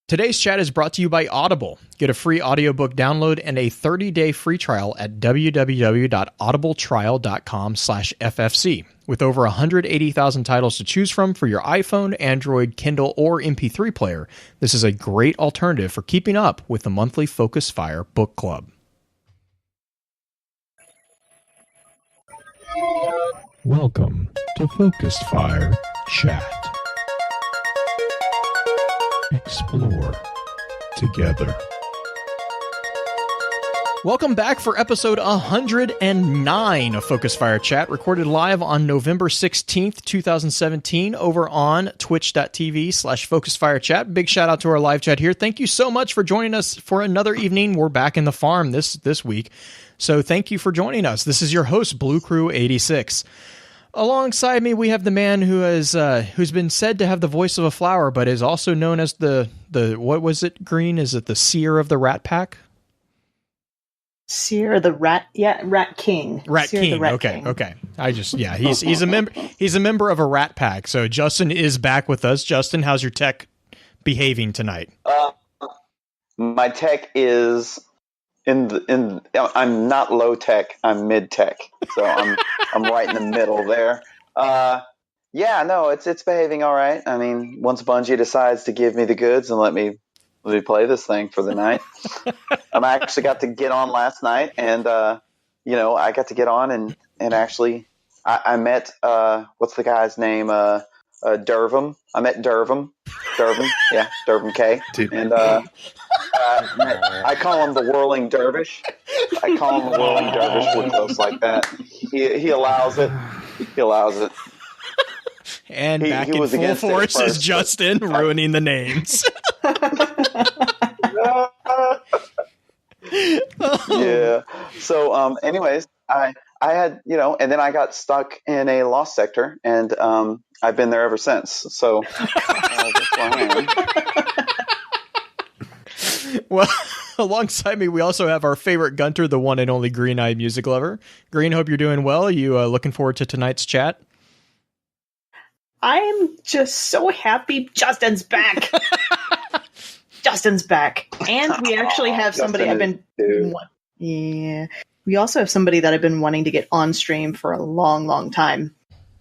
Today's chat is brought to you by Audible. Get a free audiobook download and a 30-day free trial at www.audibletrial.com/FFC. With over 180,000 titles to choose from for your iPhone, Android, Kindle, or MP3 player, this is a great alternative for keeping up with the monthly Focus Fire Book Club. Welcome to Focus Fire Chat. Explore together. Welcome back for episode 109 of Focus Fire Chat, recorded live on November 16th, 2017, over on twitch.tv/FocusFireChat. Big shout out to our live chat here. Thank you so much for joining us for another evening. We're back in the farm this week, so thank you for joining us. This is your host, Blue Crew 86. Alongside me, we have the man who has who's been said to have the voice of a flower, but is also known as the what was it, Green? Is it the seer of the Rat Pack? Seer the Rat, Rat King. Rat Seer King. the Rat Okay, King. okay. He's a member. He's a member of a Rat Pack. So Justin is back with us. Justin, how's your tech behaving tonight? My tech is I'm not low tech. I'm mid tech. So I'm right in the middle there. It's behaving all right. I mean, once Bungie decides to give me the goods and let me play this thing for the night, I actually got to get on last night, and I got to get on and actually I met what's the guy's name? Dervum. I met Dervum. Yeah, Dervum K. And I call him the Whirling Dervish. We're close like that. He allows it. And back in full force is Justin, ruining the names. Yeah. So, anyways, I had, and then I got stuck in a lost sector, and I've been there ever since. So, that's where I am. Well, alongside me, we also have our favorite Gunter, the one and only Green-Eyed Music Lover. Green, hope you're doing well. Are you looking forward to tonight's chat? I'm just so happy Justin's back. Justin's back. And we actually have somebody we also have somebody that I've been wanting to get on stream for a long, long time.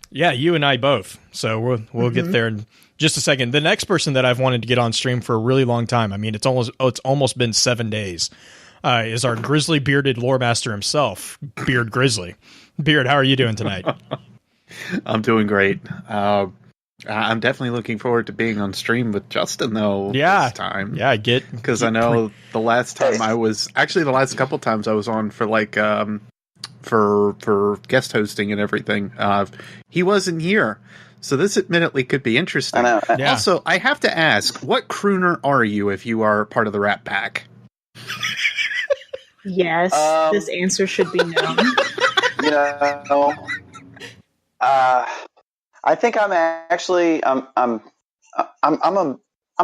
Yeah, you and I both. So we'll get there in just a second. The next person that I've wanted to get on stream for a really long time, I mean, it's almost been 7 days, is our grizzly bearded lore master himself, Beard Grizzly. Beard, how are you doing tonight? I'm doing great. I'm definitely looking forward to being on stream with Justin, though. Yeah, this time. Yeah, because I know the last time the last couple times I was on for for guest hosting and everything, he wasn't here. So this admittedly could be interesting. I know. Yeah. Also, I have to ask, what crooner are you if you are part of the Rat Pack? Yes, this answer should be known. I think I'm actually I'm a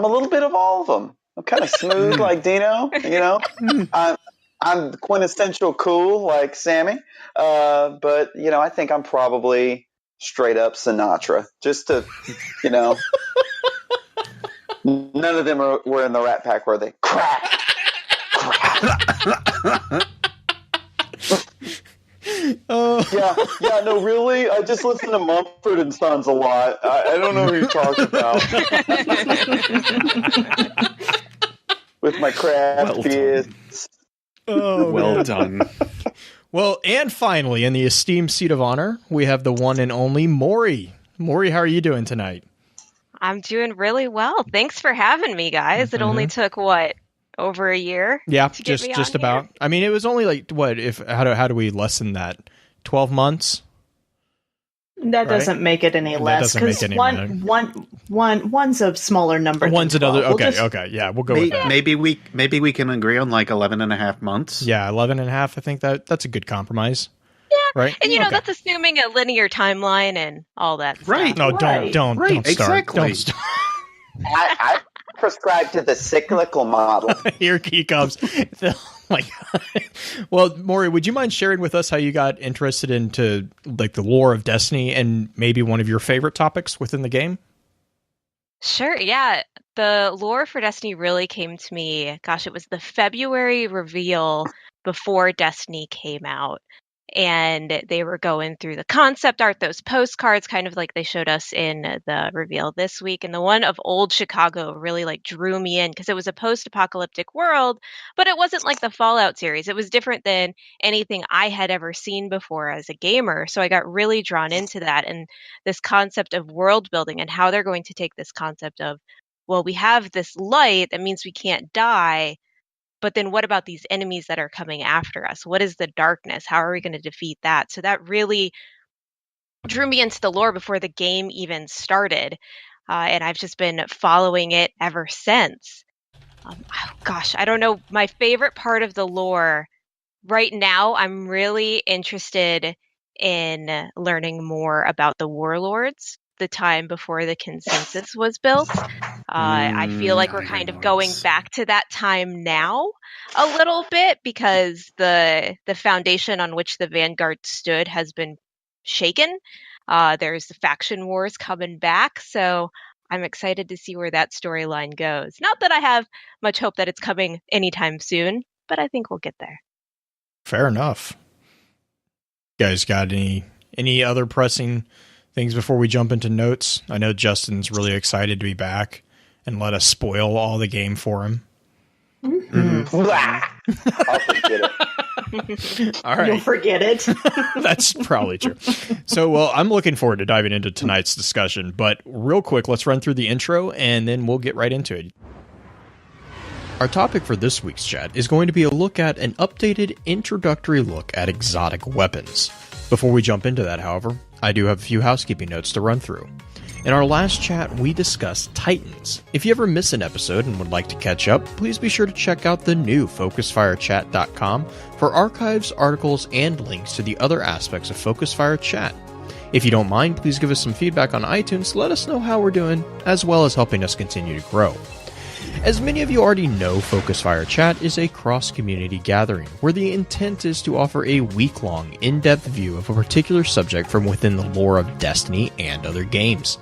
little bit of all of them. I'm kind of smooth like Dino, I'm quintessential cool like Sammy, but I think I'm probably straight up Sinatra. Just to none of them were in the Rat Pack, were they? Crap. Yeah, no, really? I just listen to Mumford & Sons a lot. I don't know who you're talking about. With my craft beers. Oh, well done. Well, and finally, in the esteemed seat of honor, we have the one and only Maury. Maury, how are you doing tonight? I'm doing really well. Thanks for having me, guys. It only took, over a year? Yeah, to get me just on about. Here? I mean, it was only like, how do we lessen that? 12 months? That doesn't make it any less, because one's a smaller number. One's another. Okay, yeah, we'll go with that. Maybe we can agree on 11 and a half months. Yeah, 11 and a half. I think that's a good compromise. Yeah, right. And that's assuming a linear timeline and all that. Right. Stuff. No, don't start. Exactly. Don't start. I prescribe to the cyclical model. Here he comes. Oh my God. Well, Maury, would you mind sharing with us how you got interested into the lore of Destiny and maybe one of your favorite topics within the game? Sure. Yeah. The lore for Destiny really came to me, gosh, it was the February reveal before Destiny came out. And they were going through the concept art, those postcards, kind of like they showed us in the reveal this week. And the one of old Chicago really like drew me in because it was a post-apocalyptic world, but it wasn't like the Fallout series. It was different than anything I had ever seen before as a gamer. So I got really drawn into that and this concept of world building and how they're going to take this concept of, well, we have this light, that means we can't die. But then what about these enemies that are coming after us? What is the darkness? How are we going to defeat that? So that really drew me into the lore before the game even started. And I've just been following it ever since. Gosh, I don't know. My favorite part of the lore right now, I'm really interested in learning more about the warlords, the time before the consensus was built. I feel like we're kind of going back to that time now a little bit because the foundation on which the Vanguard stood has been shaken. There's the faction wars coming back, so I'm excited to see where that storyline goes. Not that I have much hope that it's coming anytime soon, but I think we'll get there. Fair enough. You guys got any other pressing things before we jump into notes? I know Justin's really excited to be back and let us spoil all the game for him. I'll forget it. All right. You'll forget it. That's probably true. So, well, I'm looking forward to diving into tonight's discussion, but real quick, let's run through the intro and then we'll get right into it. Our topic for this week's chat is going to be a look at an updated introductory look at exotic weapons. Before we jump into that, however, I do have a few housekeeping notes to run through. In our last chat, we discussed Titans. If you ever miss an episode and would like to catch up, please be sure to check out the new FocusFireChat.com for archives, articles, and links to the other aspects of FocusFire Chat. If you don't mind, please give us some feedback on iTunes to let us know how we're doing, as well as helping us continue to grow. As many of you already know, FocusFire Chat is a cross-community gathering where the intent is to offer a week-long, in-depth view of a particular subject from within the lore of Destiny and other games.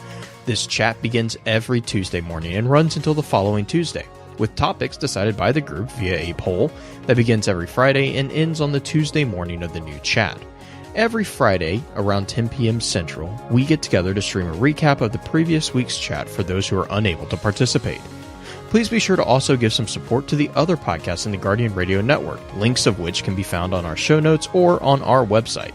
This chat begins every Tuesday morning and runs until the following Tuesday, with topics decided by the group via a poll that begins every Friday and ends on the Tuesday morning of the new chat. Every Friday, around 10 p.m. Central, we get together to stream a recap of the previous week's chat for those who are unable to participate. Please be sure to also give some support to the other podcasts in the Guardian Radio Network, links of which can be found on our show notes or on our website.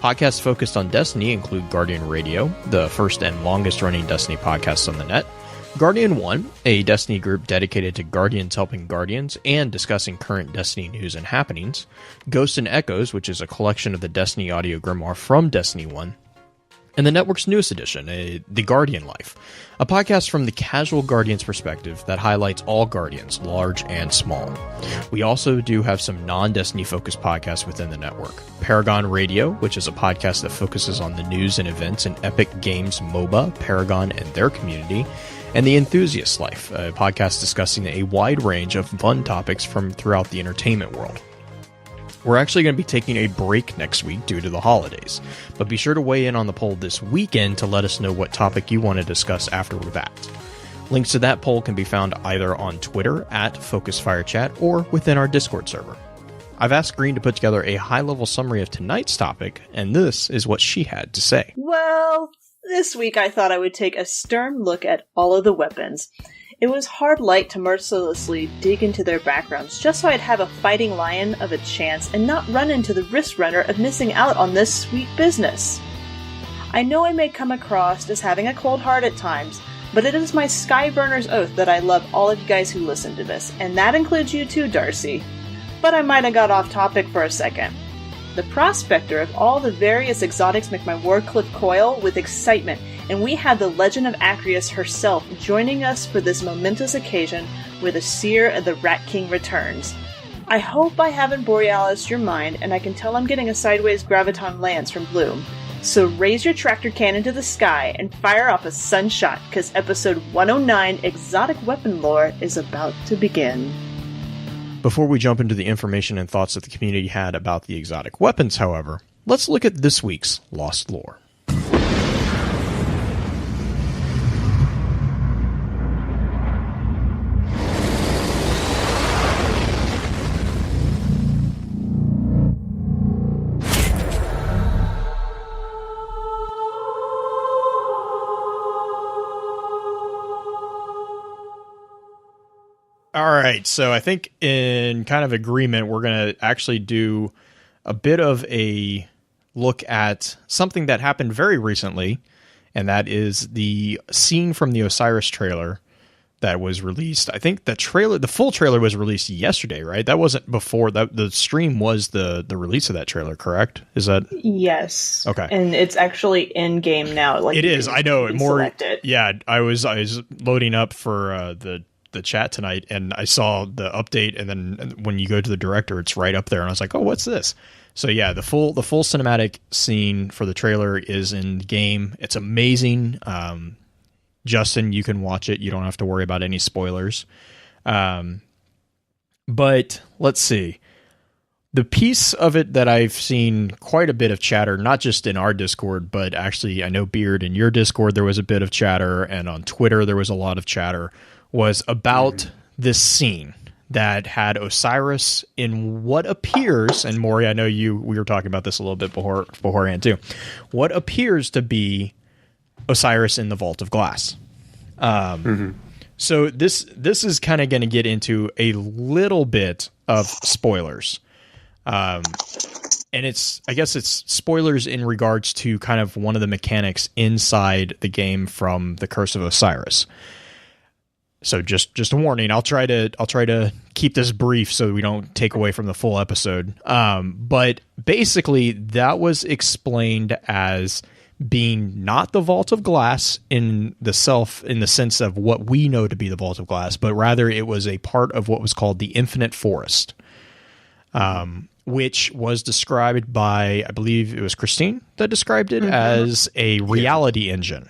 Podcasts focused on Destiny include Guardian Radio, the first and longest-running Destiny podcast on the net, Guardian One, a Destiny group dedicated to Guardians helping Guardians and discussing current Destiny news and happenings, Ghosts and Echoes, which is a collection of the Destiny audio grimoire from Destiny 1, and the network's newest edition, The Guardian Life, a podcast from the casual Guardian's perspective that highlights all Guardians, large and small. We also do have some non-Destiny focused podcasts within the network. Paragon Radio, which is a podcast that focuses on the news and events in Epic Games MOBA, Paragon, and their community, and The Enthusiast Life, a podcast discussing a wide range of fun topics from throughout the entertainment world. We're actually going to be taking a break next week due to the holidays, but be sure to weigh in on the poll this weekend to let us know what topic you want to discuss after that. Links to that poll can be found either on Twitter at FocusFireChat or within our Discord server. I've asked Green to put together a high-level summary of tonight's topic, and this is what she had to say. Well, this week I thought I would take a stern look at all of the weapons. It was hard light to mercilessly dig into their backgrounds just so I'd have a fighting lion of a chance and not run into the risk runner of missing out on this sweet business. I know I may come across as having a cold heart at times, but it is my Skyburner's oath that I love all of you guys who listen to this, and that includes you too, D.A.R.C.I. But I might have got off topic for a second. The prospector of all the various exotics make my Warcliffe coil with excitement, and we had the Legend of Acreus herself joining us for this momentous occasion where the Seer of the Rat King returns. I hope I haven't Borealis your mind, and I can tell I'm getting a sideways graviton lance from Bloom. So raise your tractor cannon to the sky and fire off a sunshot, because episode 109 Exotic Weapon Lore is about to begin. Before we jump into the information and thoughts that the community had about the exotic weapons, however, let's look at this week's Lost Lore. All right, so I think in kind of agreement, we're going to actually do a bit of a look at something that happened very recently, and that is the scene from the Osiris trailer that was released. I think the full trailer was released yesterday, right? That wasn't before that. The stream was the release of that trailer, correct? Is that? Yes. Okay. And it's actually in game now. Like it is. I know. Select it. Yeah, I was loading up for the chat tonight, and I saw the update, and then when you go to the director, it's right up there, and I was like, oh, what's this? So yeah, the full cinematic scene for the trailer is in the game. It's amazing. Justin, you can watch it. You don't have to worry about any spoilers. But let's see. The piece of it that I've seen quite a bit of chatter, not just in our Discord, but actually I know Beard in your Discord there was a bit of chatter, and on Twitter there was a lot of chatter, was about this scene that had Osiris in what appears, and Maury, I know we were talking about this a little bit beforehand too, what appears to be Osiris in the Vault of Glass. So this is kind of going to get into a little bit of spoilers. And I guess it's spoilers in regards to kind of one of the mechanics inside the game from the Curse of Osiris. So just a warning. I'll try to keep this brief so we don't take away from the full episode. But basically that was explained as being not the Vault of Glass in the sense of what we know to be the Vault of Glass, but rather it was a part of what was called the Infinite Forest, which was described by, I believe it was Christine that described it as a reality engine.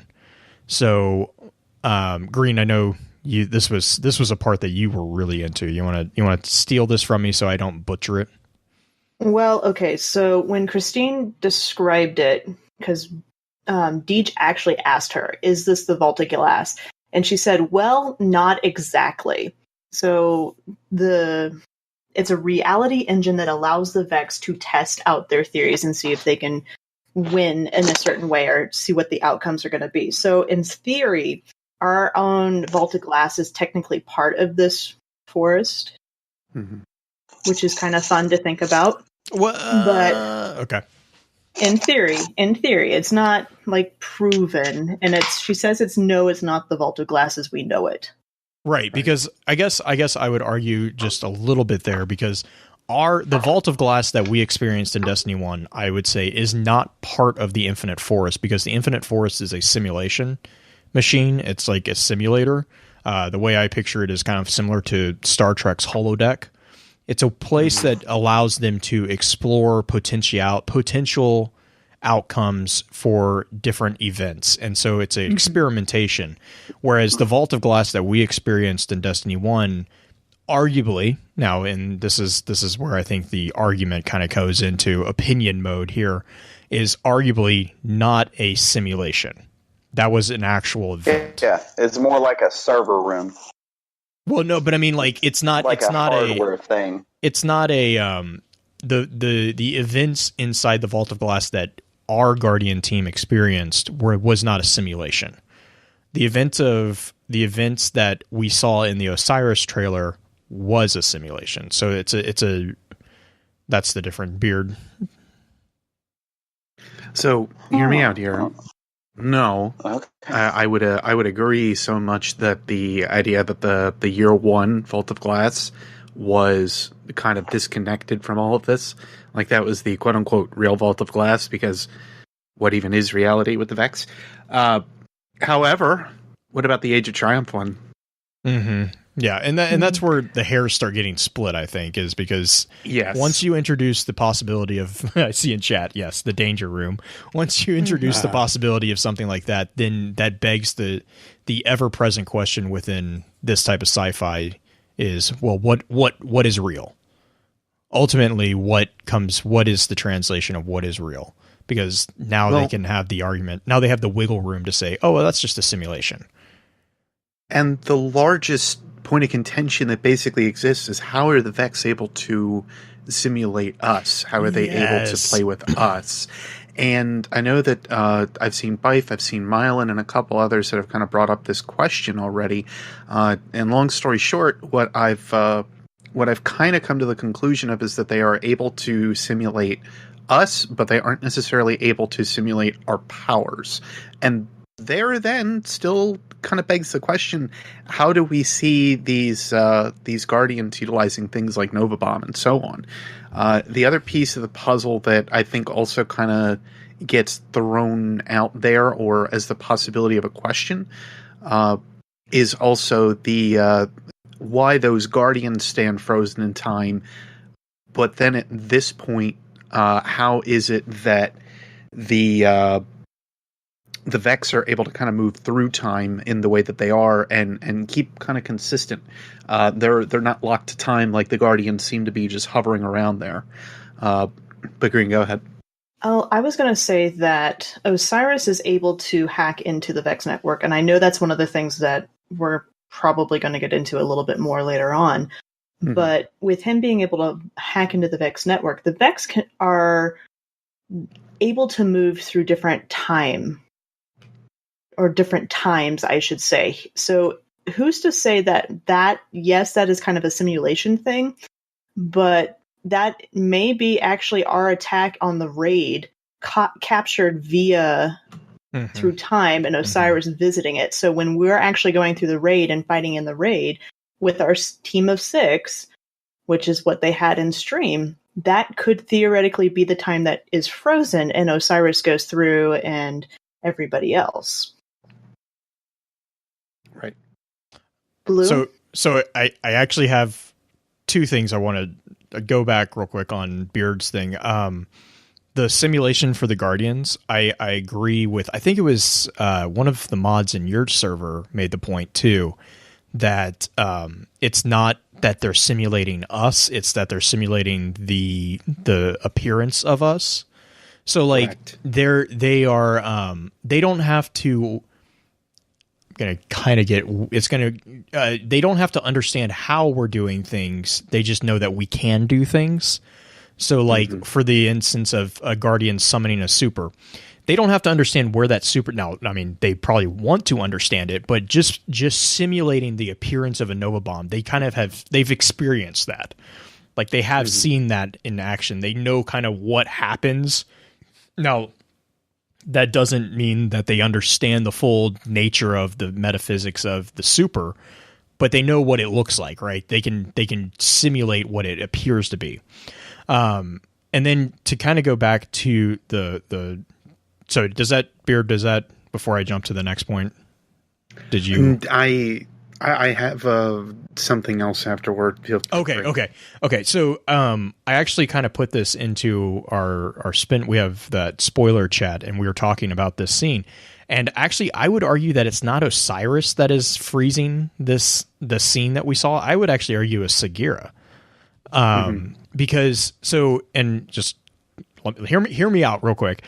So, Green, I know this was a part that you were really into. You want to steal this from me so I don't butcher it? Well, okay. So when Christine described it, because Deej actually asked her, is this the Vault of Glass? And she said, well, not exactly. So it's a reality engine that allows the Vex to test out their theories and see if they can win in a certain way or see what the outcomes are going to be. So in theory, our own Vault of Glass is technically part of this forest, which is kind of fun to think about. But okay. In theory, it's not like proven, and she says it's not the Vault of Glass as we know it. Right, because I guess I would argue just a little bit there, because the Vault of Glass that we experienced in Destiny 1, I would say, is not part of the Infinite Forest, because the Infinite Forest is a simulation machine. It's like a simulator. The way I picture it is kind of similar to Star Trek's holodeck. It's a place that allows them to explore potential outcomes for different events. And so it's an experimentation. Whereas the Vault of Glass that we experienced in Destiny 1, arguably, now, and this is where I think the argument kind of goes into opinion mode here, is arguably not a simulation. That was an actual event. Yeah, it's more like a server room. Well, no, but I mean, like, it's not a hardware thing. It's not a the events inside the Vault of Glass that our Guardian team experienced was not a simulation. The events that we saw in the Osiris trailer was a simulation. So it's that's the different Beard. So hear me out here. No, okay. I would agree so much that the idea that the year one Vault of Glass was kind of disconnected from all of this, like that was the quote unquote real Vault of Glass, because what even is reality with the Vex? However, what about the Age of Triumph one? Mm-hmm. Yeah, and that's where the hairs start getting split, I think, is because once you introduce the possibility of, I see in chat, yes, the danger room. Once you introduce the possibility of something like that, then that begs the ever-present question within this type of sci-fi is, well, what is real? Ultimately, what is the translation of what is real? Because now they can have the argument, now they have the wiggle room to say, oh, well, that's just a simulation. And the largest point of contention that basically exists is, how are the Vex able to simulate us? How are they able to play with us? And I know that I've seen Bife, I've seen Mylan, and a couple others that have kind of brought up this question already. And long story short, what I've kind of come to the conclusion of is that they are able to simulate us, but they aren't necessarily able to simulate our powers. And there then still kind of begs the question, how do we see these Guardians utilizing things like Nova Bomb and so on? The other piece of the puzzle that I think also kind of gets thrown out there, or as the possibility of a question, is also the why those Guardians stand frozen in time. But then at this point, how is it that the Vex are able to kind of move through time in the way that they are and keep kind of consistent? They're not locked to time like the Guardians seem to be, just hovering around there. But Green, go ahead. Oh, I was going to say that Osiris is able to hack into the Vex network, and I know that's one of the things that we're probably going to get into a little bit more later on. Mm-hmm. But with him being able to hack into the Vex network, the Vex are able to move through different time, or different times, I should say. So who's to say that yes, that is kind of a simulation thing, but that may be actually our attack on the raid captured via through time, and Osiris visiting it. So when we're actually going through the raid and fighting in the raid with our team of 6, which is what they had in stream, that could theoretically be the time that is frozen and Osiris goes through and everybody else. Right. Blue? So I actually have 2 things I want to go back real quick on Beard's thing. The simulation for the Guardians, I agree with. I think it was one of the mods in your server made the point too, that it's not that they're simulating us, it's that they're simulating the appearance of us. So like they don't have to. Going to kind of get. It's going to. They don't have to understand how we're doing things. They just know that we can do things. So, like, for the instance of a Guardian summoning a super, they don't have to understand where that super... Now, I mean, they probably want to understand it, but just simulating the appearance of a Nova Bomb, they kind of have... They've experienced that. Like, they have seen that in action. They know kind of what happens. Now, that doesn't mean that they understand the full nature of the metaphysics of the super, but they know what it looks like, right? They can simulate what it appears to be. And then to kind of go back to the so does that before I jump to the next point, did you? I have something else afterward. Okay. So I actually kind of put this into our spin. We have that spoiler chat, and we were talking about this scene. And actually, I would argue that it's not Osiris that is freezing the scene that we saw. I would actually argue it's Sagira. Because and just hear me out real quick.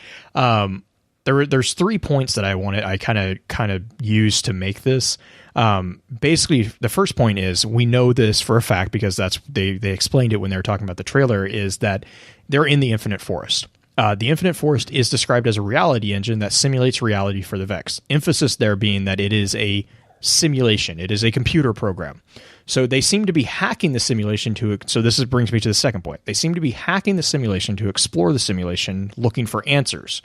There's 3 points that I kind of use to make this. Basically, the first point is, we know this for a fact because they explained it when they were talking about the trailer, is that they're in the Infinite Forest. The Infinite Forest is described as a reality engine that simulates reality for the Vex. Emphasis there being that it is a simulation. It is a computer program. So they seem to be hacking the simulation brings me to the second point. They seem to be hacking the simulation to explore the simulation, looking for answers.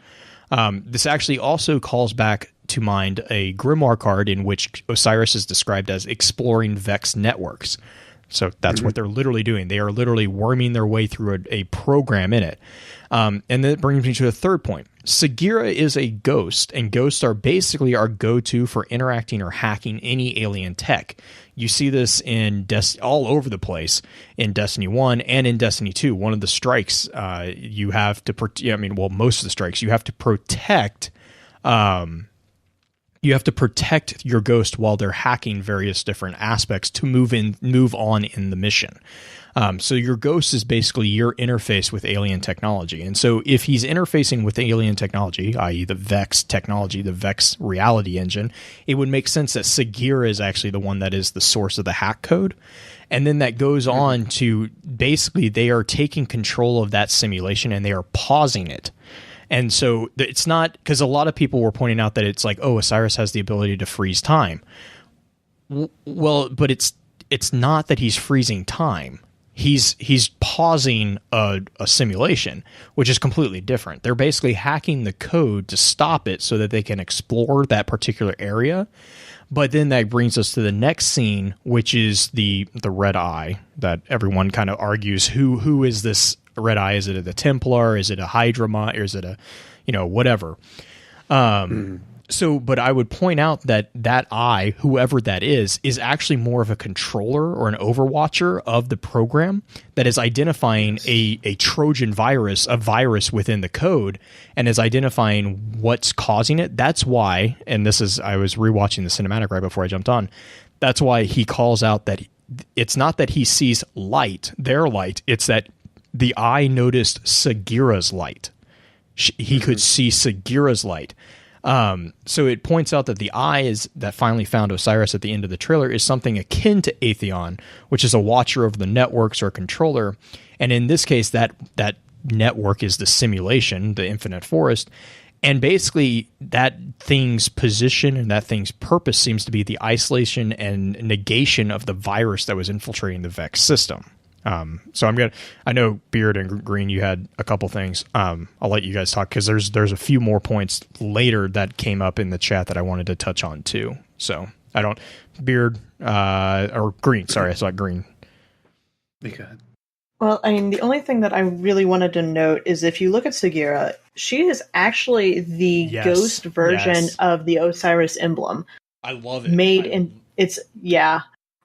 This actually also calls back to mind a Grimoire card in which Osiris is described as exploring Vex networks. So that's what they're literally doing. They are literally worming their way through a program in it. And then it brings me to a third point. Sagira is a ghost, and ghosts are basically our go-to for interacting or hacking any alien tech. You see this in all over the place in Destiny 1 and in Destiny 2. One of the strikes you have to... most of the strikes, you have to protect... you have to protect your ghost while they're hacking various different aspects to move on in the mission. So your ghost is basically your interface with alien technology. And so if he's interfacing with alien technology, i.e. the Vex technology, the Vex reality engine, it would make sense that Sagira is actually the one that is the source of the hack code. And then that goes on to basically they are taking control of that simulation and they are pausing it. And so it's not, because a lot of people were pointing out that it's like, oh, Osiris has the ability to freeze time. Well, but it's not that he's freezing time. He's pausing a simulation, which is completely different. They're basically hacking the code to stop it so that they can explore that particular area. But then that brings us to the next scene, which is the red eye that everyone kind of argues who is this red eye? Is it a Templar? Is it a Hydra? Or is it a, whatever? So, but I would point out that eye, whoever that is actually more of a controller or an overwatcher of the program that is identifying a Trojan virus, a virus within the code, and is identifying what's causing it. That's why, and I was rewatching the cinematic right before I jumped on, that's why he calls out that it's not that he sees their light, it's that the eye noticed Sagira's light. He could see Sagira's light. So it points out that the eye that finally found Osiris at the end of the trailer is something akin to Atheon, which is a watcher of the networks or controller. And in this case, that network is the simulation, the Infinite Forest. And basically that thing's position and that thing's purpose seems to be the isolation and negation of the virus that was infiltrating the Vex system. So I know Beard and Green, you had a couple things. I'll let you guys talk because there's a few more points later that came up in the chat that I wanted to touch on too. So Beard, or Green. Sorry, I saw Green. Okay. Well, I mean, the only thing that I really wanted to note is if you look at Sagira, she is actually the ghost version of the Osiris emblem. I love it.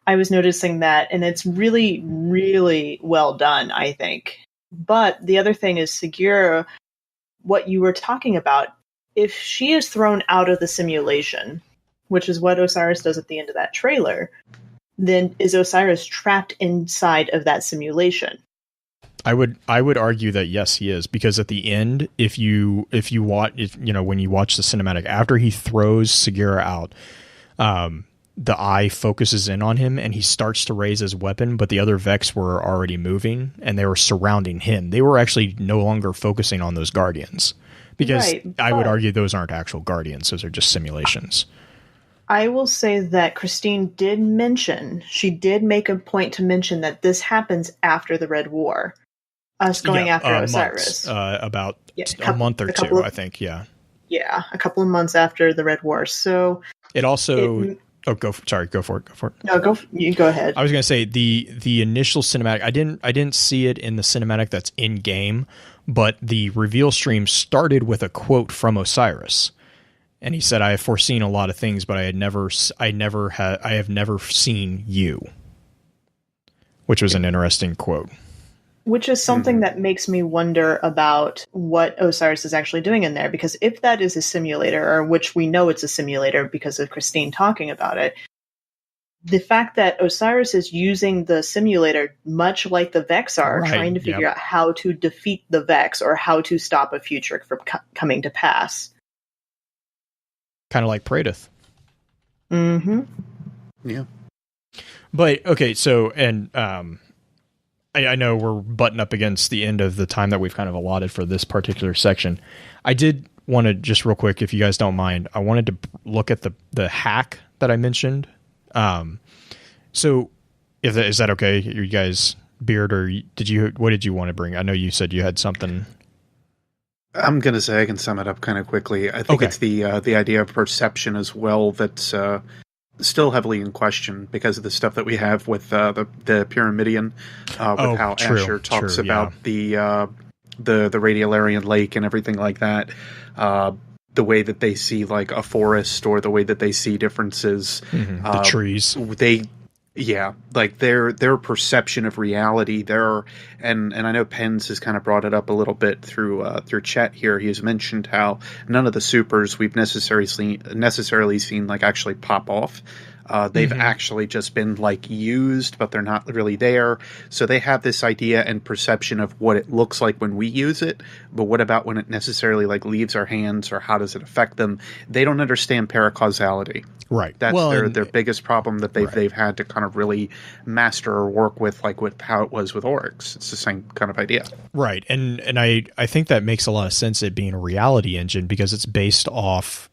I was noticing that, and it's really, really well done, I think. But the other thing is Sagira, what you were talking about, if she is thrown out of the simulation, which is what Osiris does at the end of that trailer, then is Osiris trapped inside of that simulation? I would argue that yes, he is, because at the end, when you watch the cinematic after he throws Sagira out, the eye focuses in on him and he starts to raise his weapon, but the other Vex were already moving and they were surrounding him. They were actually no longer focusing on those Guardians, because I would argue those aren't actual Guardians. Those are just simulations. I will say that Christine did make a point to mention that this happens after the Red War. Us going after Osiris. About a month or two, I think. Yeah. Yeah. A couple of months after the Red War. So it also... go for it. Go for it. No, you go ahead. I was going to say the initial cinematic. I didn't see it in the cinematic that's in game, but the reveal stream started with a quote from Osiris, and he said, "I have foreseen a lot of things, but I have never seen you," which was an interesting quote. Which is something that makes me wonder about what Osiris is actually doing in there, because if that is a simulator, or which we know it's a simulator because of Christine talking about it, the fact that Osiris is using the simulator much like the Vex are, trying to figure out how to defeat the Vex or how to stop a future from coming to pass. Kind of like Praedyth. Mm-hmm. Yeah. But, okay, so, and... I know we're butting up against the end of the time that we've kind of allotted for this particular section. I did want to just real quick, if you guys don't mind, I wanted to look at the hack that I mentioned. So is that okay? You guys, Beard, or what did you want to bring? I know you said you had something. I'm going to say I can sum it up kind of quickly. I think it's the idea of perception as well that's still heavily in question because of the stuff that we have with the Pyramidion, with how Asher talks about the Radiolarian Lake and everything like that. The way that they see like a forest, or the way that they see differences, the trees. Like their perception of reality. And I know Pens has kind of brought it up a little bit through chat here. He's mentioned how none of the supers we've necessarily seen like actually pop off. They've actually just been like used, but they're not really there. So they have this idea and perception of what it looks like when we use it, but what about when it necessarily like leaves our hands, or how does it affect them? They don't understand paracausality. Right. That's Well, their biggest problem that they've had to kind of really master or work with, like with how it was with Oryx. It's the same kind of idea. Right. And I think that makes a lot of sense, it being a reality engine, because it's based off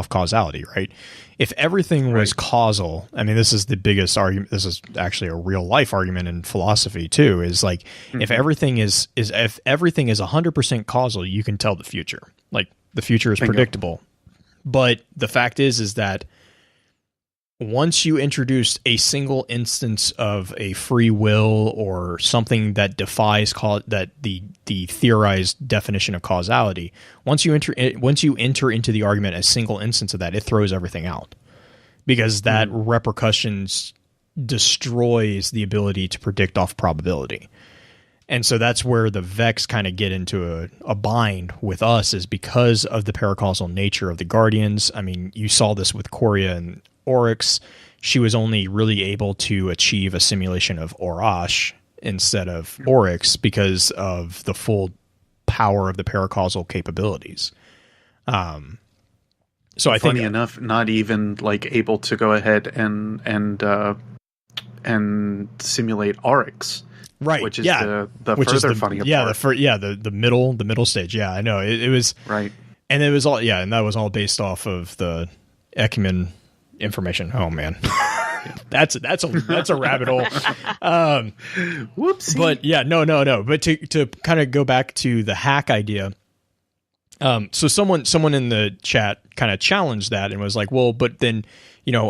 causality, right? If everything was causal, I mean, this is the biggest argument. This is actually a real life argument in philosophy too, is like, if everything is 100% causal, you can tell the future. Like, the future is predictable. But the fact is that once you introduce a single instance of a free will or something that defies the theorized definition of causality, once you enter into the argument a single instance of that, it throws everything out, because that repercussions destroys the ability to predict off probability. And so that's where the Vex kind of get into a bind with us, is because of the paracausal nature of the Guardians. I mean, you saw this with Coria and Oryx. She was only really able to achieve a simulation of Orash instead of Oryx because of the full power of the paracausal capabilities. So I think, funny enough, not even like able to go ahead and simulate Oryx. Right, which is the further funnier part. The middle stage. Yeah, I know. It was right, and it was all and that was all based off of the Ekman information. Oh man, that's a rabbit hole. Whoopsie. But yeah, no. But to kind of go back to the hack idea. So someone in the chat kind of challenged that and was like, well, but then,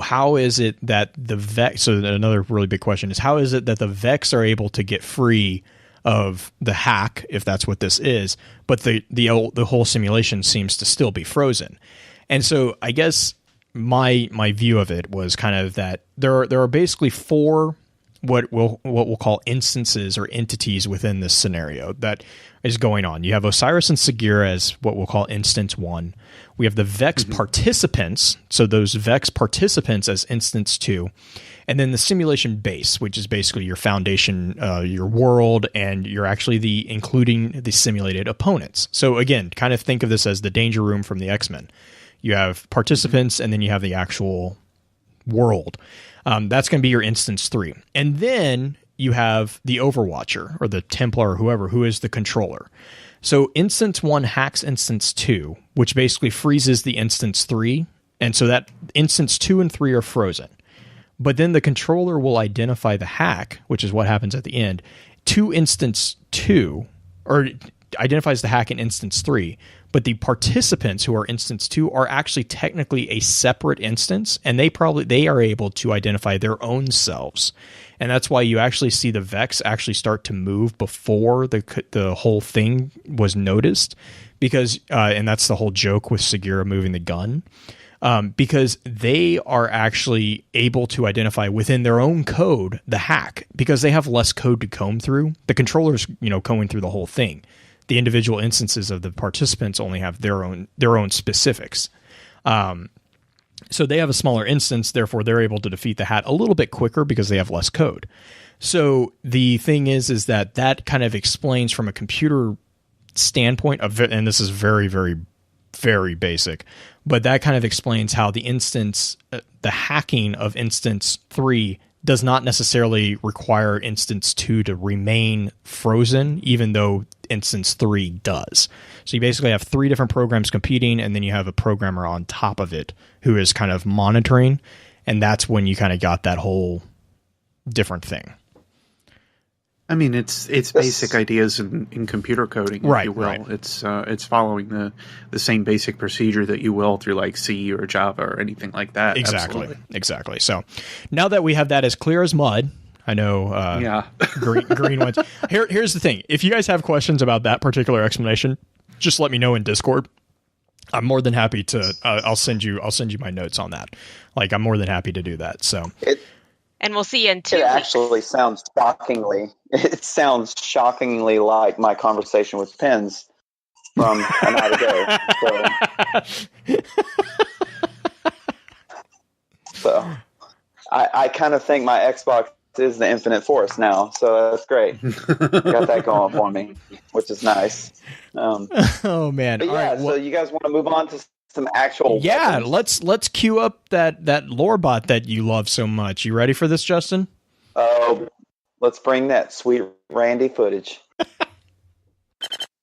how is it that the Vex, so another really big question is, how is it that the Vex are able to get free of the hack, if that's what this is, but the whole simulation seems to still be frozen? And so I guess my view of it was kind of that there are basically four what we'll call instances or entities within this scenario that is going on. You have Osiris and Sagira as what we'll call instance 1. We have the Vex participants, so those Vex participants as instance 2, and then the simulation base, which is basically your foundation, your world, and you're actually including the simulated opponents. So again, kind of think of this as the danger room from the X-Men. You have participants, and then you have the actual world. That's going to be your instance 3. And then you have the Overwatcher or the Templar or whoever, who is the controller. So instance 1 hacks instance 2, which basically freezes the instance 3. And so that instance 2 and 3 are frozen. But then the controller will identify the hack, which is what happens at the end, to instance 2, or identifies the hack in instance 3. But the participants who are instance 2 are actually technically a separate instance, and they are able to identify their own selves. And that's why you actually see the Vex actually start to move before the whole thing was noticed, because and that's the whole joke with Sagira moving the gun, because they are actually able to identify within their own code the hack, because they have less code to comb through. The controller's combing through the whole thing. The individual instances of the participants only have their own specifics. So they have a smaller instance, therefore they're able to defeat the hat a little bit quicker because they have less code. So the thing is that kind of explains from a computer standpoint, and this is very, very, very basic, but that kind of explains how the hacking of instance 3 does not necessarily require instance 2 to remain frozen, even though instance 3 does. So you basically have 3 different programs competing, and then you have a programmer on top of it who is kind of monitoring, and that's when you kind of got that whole different thing. I mean, it's basic ideas in computer coding, if you will. Right. It's following the same basic procedure that you will through like C or Java or anything like that. Exactly. So now that we have that as clear as mud, I know. Green ones. Here's the thing: if you guys have questions about that particular explanation, just let me know in Discord. I'm more than happy to. I'll send you my notes on that. Like, I'm more than happy to do that. So. And we'll see you in 2 weeks. It actually sounds shockingly. It sounds shockingly like my conversation with Pens from a night ago. So I kind of think my Xbox is the Infinite Force now, so that's great. Got that going for me, which is nice. Oh man! But All yeah, right, so you guys want to move on to some actual weapons? let's queue up that lore bot that you love so much. You ready for this, Justin? Oh, let's bring that sweet Randy footage.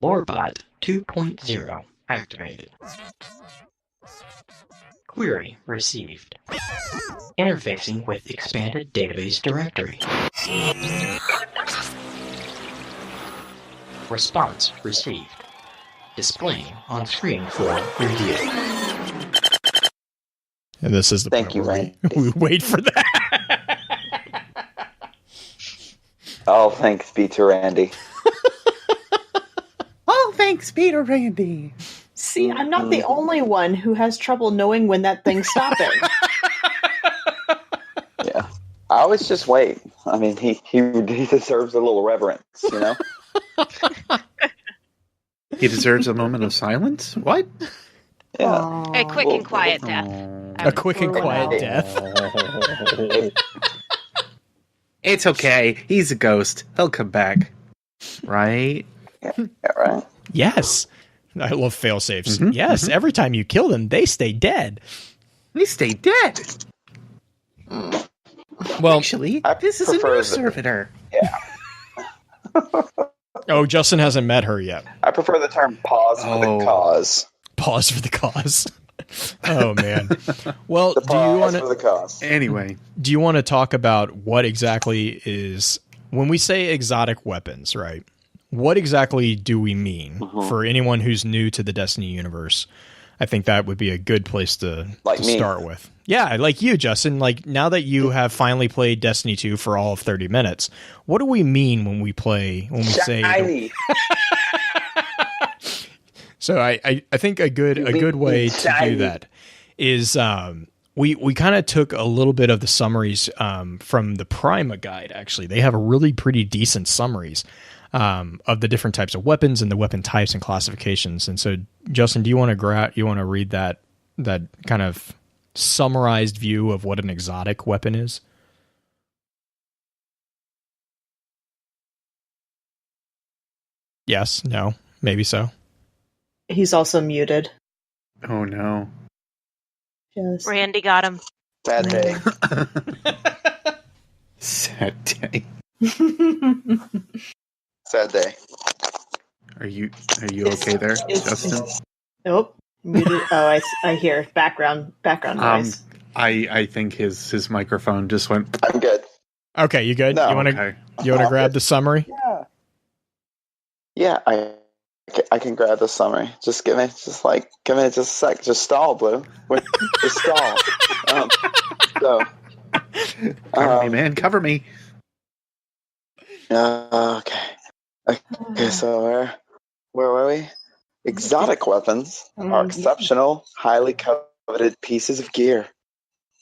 Lorebot 2.0 activated. Query received. Interfacing with expanded database directory. Response received. Displaying on screen for review. And this is the Thank point you, where Randy. we wait for that. Oh, thanks be to Randy. Oh, thanks, Peter Randy. See, I'm not the only one who has trouble knowing when that thing's stopping. Yeah, I always just wait. I mean, he deserves a little reverence, you know. He deserves a moment of silence? What? Yeah. A quick and quiet death. A quick and quiet death. It's okay. He's a ghost. He'll come back. Right? Yeah, right. Yes. I love fail safes. Mhm, Yes, every time you kill them, they stay dead. He stayed dead. Well, Actually, I this is a prefer new the- servitor. oh, Justin hasn't met her yet. I prefer the term "pause for Oh. the cause." Pause for the cause. Oh man. Well, The do you want pause for to the cause. Anyway, talk about what exactly is when we say exotic weapons, right? What exactly do we mean for anyone who's new to the Destiny universe? I think that would be a good place to Like me. start with. Yeah, like you, Justin. Like now that you have finally played Destiny 2 for all of 30 minutes, what do we mean when we say Shiny. So I think a good way to do shiny. that is we kind of took a little bit of the summaries from the Prima guide. Actually, they have a really pretty decent summaries of the different types of weapons and the weapon types and classifications. And so, Justin, do you want to read that kind of summarized view of what an exotic weapon is? Yes, no, maybe so. He's also muted. oh no. Just Randy got him. Bad day. Sad day. Sad day. Are you okay there, Justin? Nope. Muted. Oh, I hear background noise. I think his microphone just went. I'm good. Okay, you good? No. You want Okay. to grab the summary? Yeah. I can grab the summary. Just give me just a sec. Just stall, Blue. Just stall. Cover me, man. Cover me. Okay. Okay. So where were we? Exotic weapons are exceptional, highly coveted pieces of gear.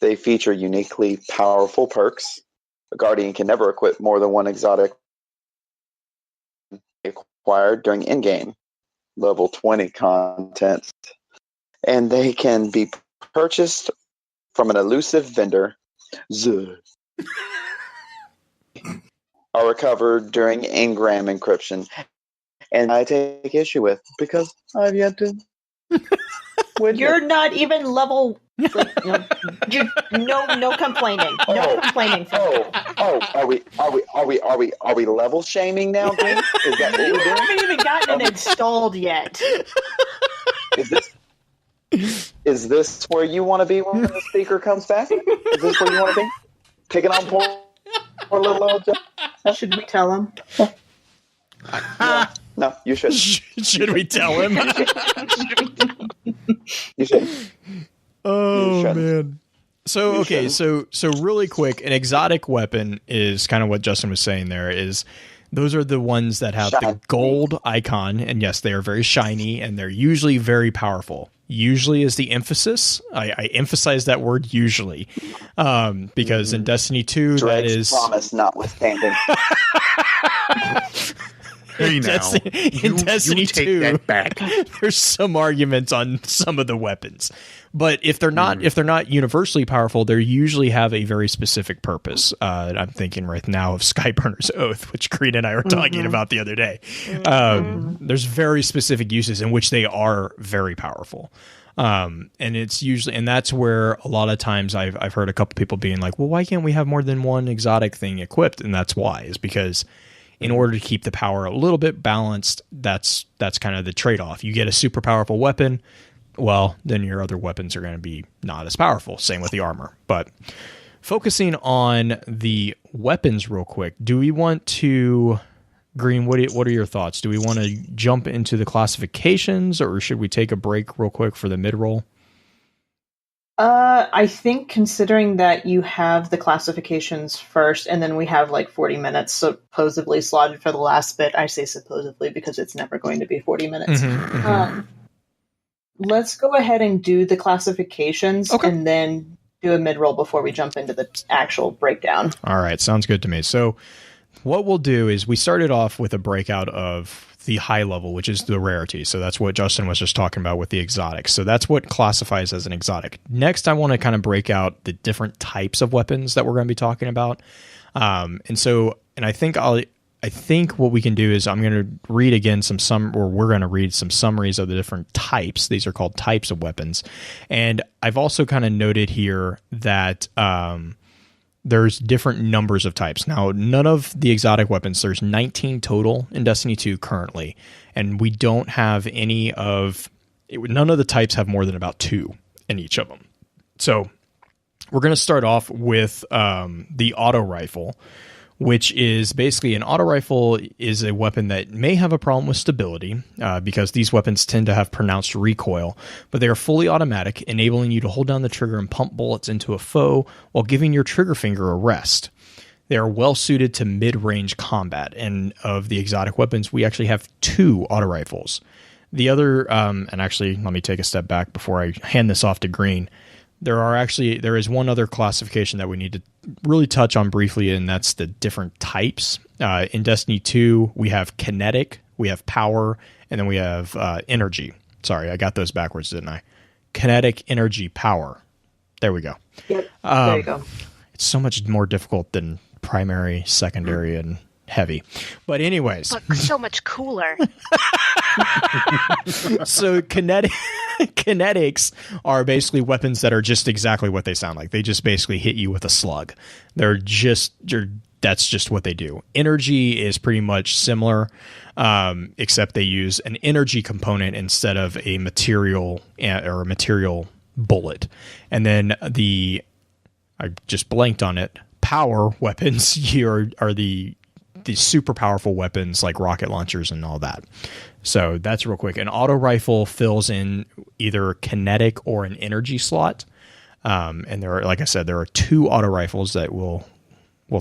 They feature uniquely powerful perks. A Guardian can never equip more than one exotic acquired during in-game level 20 content. And they can be purchased from an elusive vendor. Zuh. Are recovered during engram encryption. And I take issue with because I've yet to. You're not even level. Like, no complaining. No complaining. Are we level shaming now, Green? Is that what You we're doing? haven't even gotten it installed yet. Is this where you want to be when the speaker comes back? Is this where you want to be? Picking on poor little old Joe? Should we tell him? No, you shouldn't. Should we tell him? You shouldn't. Oh You shouldn't. man. So You okay, shouldn't. so really quick, an exotic weapon is kind of what Justin was saying there is those are the ones that have the Shiny. gold icon, and yes, they are very shiny and they're usually very powerful. Usually is the emphasis. I emphasize that word usually. Because in Destiny 2 that Drake's is promise notwithstanding. Hey, now. In Destiny you take 2, that back. there's some arguments on some of the weapons. But if they're not universally powerful, they usually have a very specific purpose. I'm thinking right now of Skyburner's Oath, which Creed and I were talking about the other day. There's very specific uses in which they are very powerful. And it's usually, and that's where a lot of times I've heard a couple people being like, well, why can't we have more than one exotic thing equipped? And that's why, is because in order to keep the power a little bit balanced, that's kind of the trade-off. You get a super powerful weapon, well, then your other weapons are going to be not as powerful. Same with the armor. But focusing on the weapons real quick, do we want to, Green, what are your thoughts? Do we want to jump into the classifications, or should we take a break real quick for the mid-roll? I think considering that you have the classifications first, and then we have like 40 minutes supposedly slotted for the last bit. I say supposedly because it's never going to be 40 minutes. Let's go ahead and do the classifications and then do a mid-roll before we jump into the actual breakdown. All right, sounds good to me. So what we'll do is we started off with a breakout of the high level, which is the rarity. So that's what Justin was just talking about with the exotics. So that's what classifies as an exotic. Next, I want to kind of break out the different types of weapons that we're going to be talking about. And I think what we can do is I'm going to read again we're going to read some summaries of the different types. These are called types of weapons. And I've also kind of noted here that there's different numbers of types. Now, none of the exotic weapons, there's 19 total in Destiny 2 currently, and we don't have none of the types have more than about 2 in each of them. So we're going to start off with the auto rifle, which is basically an auto rifle is a weapon that may have a problem with stability because these weapons tend to have pronounced recoil, but they are fully automatic, enabling you to hold down the trigger and pump bullets into a foe while giving your trigger finger a rest. They are well suited to mid-range combat, and of the exotic weapons, we actually have 2 auto rifles. The other, and actually, let me take a step back before I hand this off to Green. There is one other classification that we need to really touch on briefly, and that's the different types. In Destiny 2, we have kinetic, we have power, and then we have energy. Sorry, I got those backwards, didn't I? Kinetic, energy, power. There we go. Yep, there you go. It's so much more difficult than primary, secondary, and heavy. But anyways. But so much cooler. So kinetics are basically weapons that are just exactly what they sound like. They just basically hit you with a slug. That's just what they do. Energy is pretty much similar, except they use an energy component instead of a material bullet. And then I just blanked on it. Power weapons here are the super powerful weapons like rocket launchers and all that. So that's real quick. An auto rifle fills in either kinetic or an energy slot. And there are, like I said, there are 2 auto rifles that we'll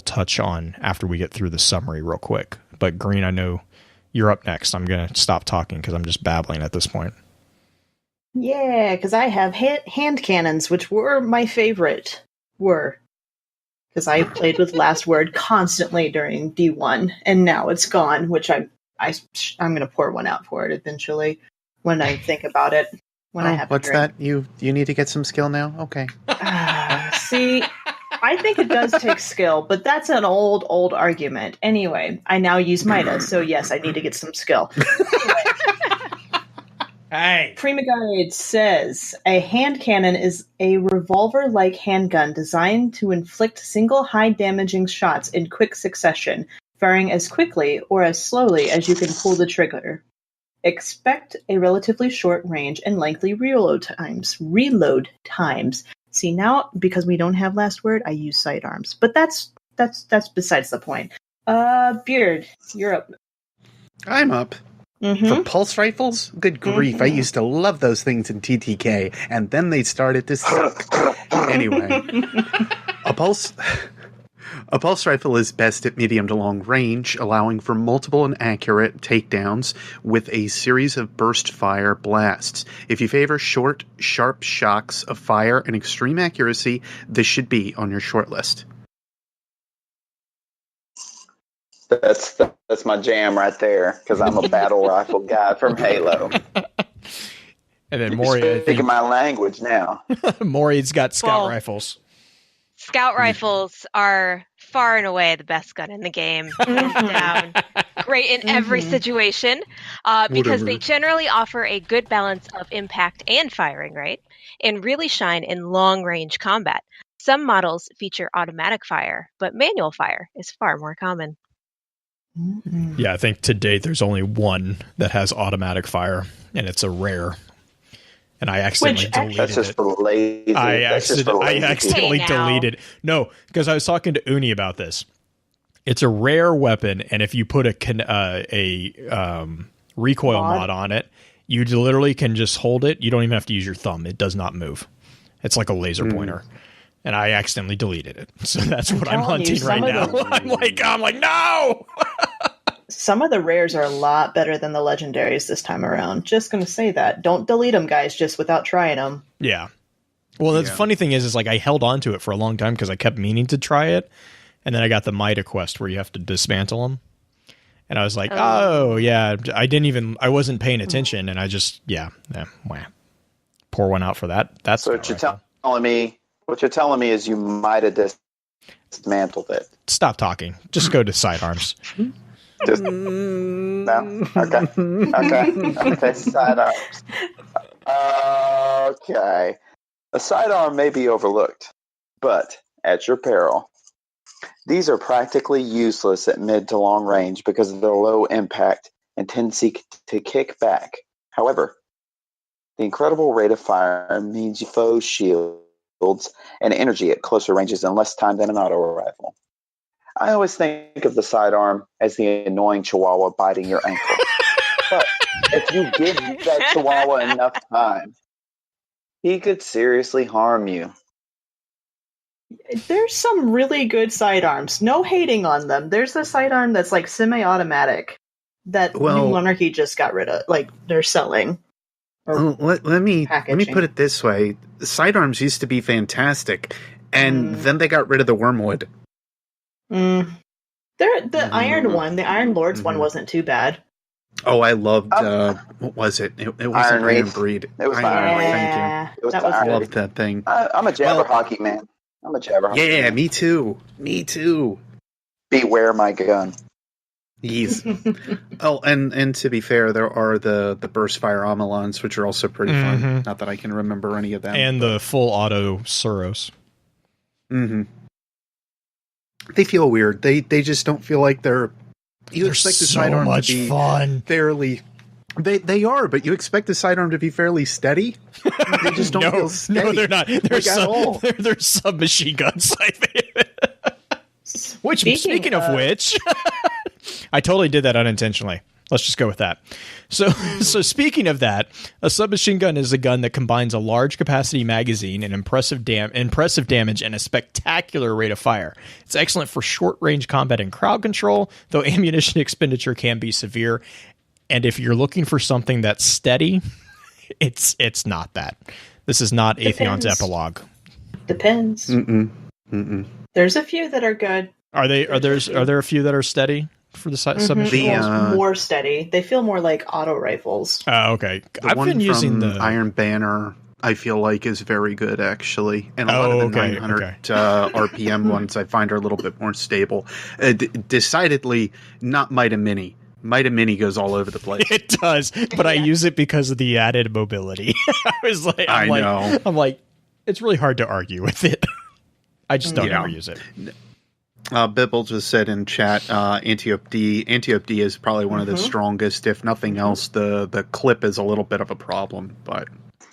touch on after we get through the summary real quick. But Green, I know you're up next. I'm going to stop talking because I'm just babbling at this point. Yeah, because I have hand cannons, which were my favorite. Because I played with Last Word constantly during D1, and now it's gone, which I'm going to pour one out for it eventually when I think about it. What's that? You need to get some skill now? Okay. See, I think it does take skill, but that's an old argument. Anyway, I now use Midas, so yes, I need to get some skill. Hey. Prima Guide says, a hand cannon is a revolver-like handgun designed to inflict single high-damaging shots in quick succession, firing as quickly or as slowly as you can pull the trigger. Expect a relatively short range and lengthy reload times. See, now, because we don't have Last Word, I use sidearms. But that's besides the point. Beard, you're up. I'm up. For pulse rifles? Good grief, I used to love those things in TTK, and then they started to suck. Anyway, a pulse rifle is best at medium to long range, allowing for multiple and accurate takedowns with a series of burst fire blasts. If you favor short, sharp shocks of fire and extreme accuracy, this should be on your short list. That's my jam right there because I'm a battle rifle guy from Halo. And then Maury, I speaking think my language now. Maury's got scout Well, rifles. Scout rifles are far and away the best gun in the game. Hands down. Great in every situation because they generally offer a good balance of impact and firing rate and really shine in long-range combat. Some models feature automatic fire, but manual fire is far more common. Yeah, I think to date there's only one that has automatic fire, and it's a rare. And I accidentally deleted That's just it. for lazy. I accidentally Hey, now. deleted. No, because I was talking to Uni about this. It's a rare weapon, and if you put a recoil mod on it, you literally can just hold it. You don't even have to use your thumb. It does not move. It's like a laser pointer. And I accidentally deleted it. So that's what I'm hunting right now. I'm like, no! Some of the rares are a lot better than the legendaries this time around. Just going to say that. Don't delete them, guys, just without trying them. Yeah. Well, the funny thing is like I held on to it for a long time because I kept meaning to try it. And then I got the Mida quest where you have to dismantle them. And I was like, oh yeah, I wasn't paying attention. And I just, pour one out for that. That's so what you're telling me is you might have dismantled it. Stop talking. Just go to sidearms. No? Okay, sidearms. Okay. A sidearm may be overlooked, but at your peril. These are practically useless at mid to long range because of their low impact and tendency to kick back. However, the incredible rate of fire means you foe shields and energy at closer ranges in less time than an auto rifle. I always think of the sidearm as the annoying chihuahua biting your ankle. But if you give that chihuahua enough time, he could seriously harm you. There's some really good sidearms. No hating on them. There's a sidearm that's like semi-automatic that New Monarchy just got rid of. Like, they're selling. Let me put it this way. Sidearms used to be fantastic, and then they got rid of the wormwood. The Iron one, the Iron Lords one wasn't too bad. Oh, I loved, what was it? It was Iron Iron Wraith. Breed. It was Iron Wraith, Yeah, thank you. that was I good. loved that thing. I'm a Jabberwocky man. I'm a Jabberwocky. Yeah, man. me too. Beware my gun. Yes. And to be fair, there are the burst fire Amelons, which are also pretty fun. Not that I can remember any of them. And the full auto Suros. They feel weird. They just don't feel like they're. You expect the sidearm much to be fun. fairly. They are, but you expect the sidearm to be fairly steady. They just don't feel steady. No, they're not. They're submachine guns. Speaking of which, I totally did that unintentionally. Let's just go with that. So speaking of that, a submachine gun is a gun that combines a large capacity magazine, and impressive damage, and a spectacular rate of fire. It's excellent for short range combat and crowd control, though ammunition expenditure can be severe. And if you're looking for something that's steady, it's not that. This is not Atheon's epilogue. Depends. There's a few that are good. Are there a few that are steady for the submachine? More steady. They feel more like auto rifles. Oh, okay. I've been using the Iron Banner. I feel like is very good actually, and a lot of the 900 RPM ones I find are a little bit more stable. Decidedly not Mida Mini. Mida Mini goes all over the place. It does, but I use it because of the added mobility. I'm like, it's really hard to argue with it. I just don't ever use it. Bibble just said in chat, Antiope D is probably one of the strongest. If nothing else, the clip is a little bit of a problem. But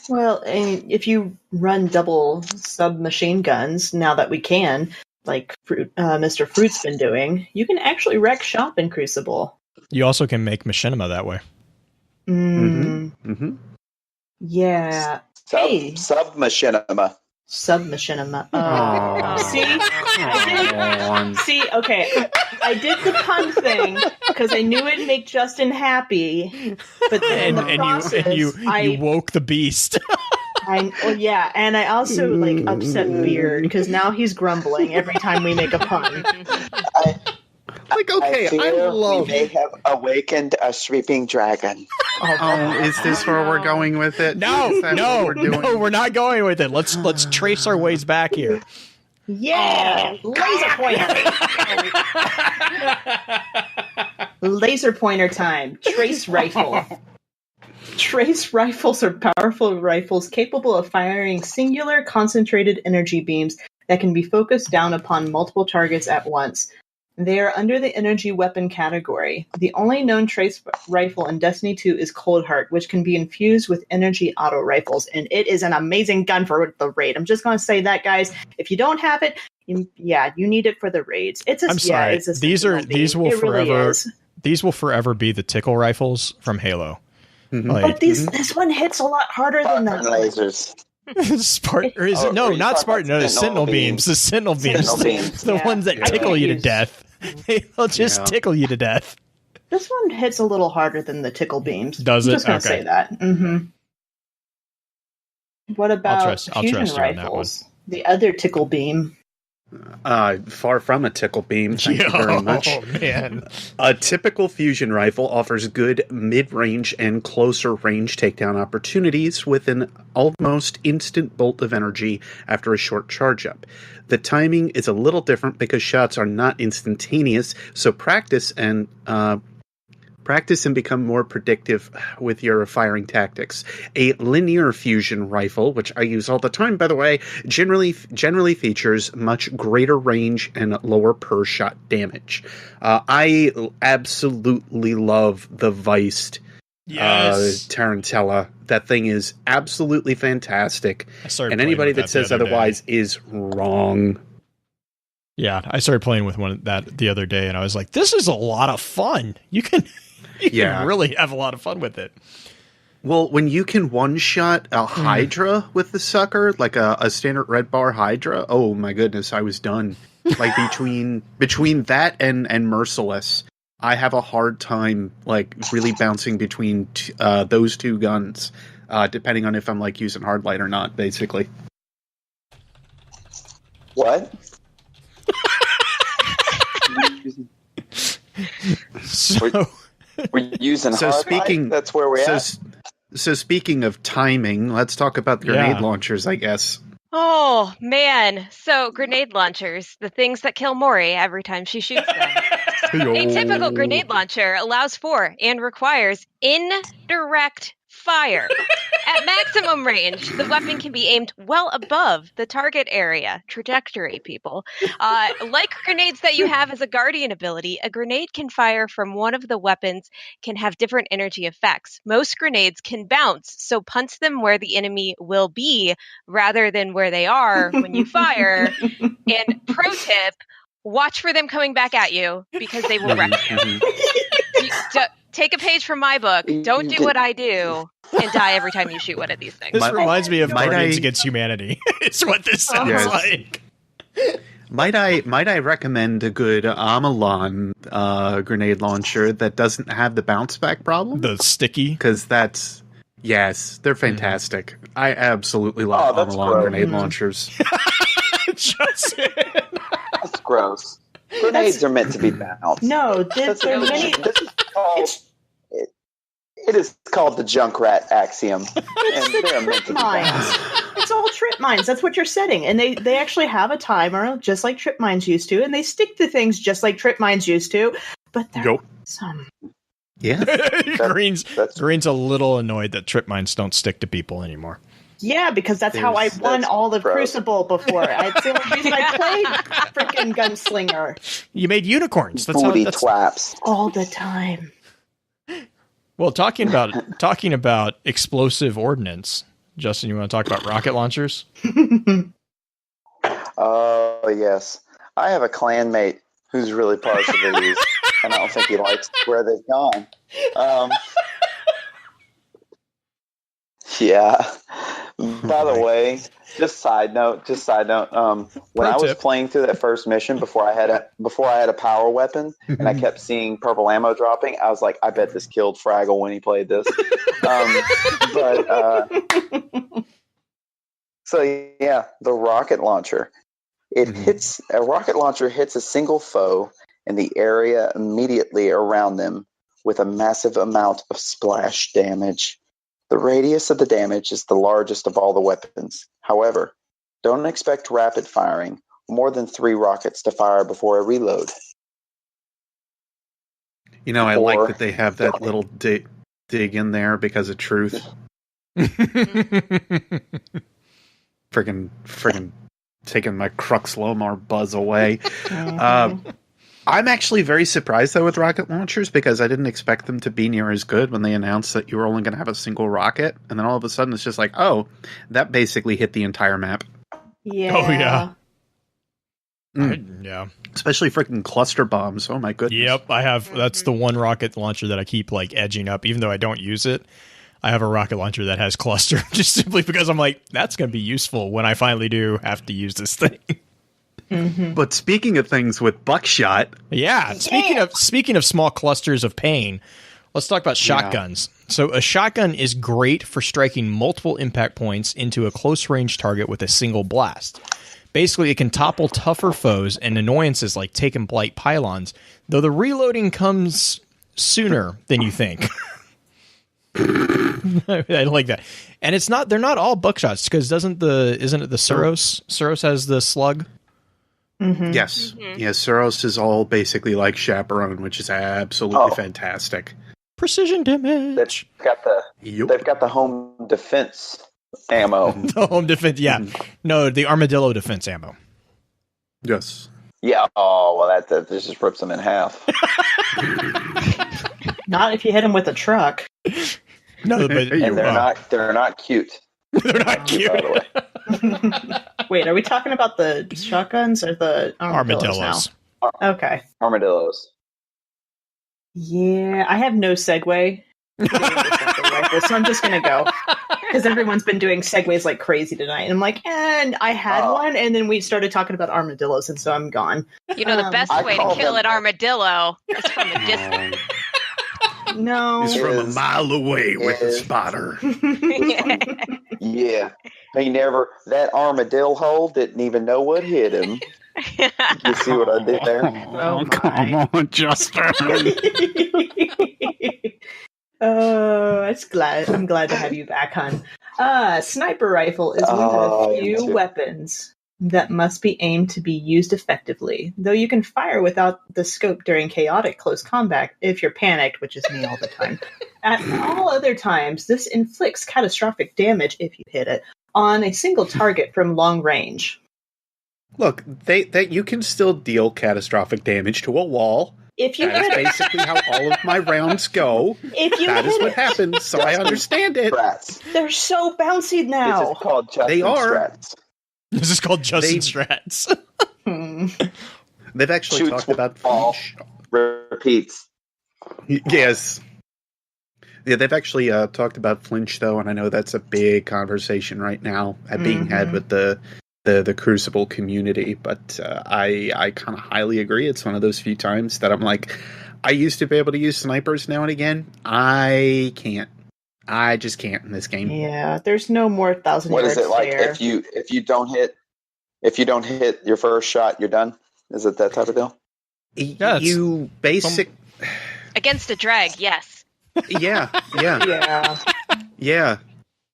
well, and if you run double submachine guns, now that we can, like Mr. Fruit's been doing, you can actually wreck shop in Crucible. You also can make machinima that way. Yeah. Submachinima. Submachinima. See, okay. I did the pun thing because I knew it'd make Justin happy, but then you woke the beast. and I also upset Beard because now he's grumbling every time we make a pun. Like, okay, I fear I love. we may have awakened a sleeping dragon. Oh, is this where we're going with it? No, Is that no, what we're doing? no, we're not going with it. Let's trace our ways back here. Yeah, laser pointer. Laser pointer time. Trace rifle. Trace rifles are powerful rifles capable of firing singular concentrated energy beams that can be focused down upon multiple targets at once. They are under the energy weapon category. The only known trace rifle in Destiny 2 is Cold Heart, which can be infused with energy auto rifles, and it is an amazing gun for the raid. I'm just going to say that, guys. If you don't have it, you need it for the raids. I'm sorry. It's a these will forever be the tickle rifles from Halo. Mm-hmm. Like, but this one hits a lot harder than that. Lasers. Spartan, or is it? No, not Spartan. No, the Sentinel beams. The Sentinel beams. The ones that tickle you to death. They'll just tickle you to death. This one hits a little harder than the tickle beams. Does it? I'm just going to say that. Mm-hmm. What about fusion rifles? The other tickle beam. Far from a tickle beam. Thank you very much. Oh, man. A typical fusion rifle offers good mid-range and closer range takedown opportunities with an almost instant bolt of energy after a short charge up. The timing is a little different because shots are not instantaneous, so practice and become more predictive with your firing tactics. A linear fusion rifle, which I use all the time, by the way, generally features much greater range and lower per shot damage. I absolutely love the Viced Tarantella. That thing is absolutely fantastic. And anybody that says otherwise is wrong. Yeah, I started playing with one that the other day, and I was like, this is a lot of fun. You can really have a lot of fun with it. Well, when you can one-shot a Hydra with the sucker, like a standard red bar Hydra, oh my goodness, I was done. Like between that and Merciless, I have a hard time like really bouncing between those two guns, depending on if I'm like using hard light or not, basically. What? We're using hard light? That's where we're at? So speaking of timing, let's talk about grenade launchers, I guess. Oh, man. So grenade launchers, the things that kill Mori every time she shoots them. A typical grenade launcher allows for and requires indirect fire. At maximum range, the weapon can be aimed well above the target area. Trajectory, people. Like grenades that you have as a Guardian ability, a grenade can fire from one of the weapons can have different energy effects. Most grenades can bounce, so punch them where the enemy will be rather than where they are when you fire. And pro tip, watch for them coming back at you because they will wreck you. Take a page from my book. Don't do what I do and die every time you shoot one of these things. This reminds me of Guardians Against Humanity. It's what this sounds like. Might I recommend a good Amalon grenade launcher that doesn't have the bounce back problem? The sticky? Because they're fantastic. I absolutely love Amalon grenade launchers. That's gross. Grenades are meant to be bounced. No, there are many. It is called the Junkrat axiom, and they're meant to be bounced. It's all trip mines. That's what you're setting, and they actually have a timer, just like trip mines used to, and they stick to things just like trip mines used to. But they're awesome. Yeah, Green's a little annoyed that trip mines don't stick to people anymore. Yeah, because that's how I won all of Crucible before. It's the only reason I played freaking Gunslinger. You made unicorns. That's Booty twaps all the time. Well, talking about explosive ordnance, Justin, you want to talk about rocket launchers? Oh yes, I have a clanmate who's really partial to these, and I don't think he likes where they've gone. Yeah. By the way, just side note. When I was playing through that first mission before I had a power weapon, and I kept seeing purple ammo dropping, I was like, I bet this killed Fraggle when he played this. So yeah, the rocket launcher. A rocket launcher hits a single foe and the area immediately around them with a massive amount of splash damage. The radius of the damage is the largest of all the weapons. However, don't expect rapid firing, more than 3 rockets to fire before a reload. You know, I Or- like that they have that little dig in there because of truth. Friggin' taking my Crux Lomar buzz away. I'm actually very surprised, though, with rocket launchers, because I didn't expect them to be near as good when they announced that you were only going to have a single rocket, and then all of a sudden it's just like, oh, that basically hit the entire map. Yeah. Oh, yeah. Yeah. Especially freaking cluster bombs. Oh, my goodness. Yep, I have. That's the one rocket launcher that I keep, like, edging up, even though I don't use it. I have a rocket launcher that has cluster, just simply because I'm like, that's going to be useful when I finally do have to use this thing. But speaking of things with buckshot, yeah. Speaking of small clusters of pain, let's talk about shotguns. So a shotgun is great for striking multiple impact points into a close range target with a single blast. Basically, it can topple tougher foes and annoyances like take and blight pylons, though the reloading comes sooner than you think. I like that. And they're not all buckshots, because isn't it the Suros? Suros has the slug. Yes. Yeah, Suros is all basically like Chaperone, which is absolutely fantastic. Precision damage. They've got the home defense ammo. The home defense, yeah. No, the armadillo defense ammo. Yes. Yeah. Oh, well, that just rips them in half. Not if you hit them with a truck. No, but and they're not cute. They're not cute. By the way. Wait, are we talking about the shotguns or the armadillos? Now? Okay. Armadillos. Yeah, I have no segue. So I'm just going to go. Because everyone's been doing segues like crazy tonight. And I'm like, and I had one, and then we started talking about armadillos, and so I'm gone. You know, the best way to kill an armadillo is from a distance. No. He's from a mile away with a spotter. Yeah. That armadillo hole didn't even know what hit him. You see what I did there? Oh, come on, Justin. Oh, I'm glad to have you back, hon. Sniper rifle is one of the few weapons that must be aimed to be used effectively, though you can fire without the scope during chaotic close combat if you're panicked, which is me all the time. At all other times, this inflicts catastrophic damage if you hit it on a single target from long range. Look, you can still deal catastrophic damage to a wall. If you That's basically how all of my rounds go. That is what happens, so I understand it. They're so bouncy now. This is called Justin They are. Strats. This is called Justin Strats. They've actually talked about flinch. Repeats. Yes. Yeah, they've actually talked about flinch, though, and I know that's a big conversation right now being had with the Crucible community, but I kind of highly agree. It's one of those few times that I'm like, I used to be able to use snipers now and again. I can't. I just can't in this game. Yeah, there's no more 1,000 yards. What is it like there. if you don't hit your first shot, you're done? Is it that type of deal? You basic against a drag, yes. Yeah.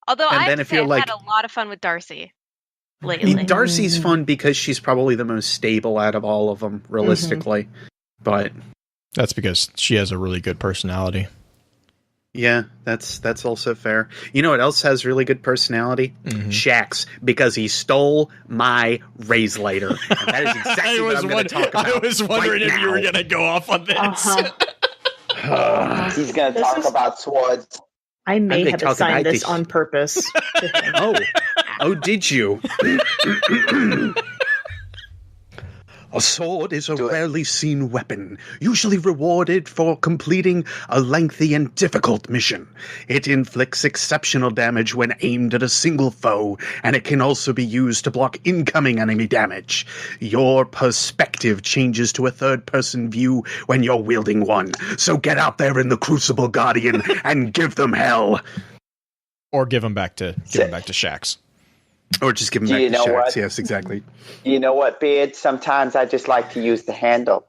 Although and I've then if you're had a lot of fun with D.A.R.C.I. lately. D.A.R.C.'s fun because she's probably the most stable out of all of them, realistically. But that's because she has a really good personality. Yeah, that's also fair. You know what else has really good personality? Shax, because he stole my raise lighter. And that is exactly what I'm going to talk about. I was wondering if you were going to go off on this. He's going to talk about swords. I may have assigned this on purpose. Oh, did you? A sword is a rarely seen weapon, usually rewarded for completing a lengthy and difficult mission. It inflicts exceptional damage when aimed at a single foe, and it can also be used to block incoming enemy damage. Your perspective changes to a third-person view when you're wielding one, so get out there in the Crucible Guardian and give them hell. Or give them back to Shax. Or just give them back to Shax. Yes, exactly. You know what, Beard? Sometimes I just like to use the handle.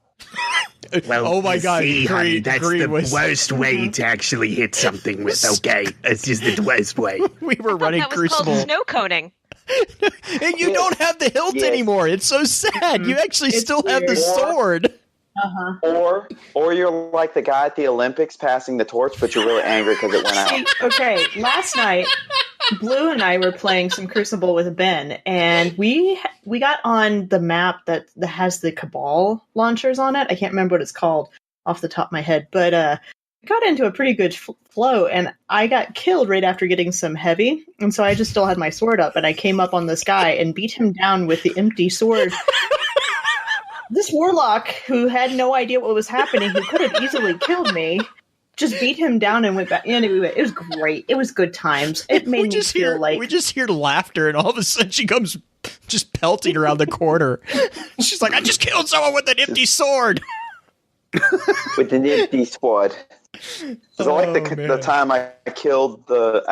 Well, oh my God, see, honey, Green- that's Green the was- worst way to actually hit something with. Okay, it's just the worst way. We were running That was Crucible. called snow coning. And you don't have the hilt Yes. anymore. It's so sad. You actually It's still have the weird. sword. Or you're like the guy at the Olympics passing the torch, but you're really angry because it went out. See, okay, last night, Blue and I were playing some Crucible with Ben, and we got on the map that has the Cabal launchers on it. I can't remember what it's called off the top of my head, but got into a pretty good flow, and I got killed right after getting some heavy, and so I just still had my sword up, and I came up on this guy and beat him down with the empty sword. This warlock, who had no idea what was happening, who could have easily killed me, just beat him down and went back. Anyway, it was great. It was good times. It made me feel like... We just hear laughter, and all of a sudden she comes just pelting around the corner. She's like, I just killed someone with an empty sword. With an empty sword. It's like the time I killed the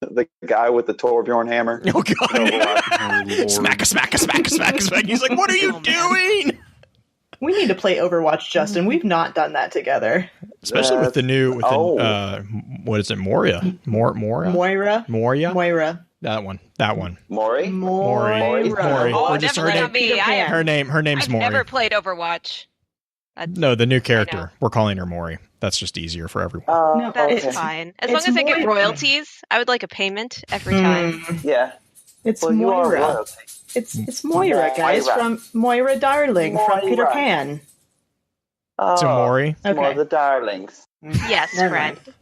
the guy with the Torbjorn hammer. Oh God! Lord. Smack, smack, smack, smack, smack. He's like, "What are you doing?" We need to play Overwatch, Justin. We've not done that together. Especially with the new, what is it, Moria? Moira. Moria? That one. Mori? Mori. Oh, Or just her definitely name. not me. Her Her name's I've Mori. never played Overwatch. No, the new I character. know. We're calling her Mori. That's just easier for everyone. No, That's it's fine. As it's long as I get Moira. royalties, I would like a payment every time. Yeah. It's Well, you are Moira. royalty. It's Moira, guys, Moira. from Moira Darling from Peter Moira. Pan. Oh, So Mori. More Okay. of the darlings. Yes, Never friend. mind.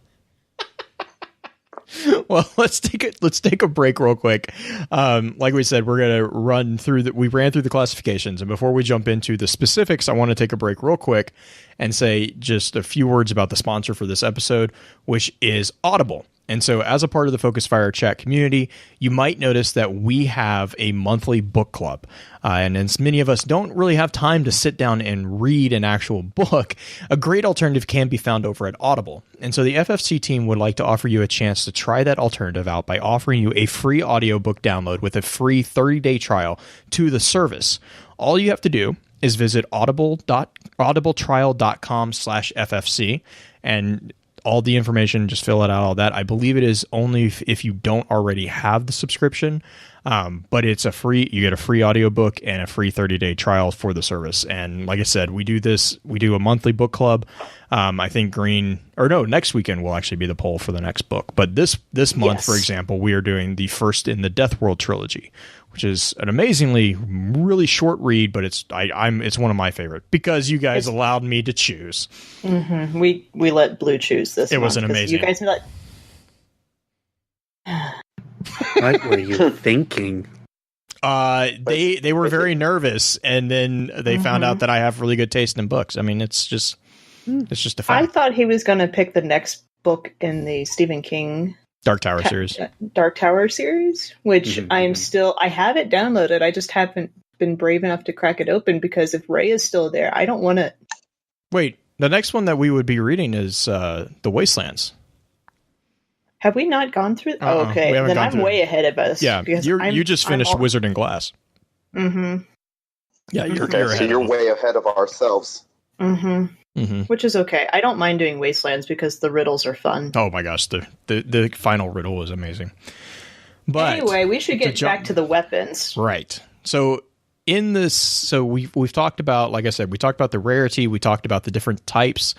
Well, let's take a break real quick. Like we said, we're gonna we ran through the classifications, and before we jump into the specifics, I want to take a break real quick and say just a few words about the sponsor for this episode, which is Audible. And so as a part of the Focus Fire chat community, you might notice that we have a monthly book club. And as many of us don't really have time to sit down and read an actual book, a great alternative can be found over at Audible. And so the FFC team would like to offer you a chance to try that alternative out by offering you a free audiobook download with a free 30-day trial to the service. All you have to do is visit audibletrial.com/FFC, and all the information, just fill it out, all that. I believe it is only if you don't already have the subscription, but it's you get a free audiobook and a free 30-day trial for the service. And like I said, we do a monthly book club. I think next weekend will actually be the poll for the next book. But this month, Yes. for example, we are doing the first in the Death World trilogy, which is an amazingly really short read, but it's one of my favorite because you guys allowed me to choose. Mm-hmm. We let Blue choose this. It was month, an 'cause amazing- You guys let. What were you thinking? They were very nervous, and then they found out that I have really good taste in books. I mean, it's just a I fact. thought he was going to pick the next book in the Stephen King Dark Tower series. Dark Tower series, which I have it downloaded. I just haven't been brave enough to crack it open because if Ray is still there, I don't want to. Wait, the next one that we would be reading is The Wastelands. Have we not gone through? Oh, We okay, haven't then gone I'm through way ahead of us. Yeah, because you just finished I'm Wizard and Glass. Mm-hmm. Yeah, you're Okay, so ahead. you're way ahead of ourselves. Mm-hmm. Mm-hmm. Which is okay. I don't mind doing Wastelands because the riddles are fun. Oh my gosh, the final riddle was amazing. But Anyway, we should get back to the weapons. right. So in this, we've talked about, like I said, we talked about the rarity, we talked about the different types.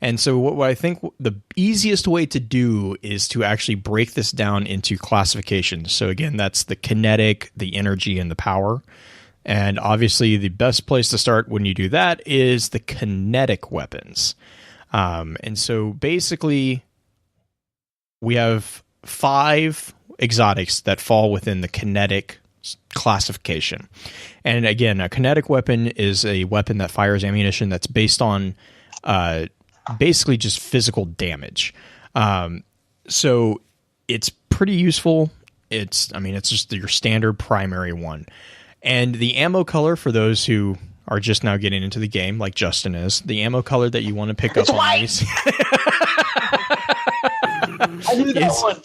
And so what I think the easiest way to do is to actually break this down into classifications. So again, that's the kinetic, the energy, and the power. And obviously the best place to start when you do that is the kinetic weapons. And so basically we have 5 exotics that fall within the kinetic classification. And again, a kinetic weapon is a weapon that fires ammunition that's based on basically just physical damage. So it's pretty useful. It's just your standard primary one. And the ammo color, for those who are just now getting into the game, like Justin is, the ammo color that you want to pick up on these I knew that one.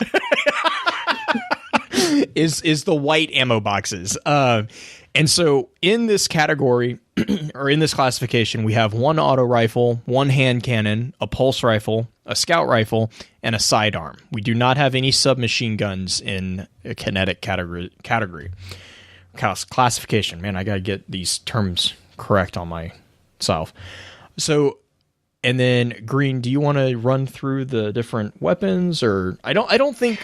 is the white ammo boxes. And so in this category or in this classification, we have one auto rifle, one hand cannon, a pulse rifle, a scout rifle, and a sidearm. We do not have any submachine guns in a kinetic category. Classification. Man, I got to get these terms correct on myself. So, and then Green, do you want to run through the different weapons, or I don't think,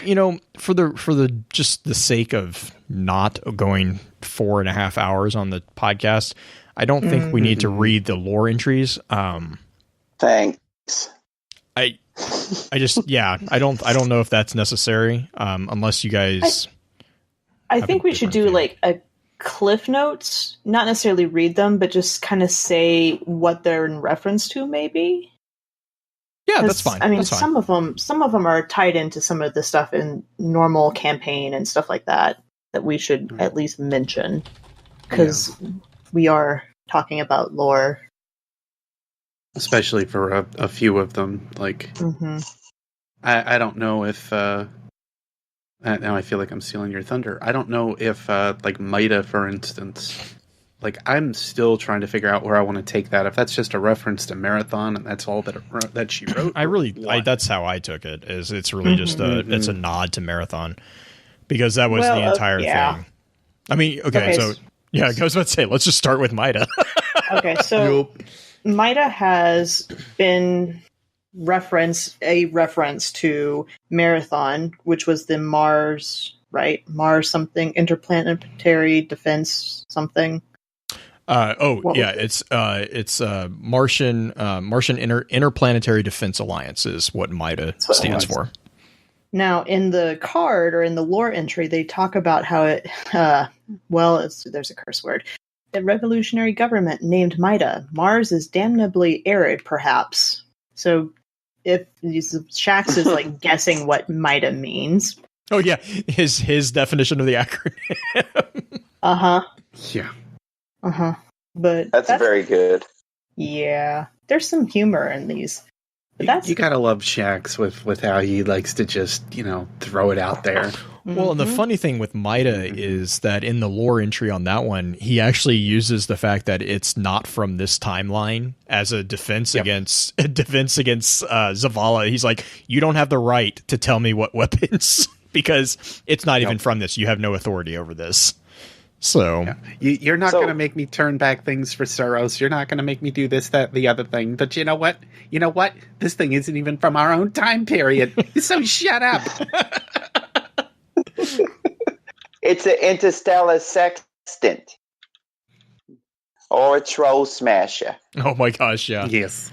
for the just the sake of not going 4.5 hours on the podcast, I don't think we need to read the lore entries. Thanks. I just I don't know if that's necessary, unless you guys. I think we should do like a cliff notes, not necessarily read them, but just kind of say what they're in reference to, maybe. Yeah, that's fine. I mean, that's fine. some of them are tied into some of the stuff in normal campaign and stuff like that we should at least mention, because we are talking about lore, especially for a few of them. Like, I don't know if. Now I feel like I'm stealing your thunder. I don't know if, like, Maida, for instance, like, I'm still trying to figure out where I want to take that. If that's just a reference to Marathon and that's all that she wrote. That's how I took it. Is it's really just it's a nod to Marathon, because that was the entire thing. I mean, okay, so I was about to say, let's just start with Maida. Okay, so Maida has been a reference to Marathon, which was the Mars, right? Mars something, interplanetary defense something. It's Martian Interplanetary Defense Alliance is what MIDA stands for. Now, in the card or in the lore entry, they talk about how it, there's a curse word. A revolutionary government named MIDA. Mars is damnably arid, perhaps. So, if Shax is like guessing what MIDA means. Oh yeah, his definition of the acronym. Yeah. But that's very good. Yeah, there's some humor in these. But you gotta love Shax with how he likes to just throw it out there. Well, and the funny thing with Maida is that in the lore entry on that one, he actually uses the fact that it's not from this timeline as a defense against Zavala. He's like, you don't have the right to tell me what weapons because it's not even from this. You have no authority over this. So you're not going to make me turn back things for Suros. You're not going to make me do this, that, the other thing. But you know what? This thing isn't even from our own time period. So shut up. It's an interstellar sextant or a troll smasher. Oh my gosh! Yeah. Yes.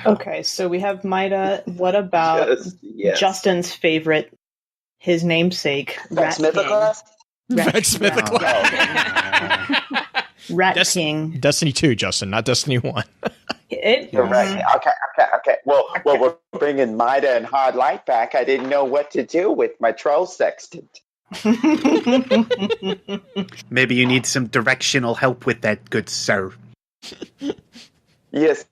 Okay, so we have Maida. What about Justin's favorite? His namesake, Vex Mythoclast? Vex Mythoclast. Rat King. Destiny 2, Justin, not Destiny 1. Okay. Well, we're bringing Maida and Hard Light back. I didn't know what to do with my troll sextant. Maybe you need some directional help with that, good sir. Yes.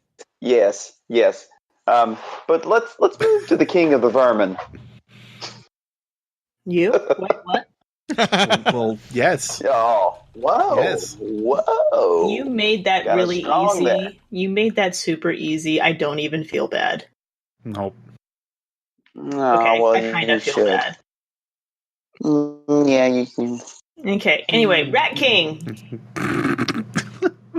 But let's move to the King of the Vermin. You? Wait, what? Well, yes. Oh, whoa. Yes. Whoa. You made that really easy. There. You made that super easy. I don't even feel bad. Nope. No, okay, well, I kind of feel bad. Yeah, you can. Okay, anyway, Rat King.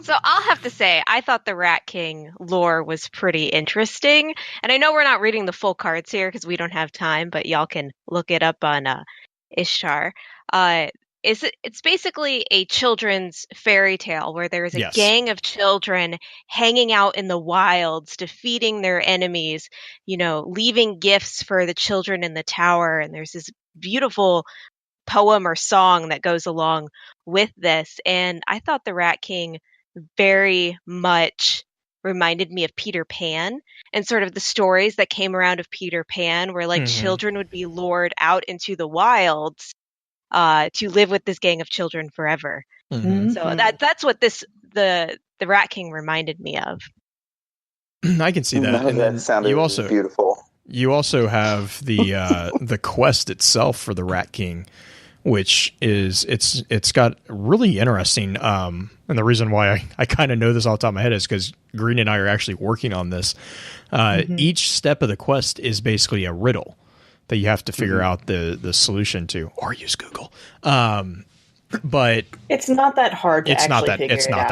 So I'll have to say, I thought the Rat King lore was pretty interesting. And I know we're not reading the full cards here because we don't have time, but y'all can look it up on Ishtar. It's basically a children's fairy tale where there's a gang of children hanging out in the wilds, defeating their enemies, leaving gifts for the children in the tower. And there's this beautiful poem or song that goes along with this. And I thought the Rat King very much reminded me of Peter Pan and sort of the stories that came around of Peter Pan where children would be lured out into the wilds to live with this gang of children forever. So that's what the Rat King reminded me of. I can see that. And that sounded beautiful. You also have the quest itself for the Rat King, which is it's got really interesting. And the reason why I kind of know this off the top of my head is because Green and I are actually working on this. Each step of the quest is basically a riddle that you have to figure out the solution to, or use Google. But it's not that hard to it's not that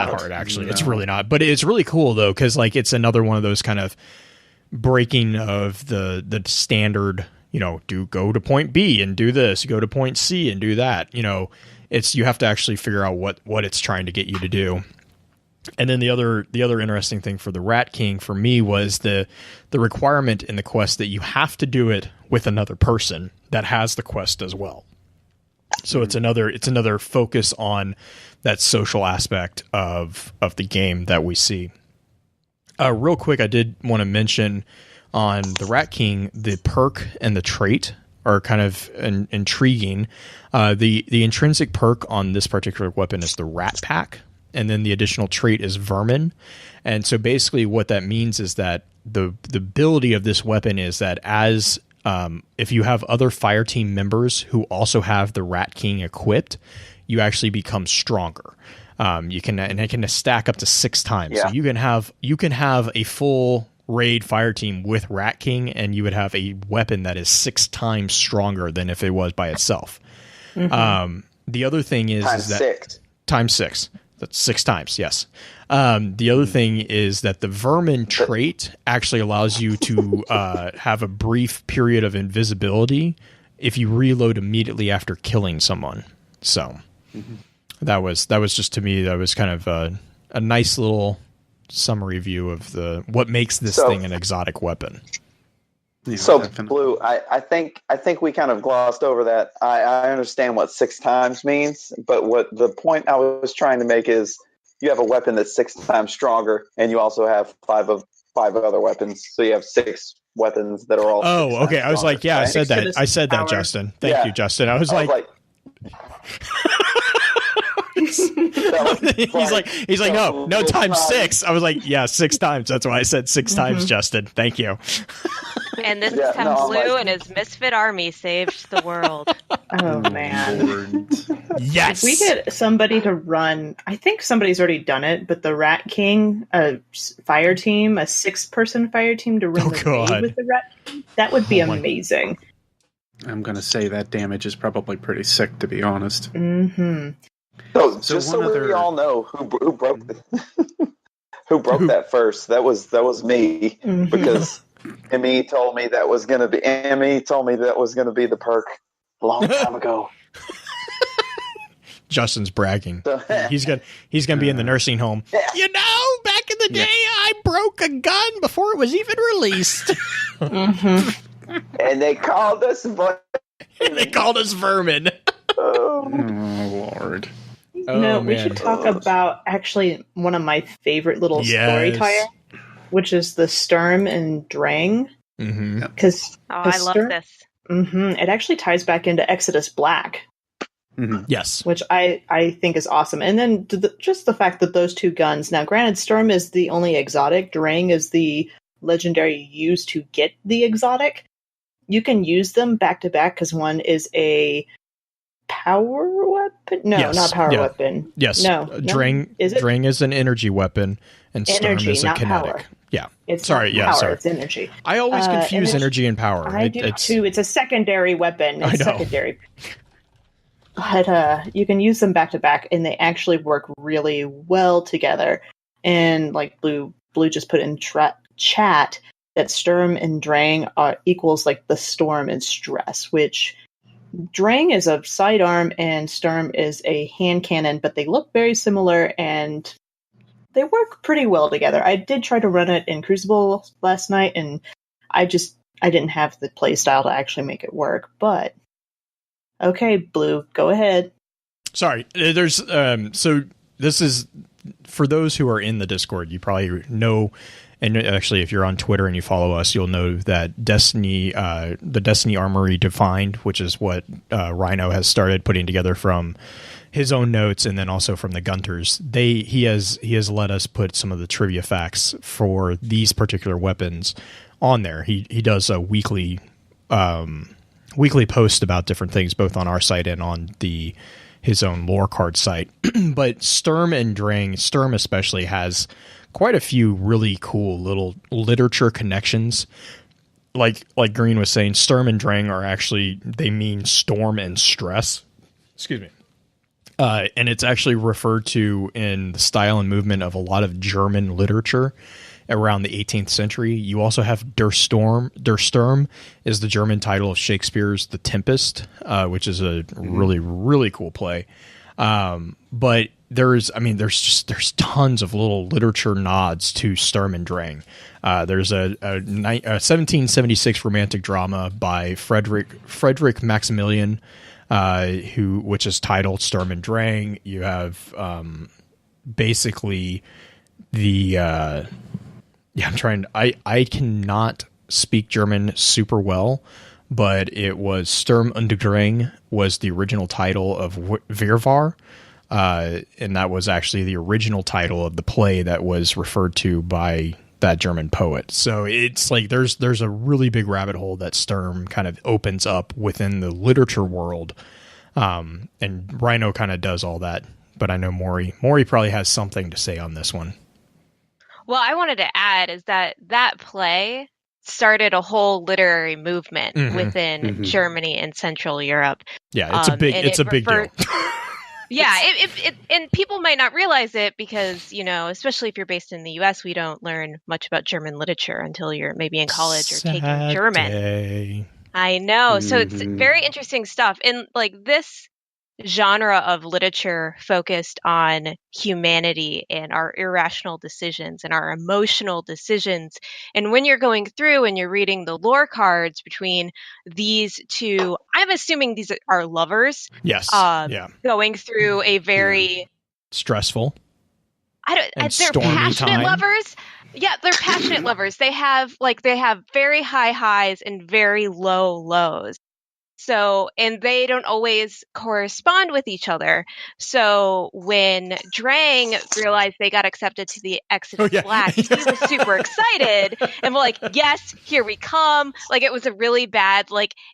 hard actually. No. It's really not. But it's really cool though, because like it's another one of those kind of breaking of the standard. Go to point B and do this. Go to point C and do that. You have to actually figure out what it's trying to get you to do. And then the other interesting thing for the Rat King for me was the requirement in the quest that you have to do it with another person that has the quest as well. So it's another focus on that social aspect of the game that we see. Real quick, I did want to mention on the Rat King, the perk and the trait are kind of intriguing. The intrinsic perk on this particular weapon is the Rat Pack, and then the additional trait is Vermin. And so basically what that means is that the ability of this weapon is that as if you have other fire team members who also have the Rat King equipped, you actually become stronger. It can stack up to 6 times. Yeah. So you can have a full raid fire team with Rat King, and you would have a weapon that is 6 times stronger than if it was by itself. The other thing is times 6. That's 6 times. Yes. The other thing is that the Vermin trait actually allows you to have a brief period of invisibility if you reload immediately after killing someone. So that was just, to me, that was kind of a nice little summary view of what makes this thing an exotic weapon. Yeah, so definitely. Blue, I think we kind of glossed over that. I understand what 6 times means, but what the point I was trying to make is you have a weapon that's 6 times stronger, and you also have 5 other weapons, so you have 6 weapons that are all. Oh, okay. I was like, yeah, right? I said that, Justin. Thank you, Justin. I was like he's like, no, times 6. I was like, yeah, 6 times. That's why I said 6 times, Justin. Thank you. And this time Blue and his misfit army saved the world. Oh, man. Yes. If we get somebody to run, I think somebody's already done it, but the Rat King, a fire team, a 6-person fire team to run the raid with the Rat King, that would be amazing. I'm going to say that damage is probably pretty sick, to be honest. Mm-hmm. So just so we all know who broke that first. That was me, because Emmy told me that was going to be the perk a long time ago. Justin's bragging. He's gonna be in the nursing home. Yeah. Back in the day, I broke a gun before it was even released. And they called us vermin. Oh Lord. We should talk about actually one of my favorite little story tie, which is the Sturm and Drang. Because I love this. It actually ties back into Exodus Black. Yes. Which I think is awesome. And then just the fact that those 2 guns, now granted, Sturm is the only exotic, Drang is the legendary used to get the exotic. You can use them back to back because one is a power weapon? No, not power weapon. Yes. No. Drang is an energy weapon, and Sturm is a kinetic. Power. Yeah. It's sorry. It's energy. I always confuse energy and power. I do too. It's a secondary weapon. It's secondary. But you can use them back to back, and they actually work really well together. And like Blue just put in chat that Sturm and Drang equals like the storm and stress, which Drang is a sidearm and Sturm is a hand cannon, but they look very similar and they work pretty well together. I did try to run it in Crucible last night, and I didn't have the playstyle to actually make it work. But okay, Blue, go ahead. Sorry, there's so this is for those who are in the Discord, you probably know, and actually if you're on Twitter and you follow us, you'll know that Destiny, the Destiny Armory Defined, which is what Rhino has started putting together from his own notes and then also from the Gunters. He has let us put some of the trivia facts for these particular weapons on there. He does a weekly post about different things, both on our site and on his own lore card site. But Sturm and Drang, Sturm especially, has quite a few really cool little literature connections. Like Green was saying, Sturm and Drang are actually, they mean storm and stress. Excuse me. And it's actually referred to in the style and movement of a lot of German literature around the 18th century. You also have Der Sturm. Der Sturm is the German title of Shakespeare's The Tempest, which is a really, really cool play. But there's tons of little literature nods to Sturm and Drang. There's a 1776 romantic drama by Frederick Maximilian, which is titled Sturm and Drang. You have basically the I cannot speak German super well, but it was Sturm und Drang was the original title of Wirrwarr, and that was actually the original title of the play that was referred to by that German poet. So it's like there's a really big rabbit hole that Sturm kind of opens up within the literature world, and Rhino kind of does all that. But I know Maury probably has something to say on this one. Well, I wanted to add is that play started a whole literary movement within Germany and Central Europe. Yeah, it's a big deal. Yeah, and people might not realize it because, especially if you're based in the U.S., we don't learn much about German literature until you're maybe in college or taking German. Day. I know. So it's very interesting stuff. And this genre of literature focused on humanity and our irrational decisions and our emotional decisions. And when you're going through and you're reading the lore cards between these two, I'm assuming these are lovers. Yes. Going through a very stressful. They're passionate time. Lovers. Yeah, they're passionate lovers. They have very high highs and very low lows. So, and they don't always correspond with each other. So when Drang realized they got accepted to the Exodus Black, he was super excited and we're like, yes, here we come. It was a really bad,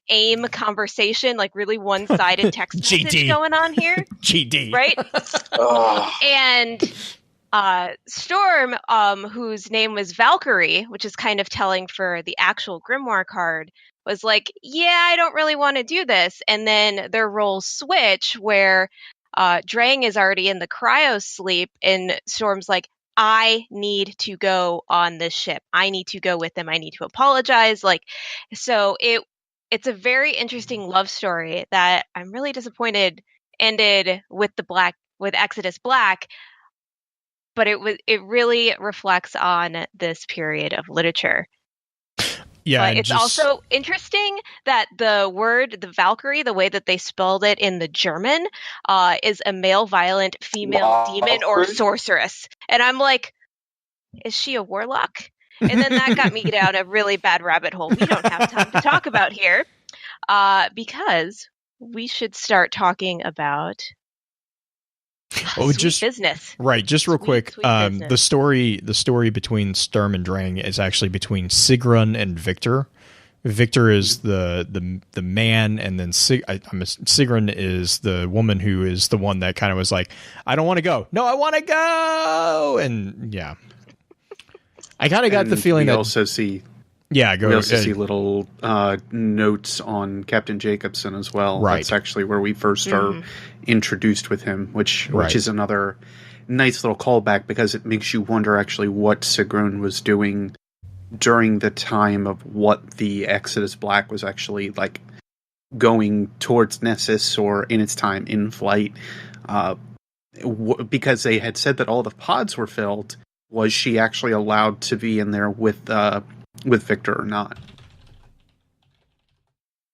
AIM conversation, really one-sided text message going on here. GD. Right? And Storm, whose name was Valkyrie, which is kind of telling for the actual Grimoire card, was like, yeah, I don't really want to do this. And then their roles switch where Drang is already in the cryo sleep and Storm's like, I need to go on this ship. I need to go with them. I need to apologize. So it's a very interesting love story that I'm really disappointed ended with Exodus Black. But it really reflects on this period of literature. Yeah, but it's also interesting that the Valkyrie, the way that they spelled it in the German, is a male violent female demon or sorceress. And I'm like, is she a warlock? And then that got me down a really bad rabbit hole we don't have time to talk about here, because we should start talking about business. Right, just real quick. The story between Sturm and Drang is actually between Sigrun and Victor. Victor is the man, and then Sigrun is the woman who is the one that kind of was like, I don't want to go. No, I want to go. And yeah, I kind of got the feeling that also see. Yeah, we also see little notes on Captain Jacobson as well. Right. That's actually where we first are introduced with him, which is another nice little callback because it makes you wonder actually what Sigrun was doing during the time of what the Exodus Black was actually going towards Nessus or in its time in flight. Because they had said that all the pods were filled, was she actually allowed to be in there with Victor or not?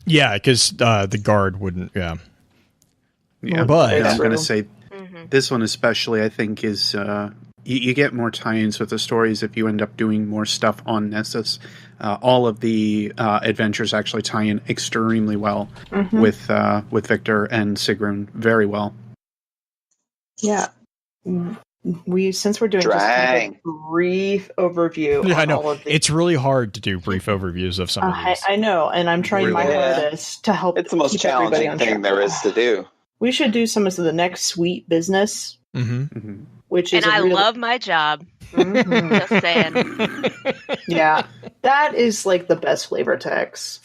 Yeah, because the guard wouldn't. Yeah. Yeah, but I'm going to say This one especially, I think, is you get more tie-ins with the stories if you end up doing more stuff on Nessus. All of the adventures actually tie in extremely well with Victor and Sigrun. Very well. Yeah. Since we're doing just kind of a brief overview Yeah, I on know. all of these. It's really hard to do brief overviews of some of these. I know, and I'm trying my hardest to help. It's the most challenging thing there is to do. We should do some of the next sweet business, which is. And I love my job. Just saying. Yeah, that is like the best flavor text.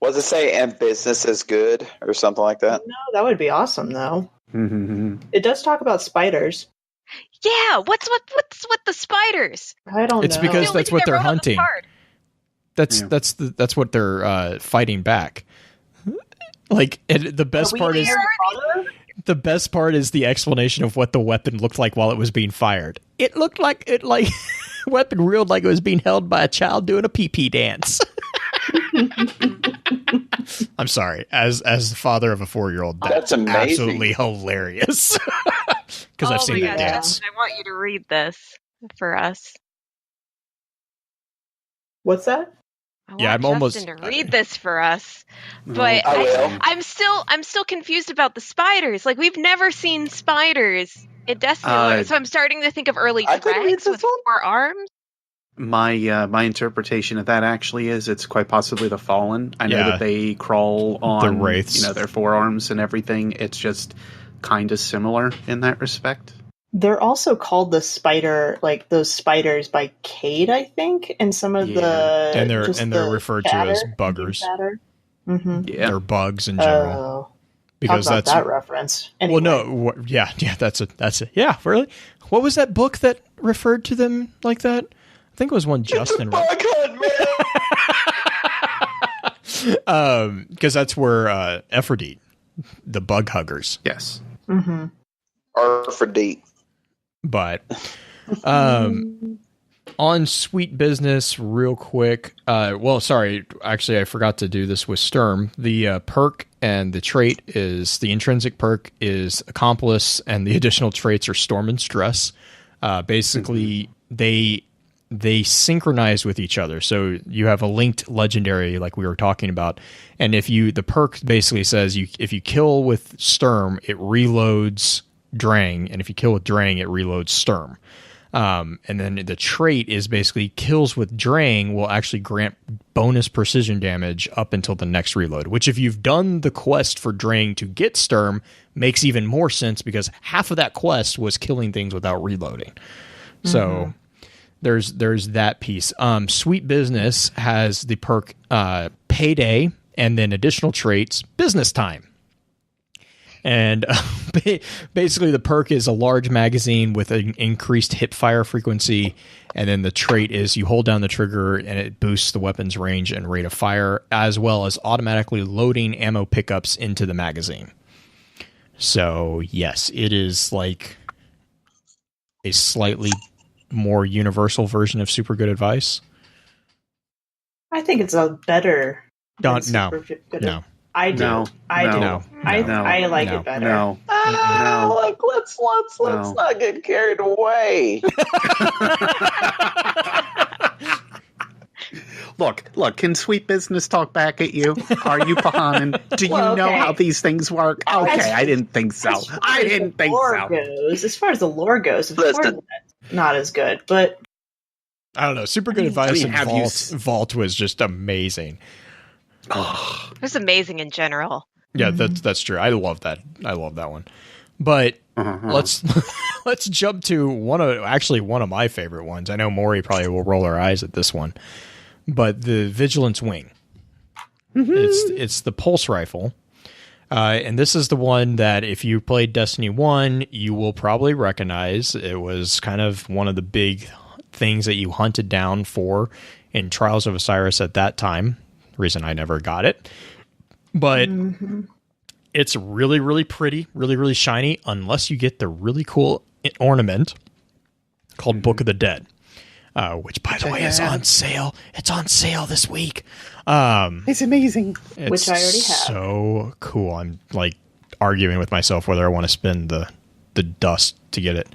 Was it say "and business is good" or something like that? No, that would be awesome though. It does talk about spiders. Yeah, what's with the spiders? I don't know. It's because that's what they're hunting. That's what they're fighting back. Like the best part is the best part is the explanation of what the weapon looked like while it was being fired. It looked like weapon reeled like it was being held by a child doing a pee-pee dance. I'm sorry. As the father of a 4-year-old, that's amazing. Absolutely hilarious. Because I've seen that dance. I want you to read this for us. What's that? I'm almost to read this for us, but I'm still confused about the spiders. Like we've never seen spiders in Destiny, so I'm starting to think of early dregs with 4 arms. My interpretation of that actually is it's quite possibly the Fallen. I know that they crawl on the wraiths, their forearms and everything. It's just kind of similar in that respect. They're also called the spider, like those spiders by Cade, I think, and some of the and they're referred to as buggers. Yeah, they're bugs in general. Because that's that reference. Anyway. Well, no, yeah, that's it. Yeah, really. What was that book that referred to them like that? I think it was one Justin wrote. Because that's where Aphrodite, the bug huggers. Yes. Aphrodite. But on Sweet Business, real quick. Sorry, actually, I forgot to do this with Sturm. The perk and the trait is the intrinsic perk is Accomplice, and the additional traits are Storm and Stress. Basically, they synchronize with each other. So you have a linked legendary, like we were talking about, and the perk basically says if you kill with Sturm, it reloads Drang, and if you kill with Drang, it reloads Sturm. And then the trait is basically kills with Drang will actually grant bonus precision damage up until the next reload, which if you've done the quest for Drang to get Sturm makes even more sense because half of that quest was killing things without reloading. So there's that piece. Sweet Business has the perk Payday, and then additional traits Business Time. And basically the perk is a large magazine with an increased hip fire frequency, and then the trait is you hold down the trigger and it boosts the weapon's range and rate of fire, as well as automatically loading ammo pickups into the magazine. So yes, it is like a slightly more universal version of Super Good Advice. I think it's a better. No. I do. No. I do. No. I like it better. No. Look, let's not get carried away. Look, can Sweet Business talk back at you? Are you Pahanin? Do you know how these things work? Okay, I didn't think so. As far as the lore goes, it's not as good, but I don't know. Super Good Advice and Vault was just amazing. It was amazing in general. Yeah, that's true. I love that. I love that one. But let's jump to one of my favorite ones. I know Maury probably will roll her eyes at this one, but the Vigilance Wing. It's the pulse rifle, and this is the one that if you played Destiny 1, you will probably recognize. It was kind of one of the big things that you hunted down for in Trials of Osiris at that time. Reason I never got it, but it's really, really pretty, really, really shiny, unless you get the really cool ornament called Book of the Dead, which, by the way, is on sale. It's on sale this week. It's amazing. Which I already have. So cool. I'm like arguing with myself whether I want to spend the dust to get it.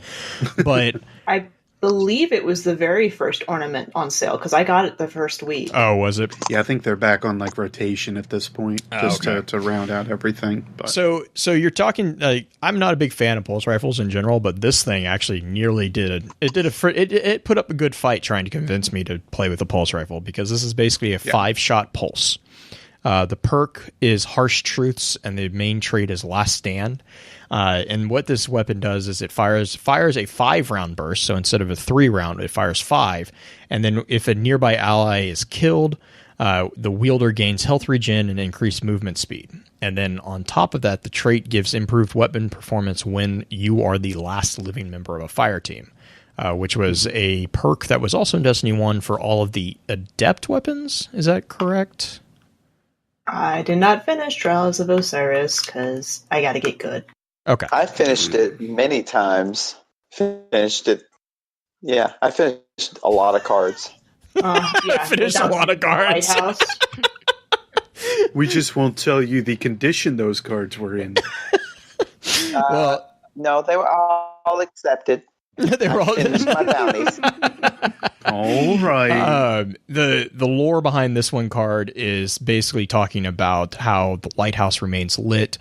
But I believe it was the very first ornament on sale because I got it the first week. oh, was it? Yeah, I think they're back on like rotation at this point, just to round out everything. But. So you're talking. I'm not a big fan of pulse rifles in general, but this thing actually nearly did. It put up a good fight trying to convince me to play with a pulse rifle because this is basically a 5-shot pulse. The perk is Harsh Truths, and the main trait is Last Stand. And what this weapon does is it fires a 5-round burst. So instead of a 3-round, it fires 5. And then if a nearby ally is killed, the wielder gains health regen and increased movement speed. And then on top of that, the trait gives improved weapon performance when you are the last living member of a fire team, which was a perk that was also in Destiny 1 for all of the adept weapons. Is that correct? I did not finish Trials of Osiris because I got to get good. Okay. I finished it many times. I finished a lot of cards. Yeah, Finished a lot of cards. Lighthouse. We just won't tell you the condition those cards were in. No, they were all accepted. They were all finished my bounties. All right. The lore behind this one card is basically talking about how the lighthouse remains lit,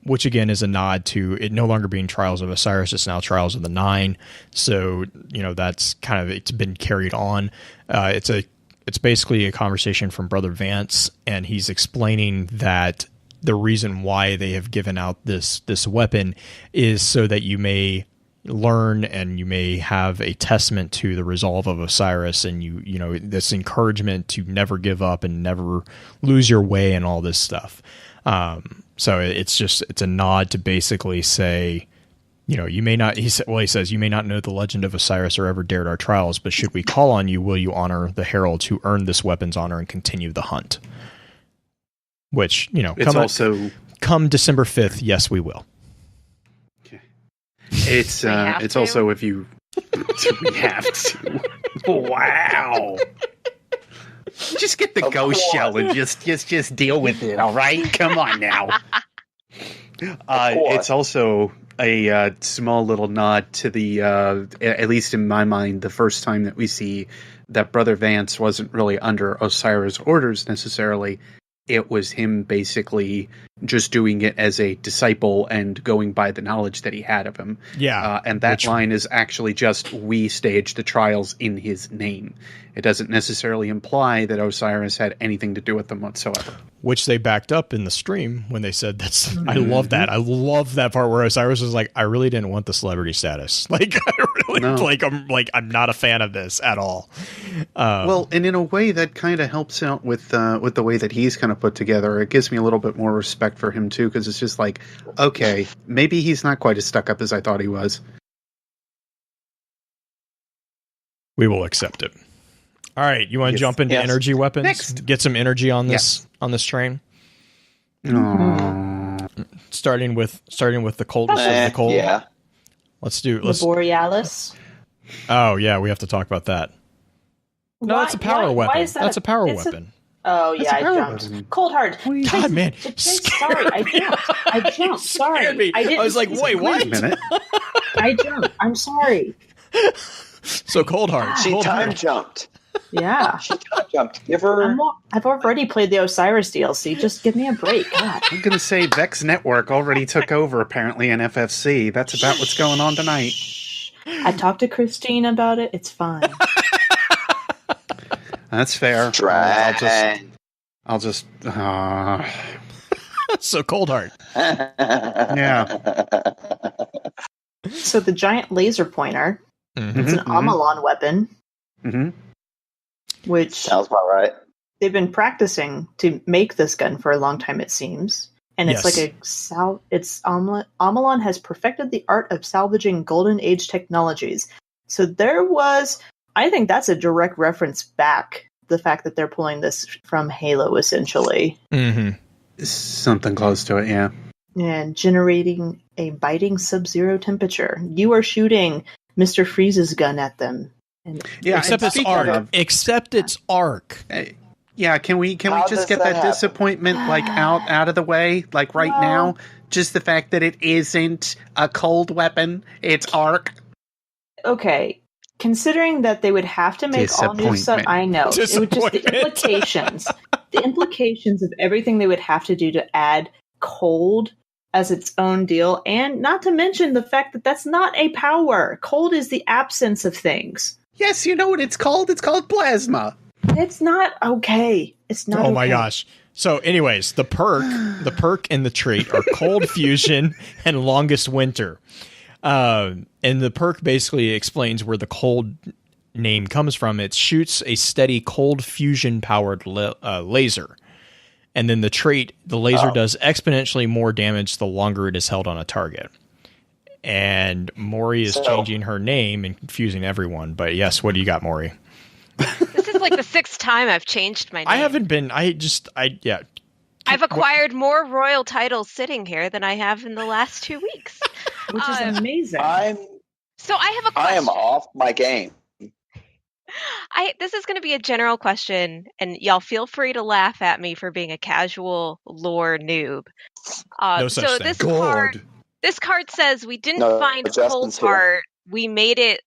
which again is a nod to it no longer being Trials of Osiris, it's now Trials of the Nine. So that's kind of, it's been carried on. It's basically a conversation from Brother Vance, and he's explaining that the reason why they have given out this weapon is so that you may learn and you may have a testament to the resolve of Osiris, and you know this encouragement to never give up and never lose your way and all this stuff. So it's a nod to basically say, you may not, he says, you may not know the legend of Osiris or ever dared our trials, but should we call on you, will you honor the heralds who earned this weapon's honor and continue the hunt? Which, come December 5th, yes, we will. It's also if you we have to. Wow. Just get the ghost shell and just deal with it, all right? Come on now. It's also a small little nod to the at least in my mind, the first time that we see that Brother Vance wasn't really under Osiris' orders necessarily. It was him basically just doing it as a disciple and going by the knowledge that he had of him. Yeah. And that line is actually just, we staged the trials in his name. It doesn't necessarily imply that Osiris had anything to do with them whatsoever. Which they backed up in the stream when they said that's. Mm-hmm. I love that. I love that part where Osiris was like, I really didn't want the celebrity status. Like, I really I'm not a fan of this at all. Well, and in a way that kind of helps out with the way that he's kind of put together. It gives me a little bit more respect for him too, because it's just like, okay, maybe he's not quite as stuck up as I thought he was. We will accept it. All right, you want to jump into energy weapons? Next. Get some energy on this train. Starting with the coldest of the cold. Yeah. Let's do the Borealis. Oh yeah, we have to talk about that. No, that's a power weapon. Why is that's a power weapon. Oh yeah, I jumped. Weapon. Cold Heart. God, man, sorry, I jumped. Sorry, I was like, wait, what? Wait a minute. I jumped. I'm sorry. So Cold Heart. She time jumped. Yeah. She time jumped. Give her. I've already played the Osiris DLC. Just give me a break. God. I'm going to say Vex Network already took over, apparently, in FFC. That's about what's going on tonight. I talked to Christine about it. It's fine. That's fair. I'll just. So Cold Heart. Yeah. So the giant laser pointer. Mm-hmm. It's an Amalon weapon. Mm-hmm. Which sounds about right. They've been practicing to make this gun for a long time, it seems. And it's Amalon has perfected the art of salvaging Golden Age technologies. So I think that's a direct reference back, the fact that they're pulling this from Halo, essentially. Mm-hmm. Something close to it, yeah. And generating a biting sub-zero temperature. You are shooting Mr. Freeze's gun at them. Except its arc. Yeah, can we just get that disappointment out of the way, like right now? Just the fact that it isn't a cold weapon, it's arc. Okay, considering that they would have to make all new stuff, Disappointment. I know. It would just the implications of everything they would have to do to add cold as its own deal, and not to mention the fact that that's not a power. Cold is the absence of things. Yes, you know what it's called? It's called plasma. It's not okay. It's not. Oh my okay. gosh. So anyways, the perk and the trait are cold fusion and longest winter. And the perk basically explains where the cold name comes from. It shoots a steady cold fusion powered laser. And then the trait, the laser does exponentially more damage the longer it is held on a target. And Maury is changing her name and confusing everyone. But yes, what do you got, Maury? This is like the 6th time I've changed my name. I haven't been. Yeah. I've acquired more royal titles sitting here than I have in the last 2 weeks. Which is amazing. So I have a question. I am off my game. This is going to be a general question, and y'all feel free to laugh at me for being a casual lore noob. No such so thing. this card says we didn't find Justin's cold here. heart. We made it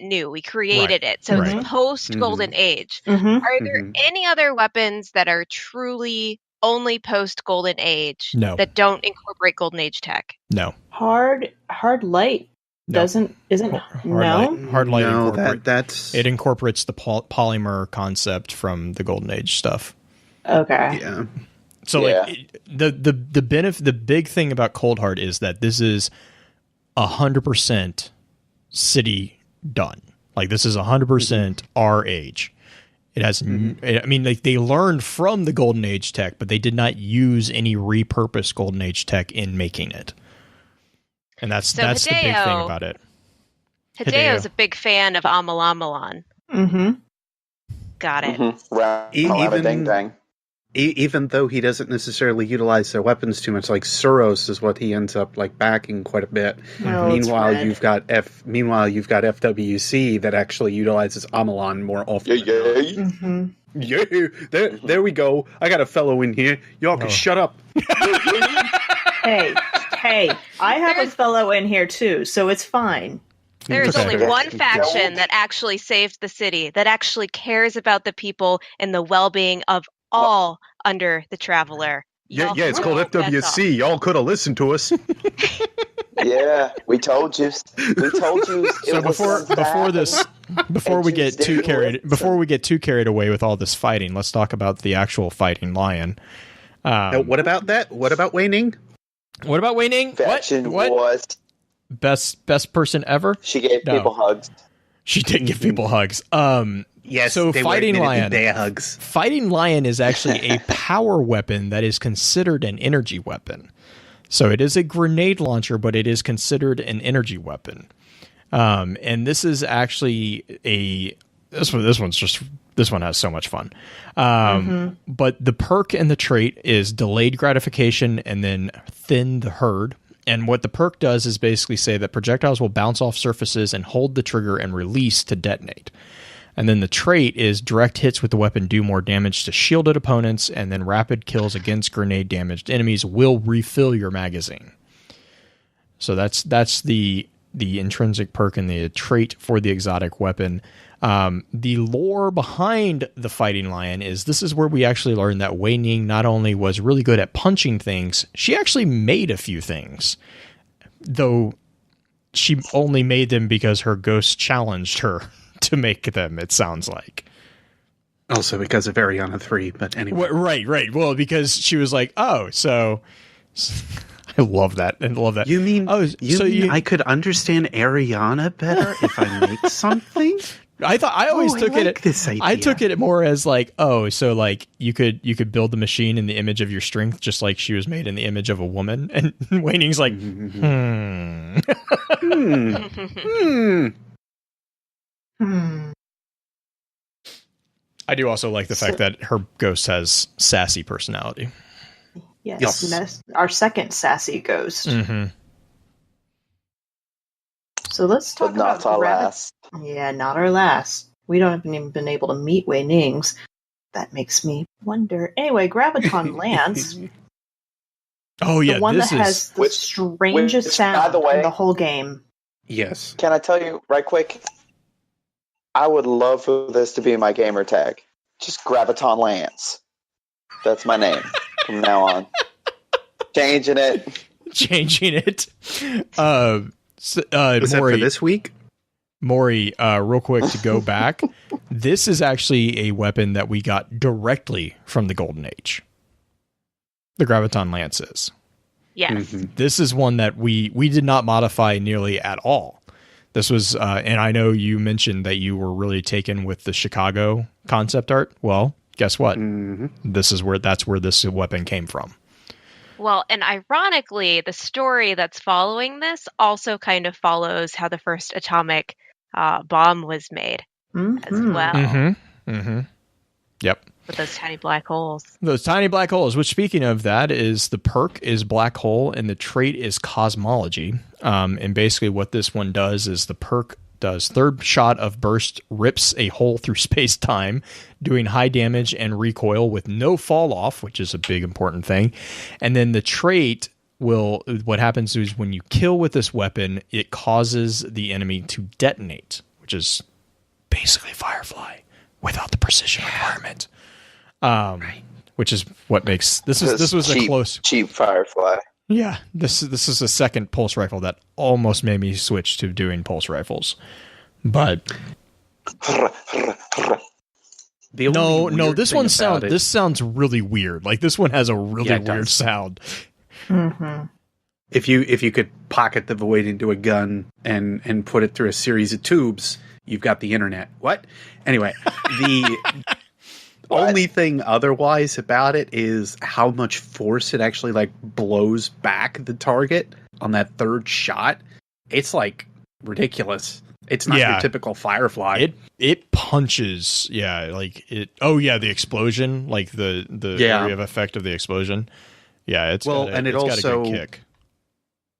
new. We created it. So it's post Golden Age. Mhm. Are there any other weapons that are truly only post Golden Age No. that don't incorporate Golden Age tech? No. Hard light No. isn't Hard light No, incorporates it incorporates the polymer concept from the Golden Age stuff. Okay. Yeah. So like the benefit, the big thing about Cold Heart is that this is 100% city done. Like this is 100% our age. It has, I mean, like they learned from the Golden Age tech, but they did not use any repurposed Golden Age tech in making it. And that's the big thing about it. Hideo's a big fan of Amalamalon. Mm-hmm. Got it. Mm-hmm. Even though he doesn't necessarily utilize their weapons too much, like Suros is what he ends up like backing quite a bit. Oh, Meanwhile, you've got FWC that actually utilizes Amalon more often. Yeah, there we go. I got a fellow in here. Y'all can shut up. Hey, I have a fellow in here too, so it's fine. There is only one faction that actually saved the city, that actually cares about the people and the well-being of all under the Traveler. Yeah, it's called FWC. Y'all could have listened to us. Yeah, we told you. So before we get too carried away with all this fighting, let's talk about the actual fighting lion. What about that? What about Wei Ning? What about Wei Ning? Faction What? was Best person ever? She gave people hugs. She did give people hugs. Yes, so they Fighting Lion. They hugs. Fighting Lion is actually a power weapon that is considered an energy weapon. So it is a grenade launcher, but it is considered an energy weapon. And this is actually this one has so much fun. But the perk and the trait is delayed gratification and then thin the herd. And what the perk does is basically say that projectiles will bounce off surfaces and hold the trigger and release to detonate. And then the trait is direct hits with the weapon do more damage to shielded opponents, and then rapid kills against grenade damaged enemies will refill your magazine. So that's the intrinsic perk and the trait for the exotic weapon. The lore behind the Fighting Lion is this is where we actually learned that Wei Ning not only was really good at punching things, she actually made a few things. Though she only made them because her ghost challenged her to make them, it sounds like. Also because of Ariana 3, but anyway. Right. Well, because she was like, oh, so... I love that. You mean I could understand Ariana better if I make something? I took it more as like, oh, so like you could build the machine in the image of your strength, just like she was made in the image of a woman. And Wei Ning's like, I do also like the fact that her ghost has sassy personality. Yes. That's our second sassy ghost. Mm-hmm. So let's talk about not our last. Yeah, not our last. We don't haven't even been able to meet Wei Ning's. That makes me wonder. Anyway, Graviton lands. Oh yeah, The one this that has the Which- strangest which, sound by the way- in the whole game. Yes. Can I tell you right quick? I would love for this to be my gamer tag. Just Graviton Lance. That's my name from now on. Changing it. changing it. Was that for Maury, this week? Maury, real quick to go back. This is actually a weapon that we got directly from the Golden Age. The Graviton Lance is. Yes. This is one that we did not modify nearly at all. This was, and I know you mentioned that you were really taken with the Chicago concept art. Well, guess what? That's where this weapon came from. Well, and ironically, the story that's following this also kind of follows how the first atomic bomb was made as well. Yep. With those tiny black holes. Those tiny black holes, which speaking of that is the perk is black hole and the trait is cosmology. And basically what this one does is the perk does third shot of burst rips a hole through space-time, doing high damage and recoil with no fall off, which is a big important thing. And then the trait what happens is when you kill with this weapon, it causes the enemy to detonate, which is basically Firefly without the precision requirement. Which is what makes this was cheap, a close cheap Firefly. Yeah, this is the second pulse rifle that almost made me switch to doing pulse rifles, but this one sounds really weird. Like this one has a really weird sound. If you could pocket the void into a gun and put it through a series of tubes, you've got the internet. What? Anyway, the only thing otherwise about it is how much force it actually like blows back the target on that third shot. It's like ridiculous. It's not your typical Firefly. It punches, like it. Oh yeah, the explosion, like the area of effect of the explosion. Yeah, it's got a good kick.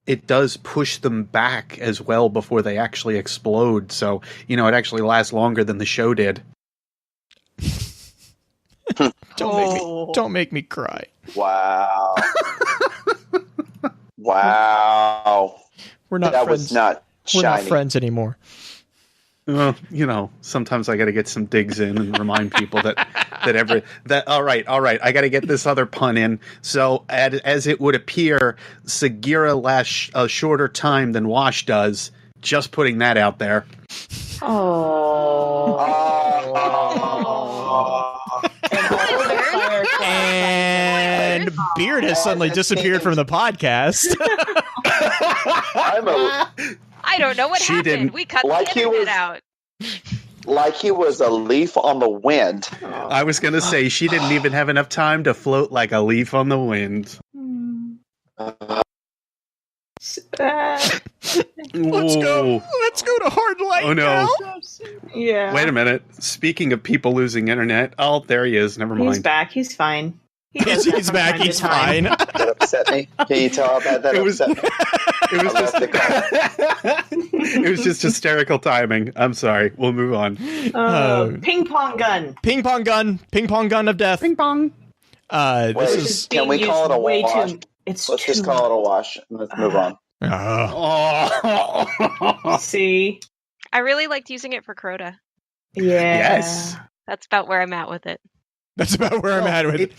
It does push them back as well before they actually explode. So it actually lasts longer than the show did. Don't make me cry. Wow. Wow. We're not that friends. Was not We're shiny. not friends anymore. Well, sometimes I got to get some digs in and remind people that all right, I got to get this other pun in. So, as it would appear, Sagira lasts a shorter time than Wash does. Just putting that out there. And Beard has suddenly disappeared from the podcast. I don't know what happened. We cut the internet out. Like he was a leaf on the wind. I was going to say, she didn't even have enough time to float like a leaf on the wind. Let's go to Hard Light. Oh no. Now. Yeah. Wait a minute. Speaking of people losing internet. Oh, there he is. Never mind. He's back. He's fine. He's back. He's fine. That upset me. Can you tell how bad that upset me? It was just hysterical timing. I'm sorry. We'll move on. Ping pong gun. Ping pong gun. Ping pong gun of death. Ping pong. Can we call it a wash? Let's just call it a wash. Let's move on. See? I really liked using it for Crota. Yeah. Yes. That's about where I'm at with it. That's about where I'm at with it.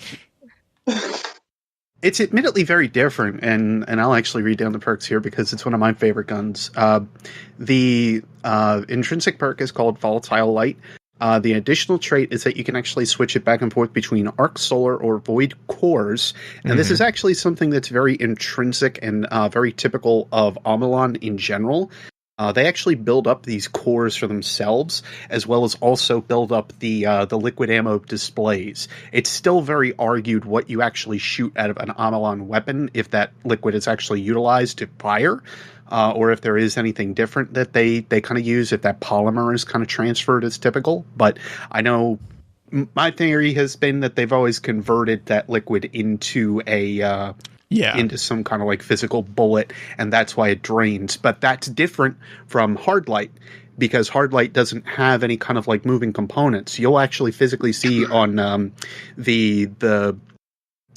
It's admittedly very different, and I'll actually read down the perks here because it's one of my favorite guns. The intrinsic perk is called Volatile Light. The additional trait is that you can actually switch it back and forth between arc, solar, or void cores. And this is actually something that's very intrinsic and very typical of Amalon in general. They actually build up these cores for themselves, as well as also build up the liquid ammo displays. It's still very argued what you actually shoot out of an Amalon weapon, if that liquid is actually utilized to fire, or if there is anything different that they kind of use, if that polymer is kind of transferred as typical. But I know my theory has been that they've always converted that liquid into into some kind of like physical bullet, and that's why it drains. But that's different from Hard Light, because Hard Light doesn't have any kind of like moving components. You'll actually physically see on the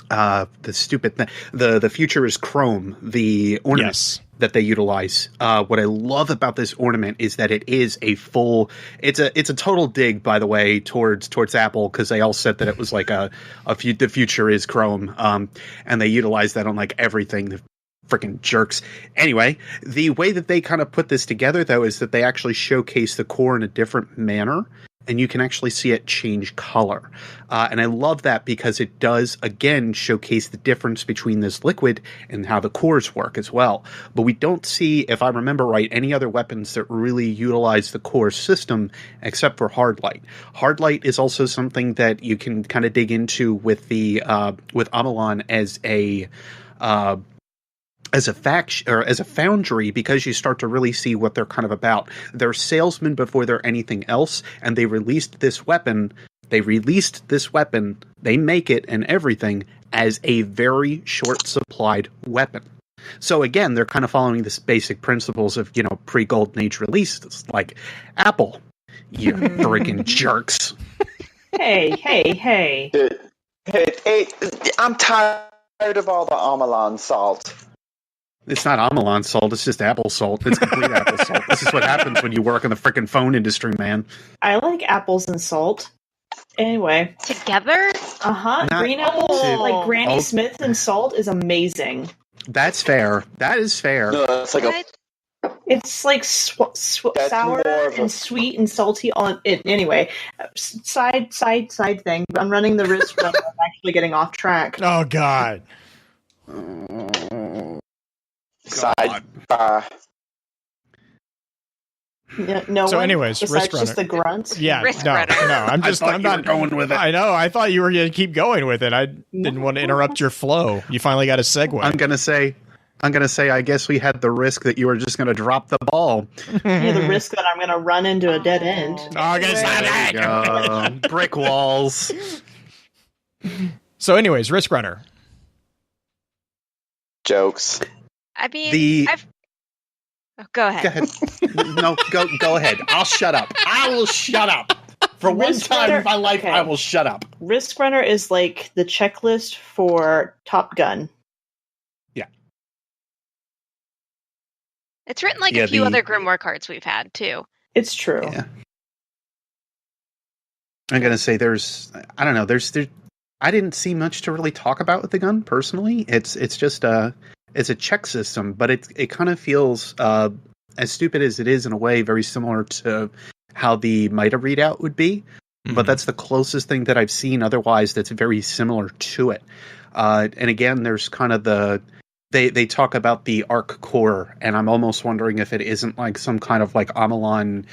the stupid the future is chrome, the ornament. Yes. That they utilize. What I love about this ornament is that it is a full. It's a total dig, by the way, towards Apple, because they all said that it was like the future is Chrome, and they utilize that on like everything. The freaking jerks. Anyway, the way that they kind of put this together, though, is that they actually showcase the core in a different manner. And you can actually see it change color. And I love that because it does, again, showcase the difference between this liquid and how the cores work as well. But we don't see, if I remember right, any other weapons that really utilize the core system except for Hard Light. Hard Light is also something that you can kind of dig into with the with Amalon as a faction or as a foundry, because you start to really see what they're kind of about. They're salesmen before they're anything else, and they released this weapon. They make it and everything as a very short supplied weapon. So again, they're kind of following this basic principles of, pre-Golden Age releases, like Apple, you freaking jerks. Hey. Hey, I'm tired of all the Amalon salt. It's not Amalon salt, it's just apple salt. It's complete apple salt. This is what happens when you work in the freaking phone industry, man. I like apples and salt. Anyway. Together? Green apples, like Granny Smith and salt is amazing. That's fair. That is fair. No, it's like It's like sour and sweet and salty on it. Anyway, side thing. I'm running the risk of actually getting off track. Oh, God. side. No. So, anyways, Risk Runner. Just the grunts. Yeah, Risk no. Runner. I'm not going with it. I know. I thought you were going to keep going with it. I didn't want to interrupt your flow. You finally got a segue. I'm gonna say. I guess we had the risk that you were just gonna drop the ball. The risk that I'm going to run into a dead end. Oh, I guess There you go. Brick walls. So, anyways, Risk Runner. Jokes. I mean, go ahead. Go ahead. No, go ahead. I'll shut up. I will shut up. For one Risk time Runner- in my life, okay. I will shut up. Risk Runner is like the checklist for Top Gun. Yeah. It's written like a few other Grimoire cards we've had, too. It's true. Yeah. I'm going to say I don't know, I didn't see much to really talk about with the gun, personally. It's just it's a check system, but it kind of feels, as stupid as it is in a way, very similar to how the MITA readout would be. Mm-hmm. But that's the closest thing that I've seen otherwise that's very similar to it. And again, there's kind of they talk about the ARC core, and I'm almost wondering if it isn't like some kind of like Amalon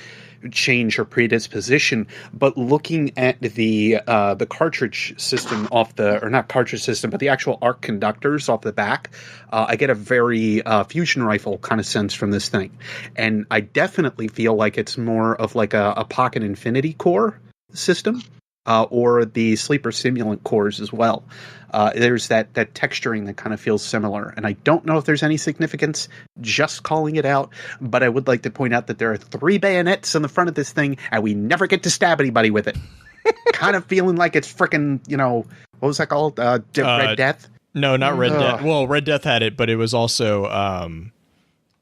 change or predisposition. But looking at the cartridge system not cartridge system, but the actual ARC conductors off the back, I get a very fusion rifle kind of sense from this thing, and I definitely feel like it's more of like a pocket infinity core system. Or the sleeper simulant cores as well. There's that texturing that kind of feels similar. And I don't know if there's any significance just calling it out, but I would like to point out that there are 3 bayonets on the front of this thing, and we never get to stab anybody with it. Kind of feeling like it's frickin', what was that called? Red Death? No, not Red Death. Well, Red Death had it, but it was also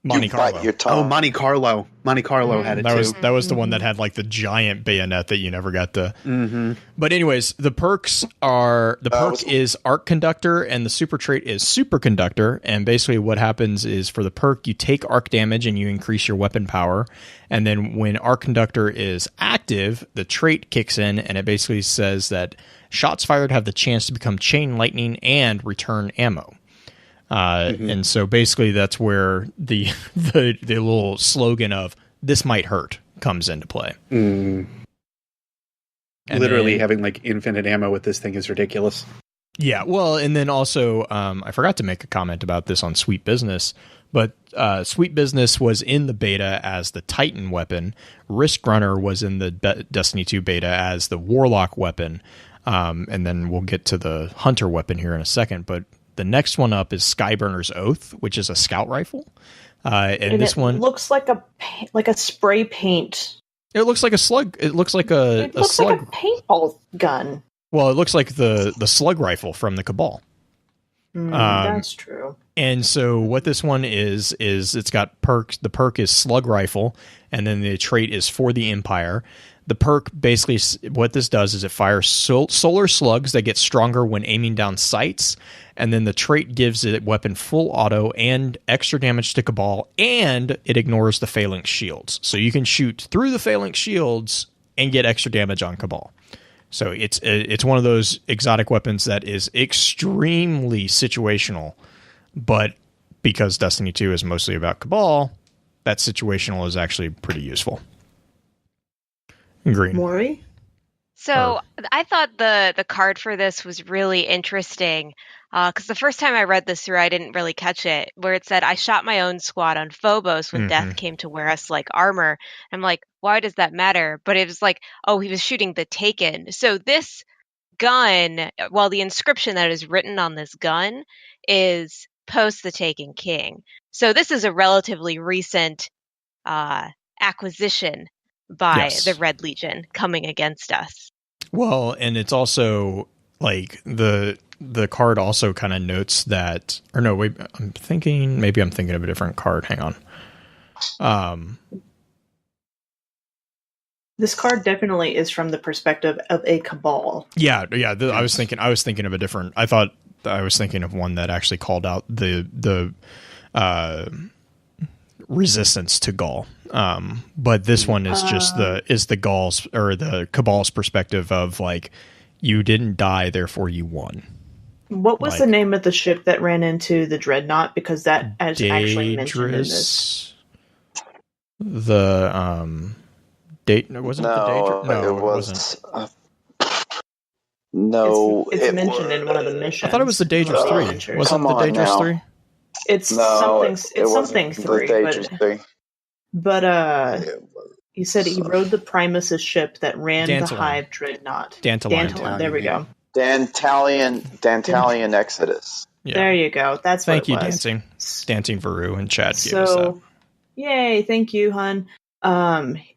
Monte Carlo. Monte Carlo. Monte Carlo had it too. That was the one that had like the giant bayonet that you never got to. Mm-hmm. But anyways, the perks are is Arc Conductor, and the super trait is Superconductor. And basically, what happens is for the perk, you take arc damage and you increase your weapon power. And then when Arc Conductor is active, the trait kicks in, and it basically says that shots fired have the chance to become chain lightning and return ammo. And so basically that's where the little slogan of "this might hurt" comes into play. Literally having like infinite ammo with this thing is ridiculous. Yeah, well, and then also I forgot to make a comment about this on Sweet Business, but Sweet Business was in the beta as the Titan weapon. Risk Runner was in the Destiny 2 beta as the Warlock weapon, and then we'll get to the Hunter weapon here in a second, but the next one up is Skyburner's Oath, which is a scout rifle. And this one looks like a spray paint. It looks like a slug. It looks like a slug. Like a paintball gun. Well, it looks like the slug rifle from the Cabal. That's true. And so what this one is it's got perks. The perk is Slug Rifle, and then the trait is For the Empire. The perk, basically, what this does is it fires solar slugs that get stronger when aiming down sights, and then the trait gives it weapon full auto and extra damage to Cabal, and it ignores the Phalanx shields. So you can shoot through the Phalanx shields and get extra damage on Cabal. So it's one of those exotic weapons that is extremely situational, but because Destiny 2 is mostly about Cabal, that situational is actually pretty useful. Green. Maury? So I thought the card for this was really interesting because the first time I read this through, I didn't really catch it, where it said, I shot my own squad on Phobos when death came to wear us like armor. I'm like, why does that matter? But it was like, oh, he was shooting the Taken. So this gun, well, the inscription that is written on this gun is post the Taken King. So this is a relatively recent acquisition by the Red Legion coming against us. Well, and it's also like the card also kind of notes that, or no, wait, maybe I'm thinking of a different card. Hang on. This card definitely is from the perspective of a Cabal. Yeah. I was thinking of a different. I thought I was thinking of one that actually called out the resistance to Gaul. But this one is just the Gaul's or the Cabal's perspective of like, you didn't die, therefore you won. What was the name of the ship that ran into the Dreadnought? Because that is actually mentioned in this. The date wasn't the Daedrus? No, it wasn't. No, it's mentioned in one of the missions. I thought it was the Daedrus 3. Wasn't the Daedrus 3? It's something 3. But you said he rode the Primus' ship that ran the Hive Dreadnought. Dantalion. There we go. Dantalion Exodus. Yeah. There you go. That's thank what it was. Dancing Veru and Chad gave us that. Yay, thank you, hun.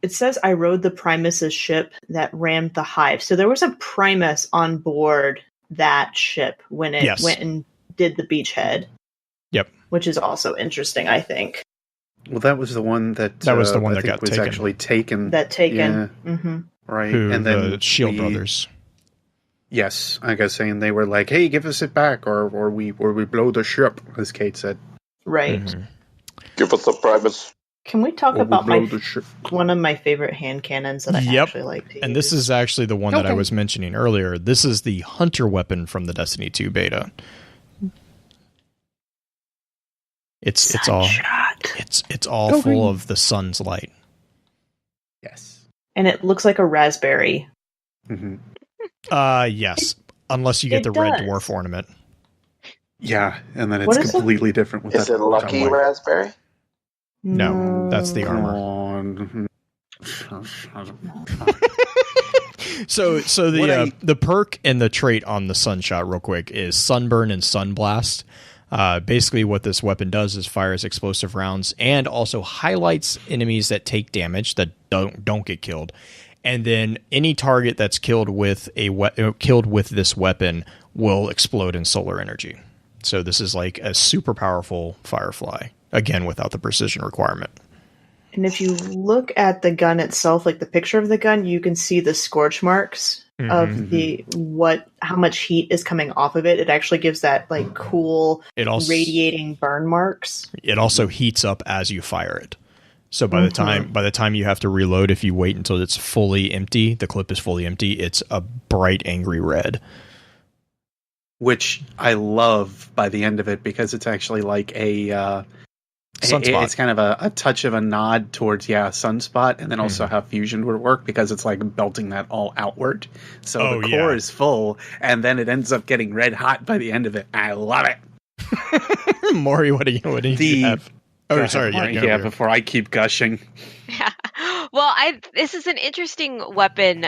It says I rode the Primus' ship that rammed the Hive. So there was a Primus on board that ship when it went and did the beachhead. Yep. Which is also interesting, I think. Well, that was the one that was the one that got was taken. Actually taken. That taken. Yeah. Mm-hmm. Right. And then the Shield Brothers. Yes, I guess saying they were like, "Hey, give us it back, or we blow the ship," as Kate said. Right. Mm-hmm. Give us the Primus. Can we talk about one of my favorite hand cannons that I actually like to use? And this is actually the one that I was mentioning earlier. This is the Hunter weapon from the Destiny 2 beta. It's all full of the sun's light. Yes. And it looks like a raspberry. Mm-hmm. Yes. Unless you get the red dwarf ornament. Yeah, and then it's completely different with Is it Lucky Raspberry? No, that's the armor. So the perk and the trait on the Sunshot real quick is Sunburn and Sunblast. Basically what this weapon does is fires explosive rounds and also highlights enemies that take damage that don't get killed. And then any target that's killed with this weapon will explode in solar energy. So this is like a super powerful Firefly, again without the precision requirement. And if you look at the gun itself, like the picture of the gun, you can see the scorch marks of how much heat is coming off of it. It actually gives that like cool radiating burn marks. It also heats up as you fire it. So by the time you have to reload, if you wait until it's fully empty, the clip is fully empty, it's a bright angry red. Which I love by the end of it because it's actually like a Sunspot. It's kind of a touch of a nod towards Sunspot, and then also how fusion would work because it's like belting that all outward. So the core is full, and then it ends up getting red hot by the end of it. I love it. Maury, what do you have? Oh, sorry. Before I keep gushing. Yeah. Well, this is an interesting weapon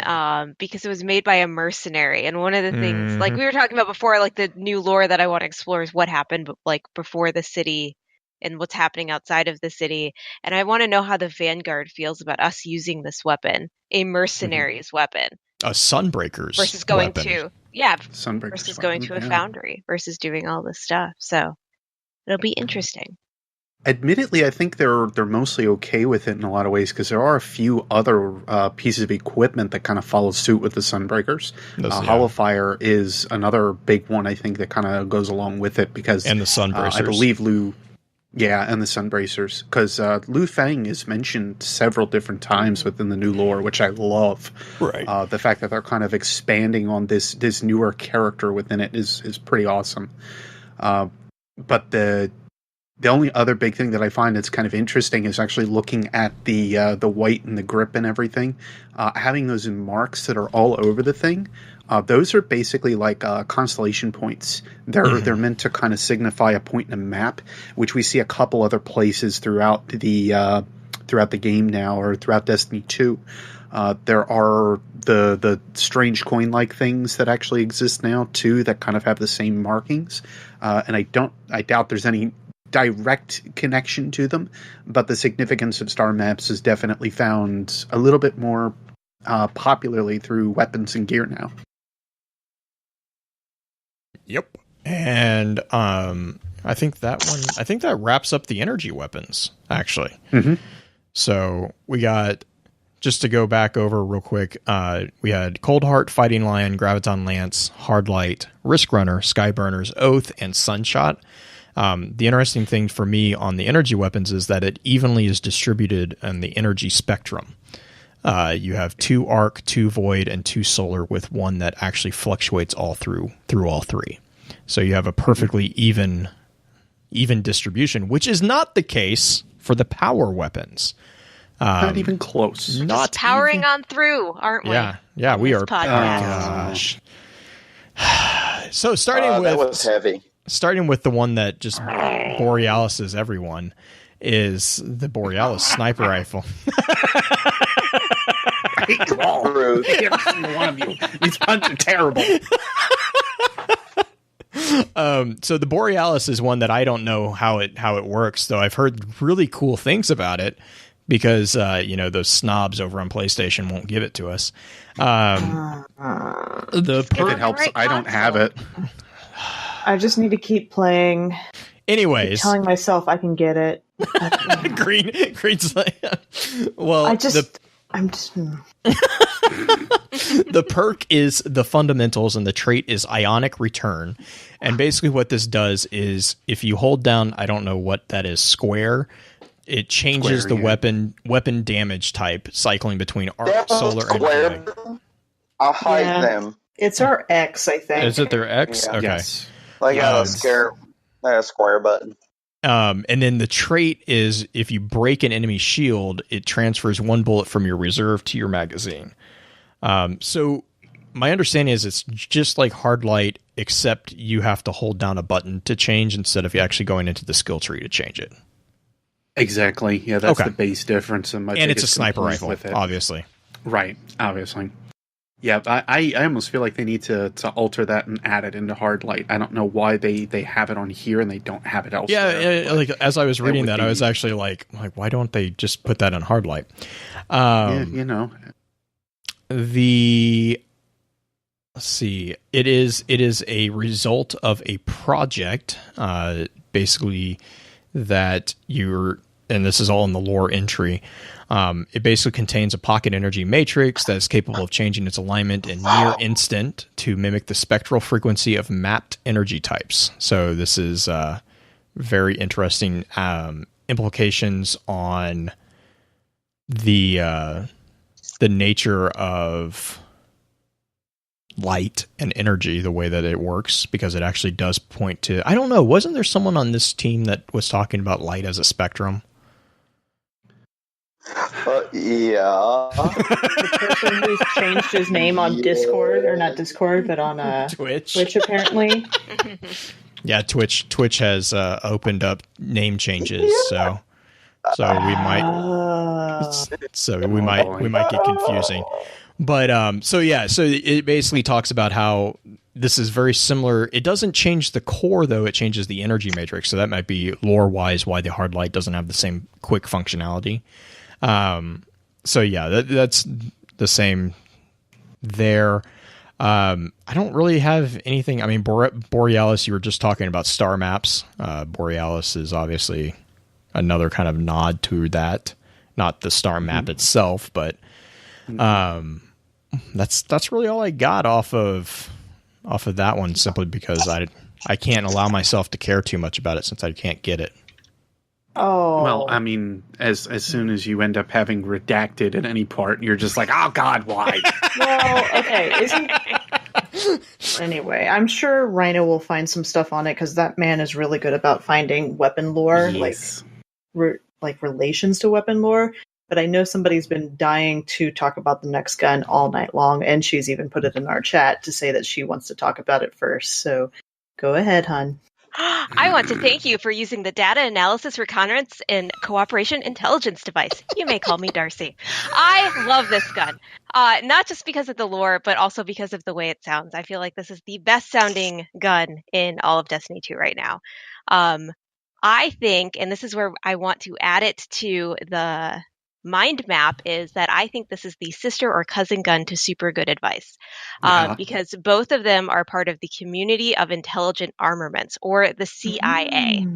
because it was made by a mercenary, and one of the things, like we were talking about before, like the new lore that I want to explore is what happened, like before the city and what's happening outside of the city. And I want to know how the Vanguard feels about us using this weapon, a mercenary's weapon, a Sunbreaker's versus going weapon. to Yeah, Sunbreaker's versus going to a yeah. foundry versus doing all this stuff. So it'll be interesting. Admittedly, I think they're mostly okay with it in a lot of ways because there are a few other pieces of equipment that kind of follow suit with the Sunbreakers. Holofire is another big one, I think, that kind of goes along with it because and the Sunbracers. I believe and the Sunbracers, because Lu Fang is mentioned several different times within the new lore, which I love. Right. The fact that they're kind of expanding on this newer character within it is pretty awesome. But the only other big thing that I find that's kind of interesting is actually looking at the white and the grip and everything. Having those in marks that are all over the thing, those are basically like constellation points. They're meant to kind of signify a point in a map, which we see a couple other places throughout the game now, or throughout Destiny 2. There are the strange coin-like things that actually exist now too, that kind of have the same markings. And I doubt there's any direct connection to them, but the significance of star maps is definitely found a little bit more popularly through weapons and gear now. Yep. And I think that wraps up the energy weapons, actually. Mm-hmm. So we got, just to go back over real quick, we had Cold Heart, Fighting Lion, Graviton Lance, Hard Light, Risk Runner, Skyburners, Oath, and Sunshot. The interesting thing for me on the energy weapons is that it evenly is distributed in the energy spectrum. You have 2 arc, 2 void, and 2 solar, with one that actually fluctuates all through all 3. So you have a perfectly even distribution, which is not the case for the power weapons. Not even close. Not powering on through, aren't we? Yeah, we are. Podcast. Oh gosh. So starting with, that was heavy. Starting with the one that just Borealis everyone, is the Borealis sniper rifle. I hate you all. Every single one of you. These puns are terrible. So the Borealis is one that I don't know how it works, though I've heard really cool things about it, because those snobs over on PlayStation won't give it to us. If it helps, I don't have it. I just need to keep playing. Anyways, keep telling myself I can get it. Green's like, well, I'm just. The perk is the fundamentals, and the trait is Ionic Return. And basically, what this does is, if you hold down, I don't know what that is, square, it changes the weapon damage type, cycling between arc, solar, and void. I'll hide them. It's our X, I think. Is it their X? Yeah. Okay. Yes. Like a square button. And then the trait is, if you break an enemy shield, it transfers 1 bullet from your reserve to your magazine. So my understanding is it's just like Hard Light, except you have to hold down a button to change instead of actually going into the skill tree to change it. Exactly. Yeah, that's the base difference. And it's a sniper rifle, obviously. Right, obviously. Yeah, I almost feel like they need to alter that and add it into Hard Light. I don't know why they have it on here and they don't have it elsewhere. Yeah, like as I was reading that, I was actually like, why don't they just put that on Hard Light? Let's see. It is a result of a project, basically, that and this is all in the lore entry. It basically contains a pocket energy matrix that is capable of changing its alignment in near instant to mimic the spectral frequency of mapped energy types. So this is very interesting implications on the nature of light and energy, the way that it works, because it actually does point to, I don't know, wasn't there someone on this team that was talking about light as a spectrum? Yeah. The person who's changed his name on Discord, or not Discord, but on Twitch apparently. Yeah, Twitch has opened up name changes, so we might get confusing. But so it basically talks about how this is very similar. It doesn't change the core, though. It changes the energy matrix. So that might be lore-wise why the Hard Light doesn't have the same quick functionality. So yeah, that's the same there. I don't really have anything. I mean, Borealis, you were just talking about star maps. Borealis is obviously another kind of nod to that. Not the star map itself, but that's really all I got off of that one, simply because I can't allow myself to care too much about it since I can't get it. Oh. Well, I mean, as soon as you end up having redacted at any part, you're just like, oh God, why? Well, okay. Anyway, I'm sure Rhino will find some stuff on it because that man is really good about finding weapon lore, Yes. like relations to weapon lore. But I know somebody's been dying to talk about the next gun all night long, and she's even put it in our chat to say that she wants to talk about it first. So go ahead, hon. I want to thank you for using the Data Analysis Reconnaissance and Cooperation Intelligence device. You may call me Darcy. I love this gun. Not just because of the lore, but also because of the way it sounds. I feel like this is the best sounding gun in all of Destiny 2 right now. I think, and this is where I want to add it to the mind map, is that I think this is the sister or cousin gun to Super Good Advice, because both of them are part of the Community of Intelligent Armaments, or the CIA.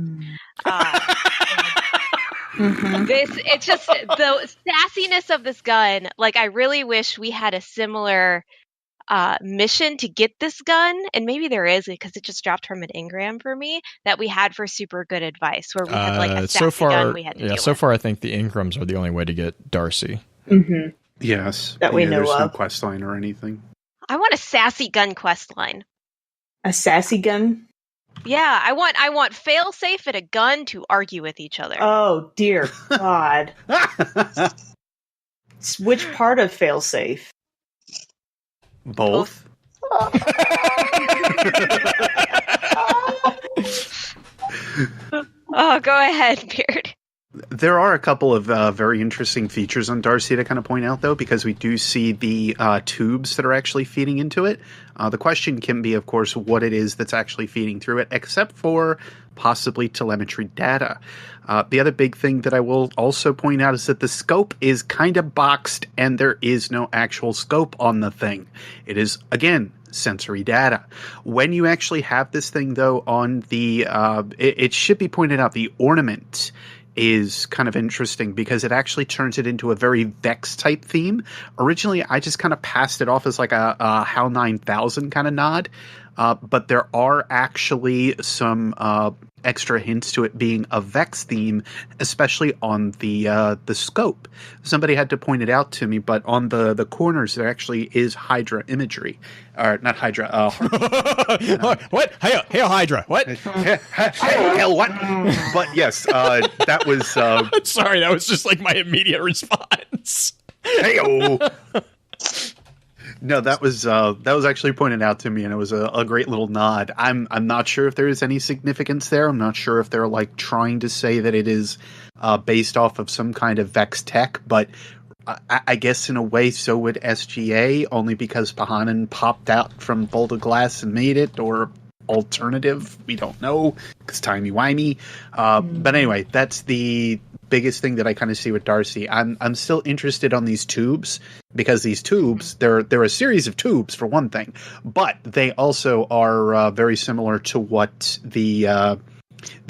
It's just the sassiness of this gun. Like, I really wish we had a similar mission to get this gun, and maybe there is, because it just dropped from an engram for me, that we had for Super Good Advice, where we had like a sassy gun we had to deal so with. far I think the engrams are the only way to get Darcy. Yes. That we know there's of. no quest line or anything. I want a sassy gun quest line. A sassy gun? Yeah, I want failsafe and a gun to argue with each other. Oh, dear God. Which part of failsafe? Both. Oh, go ahead, Beard. There are a couple of very interesting features on D.A.R.C. to kind of point out, though, because we do see the tubes that are actually feeding into it. The question can be, of course, what it is that's actually feeding through it, except for possibly telemetry data. The other big thing that I will also point out is that the scope is kind of boxed, and there is no actual scope on the thing. It is, again, sensory data. When you actually have this thing, though, on the it should be pointed out, the ornament is kind of interesting because it actually turns it into a very Vex type theme. Originally, I just kind of passed it off as like a HAL 9000 kind of nod, but there are actually some extra hints to it being a Vex theme, especially on the scope. Somebody had to point it out to me, but on the corners there actually is Hydra imagery, or not Hydra. What? Hail Hydra! What? Hell, what? But yes, that was. Sorry, that was just like my immediate response. Hey-o. No, that was actually pointed out to me, and it was a great little nod. I'm not sure if there is any significance there. I'm not sure if they're like trying to say that it is based off of some kind of Vex tech, but I guess in a way so would SGA, only because Pahanan popped out from Boulder Glass and made it, or alternative, we don't know, because timey-wimey. But anyway, that's the biggest thing that I kind of see with D.A.R.C. I'm still interested on these tubes, because these tubes, they're a series of tubes for one thing, but they also are very similar to what the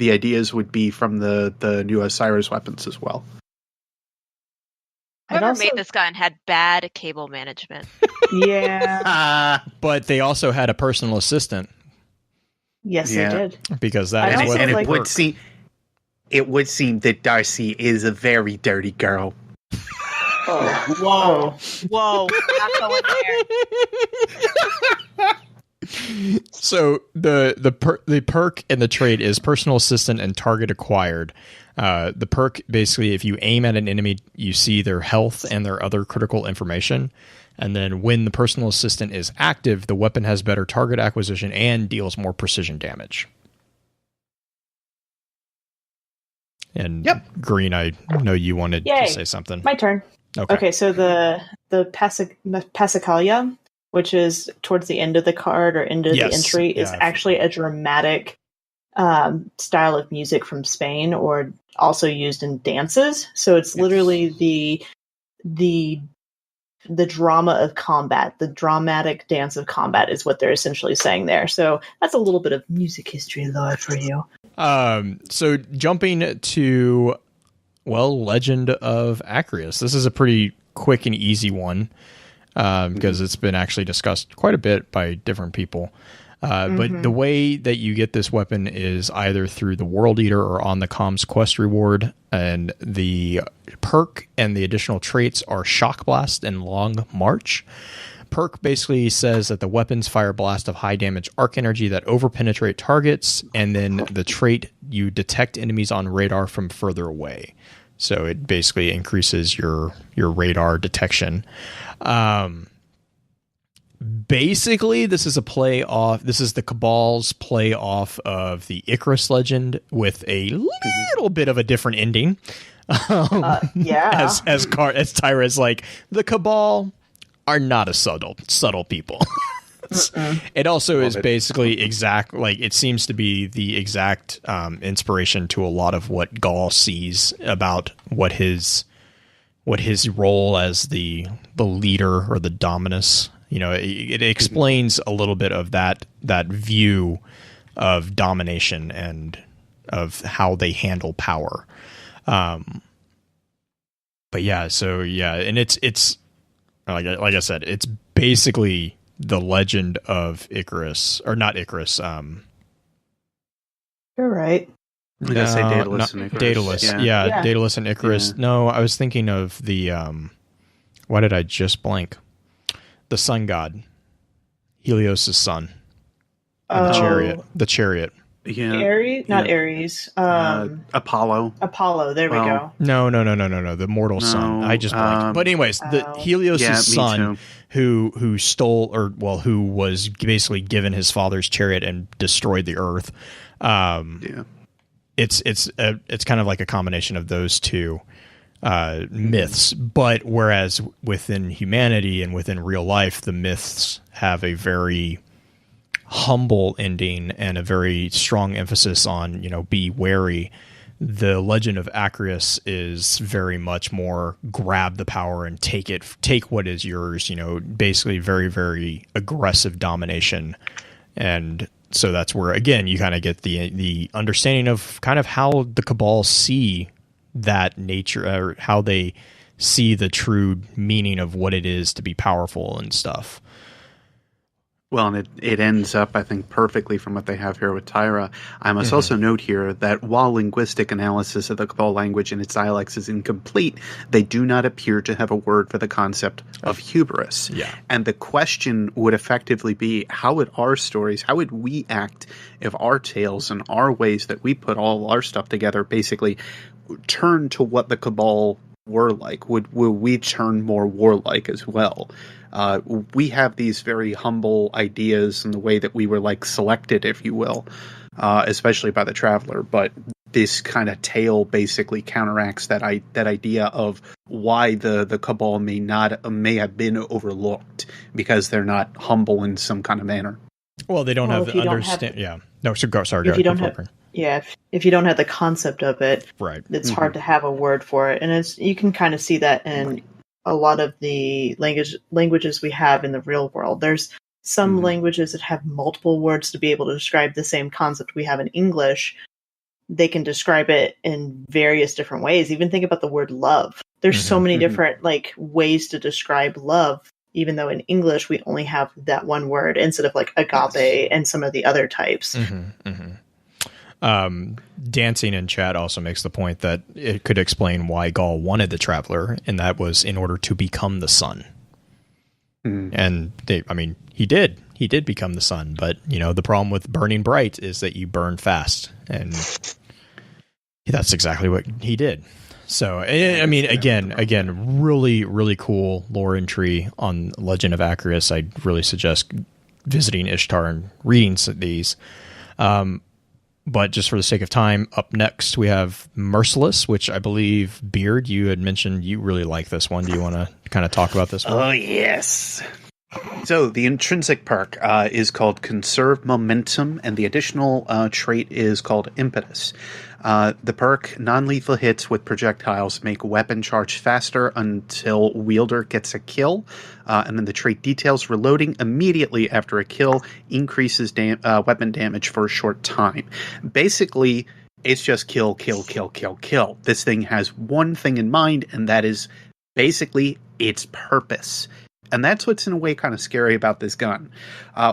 ideas would be from the new Osiris weapons as well. Whoever made this gun had bad cable management. Yeah. But they also had a personal assistant. Yes, they did. Because that is what and it would seem that D.A.R.C. is a very dirty girl. Oh, whoa. Not going there. So the perk and the trait is personal assistant and target acquired. The perk, basically, if you aim at an enemy, you see their health and their other critical information. And then when the personal assistant is active, the weapon has better target acquisition and deals more precision damage. And Green, I know you wanted to say something. My turn. Okay, so the Passacaglia, which is towards the end of the card or end of the entry, is actually a dramatic style of music from Spain, or also used in dances. So it's literally the the drama of combat, the dramatic dance of combat is what they're essentially saying there. So that's a little bit of music history lore for you. So jumping to, Legend of Acrius. This is a pretty quick and easy one because it's been actually discussed quite a bit by different people. But the way that you get this weapon is either through the World Eater or on the Comms quest reward. And the perk and the additional traits are Shock Blast and Long March. Perk basically says that the weapons fire a blast of high damage arc energy that overpenetrate targets. And then the trait, you detect enemies on radar from further away. So it basically increases your radar detection. Basically, this is the Cabal's play off of the Icarus legend with a little bit of a different ending. Yeah. As Tyra's like, the Cabal are not a subtle people. It also is basically it seems to be the exact inspiration to a lot of what Gaul sees about what his role as the leader or the dominus. It explains a little bit of that view of domination and of how they handle power. But yeah, and it's like I said, it's basically the legend of Icarus, or not Icarus. You're right. I gotta say Daedalus and Icarus. Daedalus, yeah, Daedalus and Icarus. Yeah. No, I was thinking of the why did I just blank? The sun god, Helios' son, the chariot. Yeah, Ares, not Ares. Apollo. There we go. No, the mortal son. I just blanked. But anyways, the Helios' son, who stole, who was basically given his father's chariot and destroyed the earth. It's kind of like a combination of those two myths, but whereas within humanity and within real life, the myths have a very humble ending and a very strong emphasis on, be wary. The legend of Acrius is very much more grab the power and take what is yours, basically very, very aggressive domination. And so that's where, again, you kind of get the understanding of kind of how the Cabal see that nature, or how they see the true meaning of what it is to be powerful and stuff. Well, and it ends up, I think, perfectly from what they have here with Tyra. I must also note here that while linguistic analysis of the Cabal language and its dialects is incomplete, they do not appear to have a word for the concept of hubris. Yeah. And the question would effectively be, how would our stories, how would we act if our tales and our ways that we put all our stuff together basically turn to what the Cabal were like? Will we turn more warlike as well? We have these very humble ideas in the way that we were selected, if you will, especially by the Traveler. But this kind of tale basically counteracts that idea of why the Cabal may have been overlooked because they're not humble in some kind of manner. Well, they don't have the understand. Yeah. No, so go. Sorry. If you don't have, if you don't have the concept of it, right, it's hard to have a word for it, and you can kind of see that in a lot of the languages we have in the real world. There's some languages that have multiple words to be able to describe the same concept we have in English. They can describe it in various different ways. Even think about the word love. There's so many different ways to describe love, even though in English we only have that one word instead of agape and some of the other types. Dancing in chat also makes the point that it could explain why Gaul wanted the Traveler, and that was in order to become the sun. And he did become the sun, but the problem with burning bright is that you burn fast, and that's exactly what he did. So, again, really, really cool lore entry on Legend of Acrius. I really suggest visiting Ishtar and reading these. But just for the sake of time, up next we have Merciless, which I believe, Beard, you had mentioned you really like this one. Do you want to kind of talk about this one? Oh, yes. So the intrinsic perk is called Conserve Momentum, and the additional trait is called Impetus. The perk, non-lethal hits with projectiles make weapon charge faster until wielder gets a kill. And then the trait details reloading immediately after a kill increases weapon damage for a short time. Basically, it's just kill, kill, kill, kill, kill. This thing has one thing in mind, and that is basically its purpose. And that's what's in a way kind of scary about this gun.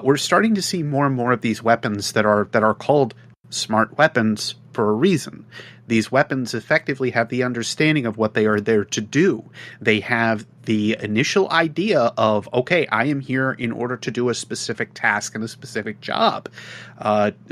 We're starting to see more and more of these weapons that are called smart weapons for a reason. These weapons effectively have the understanding of what they are there to do. They have the initial idea of, okay, I am here in order to do a specific task and a specific job.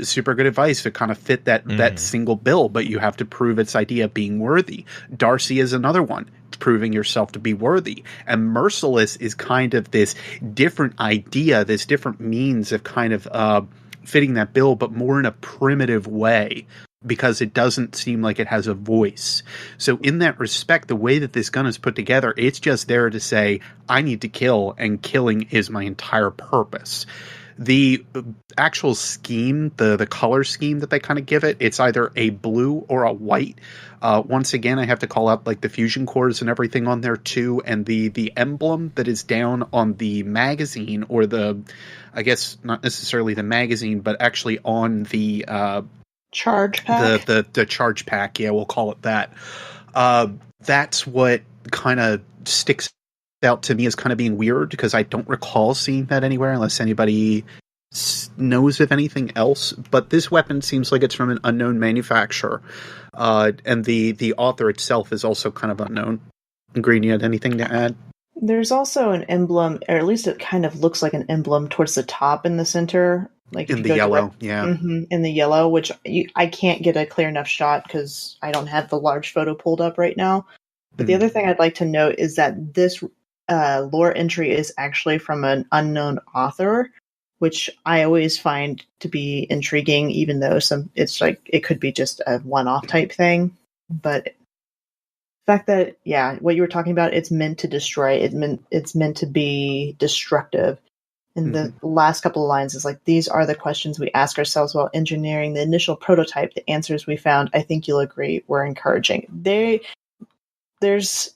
Super good advice to kind of fit that single bill, but you have to prove its idea of being worthy. D.A.R.C.I is another one. Proving yourself to be worthy. And Merciless is kind of this different idea, this different means of kind of fitting that bill, but more in a primitive way, because it doesn't seem like it has a voice. So in that respect, the way that this gun is put together, it's just there to say, I need to kill, and killing is my entire purpose. The actual scheme, the color scheme that they kind of give it, it's either a blue or a white. Once again, I have to call out like the fusion cores and everything on there too, and the emblem that is down on the magazine, or I guess not necessarily the magazine, but actually on the charge pack. The charge pack, yeah, we'll call it that. That's what kind of sticks out to me as kind of being weird, because I don't recall seeing that anywhere unless anybody knows of anything else. But this weapon seems like it's from an unknown manufacturer, and the author itself is also kind of unknown. Green, you had anything to add? There's also an emblem, or at least it kind of looks like an emblem towards the top in the center, like in the yellow, in the yellow, which I can't get a clear enough shot because I don't have the large photo pulled up right now. But the other thing I'd like to note is that this lore entry is actually from an unknown author, which I always find to be intriguing, even though it's like it could be just a one-off type thing. But the fact that, what you were talking about, it's meant to destroy, it's meant to be destructive. And the last couple of lines is like, these are the questions we ask ourselves while engineering the initial prototype. The answers we found, I think you'll agree, were encouraging. There's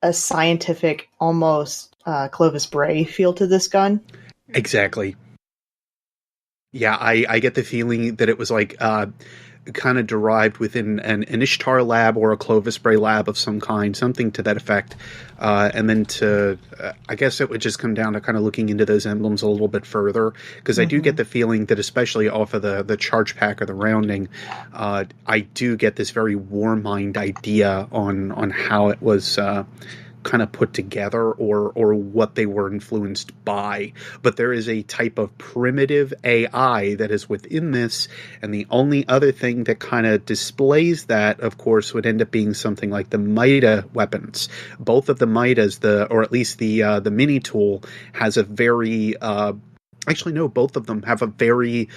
a scientific, almost Clovis Bray feel to this gun. Exactly. Yeah, I get the feeling that it was like kind of derived within an Ishtar lab or a Clovis Bray lab of some kind, something to that effect. And then I guess it would just come down to kind of looking into those emblems a little bit further, because I do get the feeling that, especially off of the charge pack or the rounding, I do get this very Warmind idea on how it was kind of put together, or what they were influenced by. But there is a type of primitive AI that is within this, and the only other thing that kind of displays that, of course, would end up being something like the Mida weapons. Both of the Midas, or at least the mini tool, has a very actually no, both of them have a very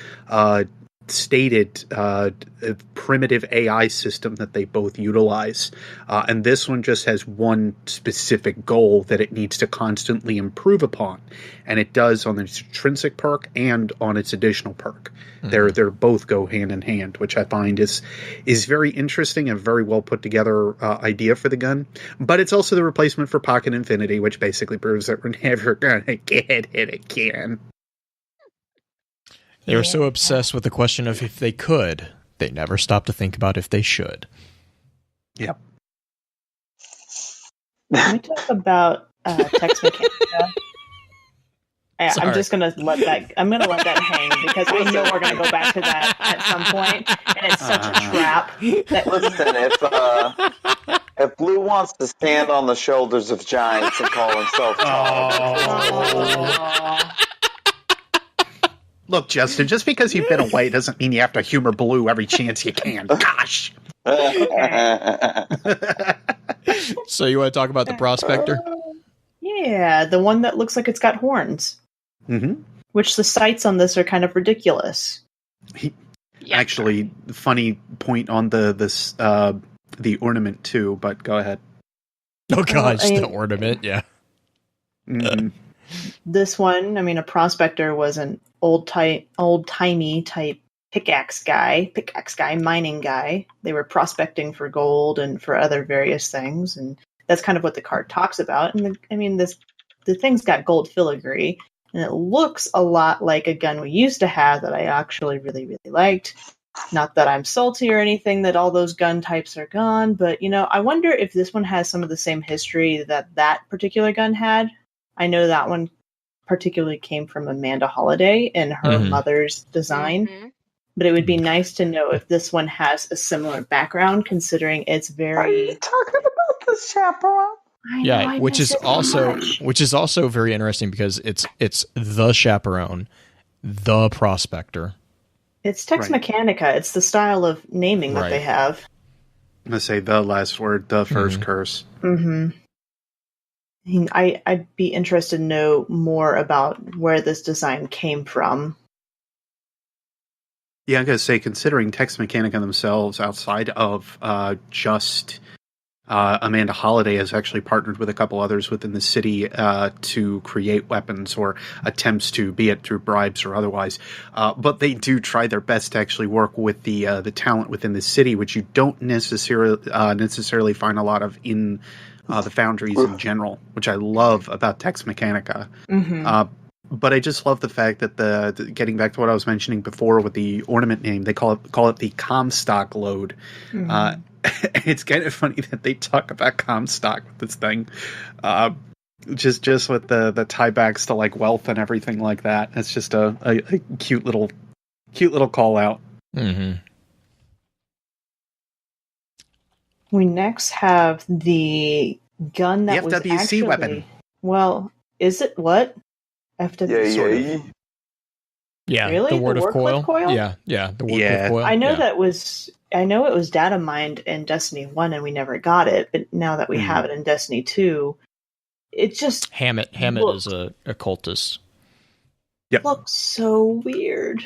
stated primitive AI system that they both utilize, and this one just has one specific goal that it needs to constantly improve upon, and it does on its intrinsic perk and on its additional perk. They're both go hand in hand, which I find is very interesting and very well put together idea for the gun. But it's also the replacement for Pocket Infinity, which basically proves that we're never gonna get it again. They were so obsessed with the question of if they could, they never stopped to think about if they should. Yep. Can we talk about Tex Mechanica? I'm just gonna let that. I'm gonna let that hang, because I know we're gonna go back to that at some point, and it's such a trap. Listen, if Blue wants to stand on the shoulders of giants and call himself tall. Look, Justin, just because you've been away doesn't mean you have to humor Blue every chance you can. Gosh. So you want to talk about the Prospector? Yeah, the one that looks like it's got horns. Which the sights on this are kind of ridiculous. Actually, funny point on the ornament too, but go ahead. Oh gosh, the ornament, yeah. this one, I mean, a prospector was an old-timey type pickaxe guy, mining guy. They were prospecting for gold and for other various things, and that's kind of what the card talks about. And the thing's got gold filigree, and it looks a lot like a gun we used to have that I actually really, really liked. Not that I'm salty or anything that all those gun types are gone, but, I wonder if this one has some of the same history that particular gun had. I know that one particularly came from Amanda Holliday and her mother's design. Mm-hmm. But it would be nice to know if this one has a similar background, considering it's very. Are you talking about the chaperone? Which is also very interesting because it's the chaperone, the prospector. It's Tex Mechanica. It's the style of naming that they have. I'm gonna say the last word, the first curse. Mm-hmm. I'd be interested to know more about where this design came from. Yeah, I'm going to say, considering Tex Mechanica themselves, outside of just Amanda Holliday, has actually partnered with a couple others within the city to create weapons or attempts to, be it through bribes or otherwise. But they do try their best to actually work with the talent within the city, which you don't necessarily find a lot of in the foundries in general, which I love about Tex Mechanica. Mm-hmm. But I just love the fact that getting back to what I was mentioning before with the ornament name, they call it the Comstock load. Mm-hmm. It's kind of funny that they talk about Comstock with this thing, just with the tiebacks to like wealth and everything like that. It's just a cute little call out. Mm-hmm. We next have the gun that the FWC was actually, weapon. Well, is it what? FWC. Yeah, really? The Word of Coil? Yeah, the Word of Coil. I know it was data mined in Destiny 1 and we never got it, but now that we have it in Destiny 2, it just Hammett is a cultist. Yep. Looks so weird.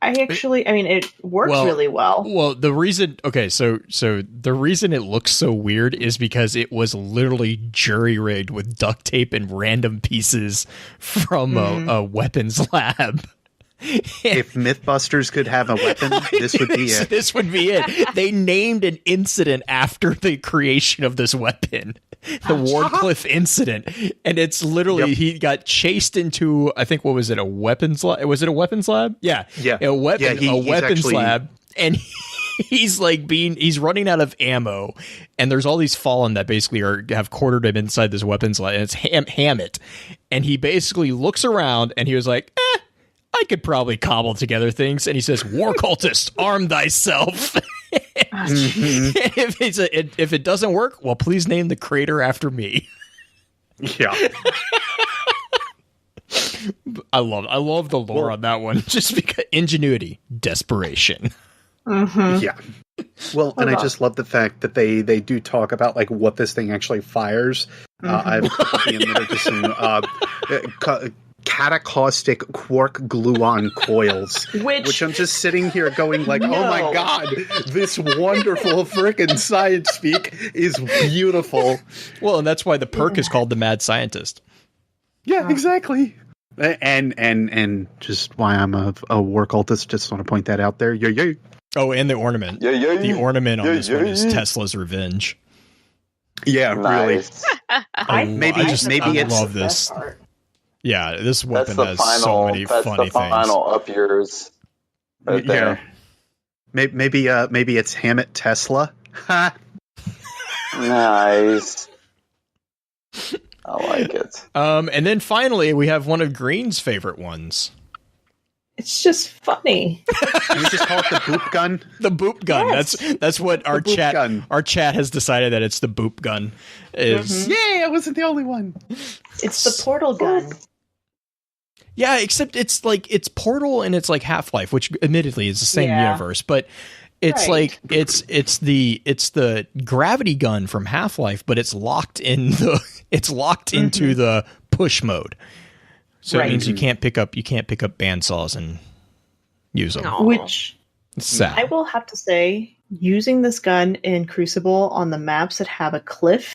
It works really well. Well, the reason the reason it looks so weird is because it was literally jury-rigged with duct tape and random pieces from a weapons lab. If Mythbusters could have a weapon, this would be it. This would be it. They named an incident after the creation of this weapon, the Wardcliffe incident, and it's literally he got chased into, I think, what was it, a weapons lab? Was it a weapons lab? Yeah, a weapons lab, and he's running out of ammo, and there's all these Fallen that basically have quartered him inside this weapons lab, and it's Hammett, and he basically looks around, and he was like, I could probably cobble together things. And he says, War cultist, arm thyself. If it doesn't work, well, please name the crater after me. Yeah. I love the lore on that one. Just because ingenuity, desperation. Mm-hmm. Yeah. Well, and I just love the fact that they do talk about like what this thing actually fires. I've admitted to some catacaustic quark gluon coils, which I'm just sitting here going like, oh my god, this wonderful frickin' science speak is beautiful. Well, and that's why the perk is called the Mad Scientist. Yeah, exactly. And just why I'm a war cultist, just want to point that out there. Yeah. Oh, and the ornament. Yeah. The ornament on this one is Tesla's revenge. Yeah, nice. Really. Maybe I love this. Yeah, this weapon has so many funny things. That's the final up yours right there. Maybe it's Hammett Tesla. Nice. I like it. And then finally, we have one of Green's favorite ones. It's just funny. Can we just call it the boop gun? The boop gun. Yes. That's what our chat has decided that it's the boop gun. Is Yay, I wasn't the only one. It's the portal gun. Yeah, except it's Portal and it's like Half-Life, which admittedly is the same universe, but it's like it's the gravity gun from Half-Life, but it's locked into the push mode. So it means you can't pick up bandsaws and use them. Aww. Which sad. I will have to say, using this gun in Crucible on the maps that have a cliff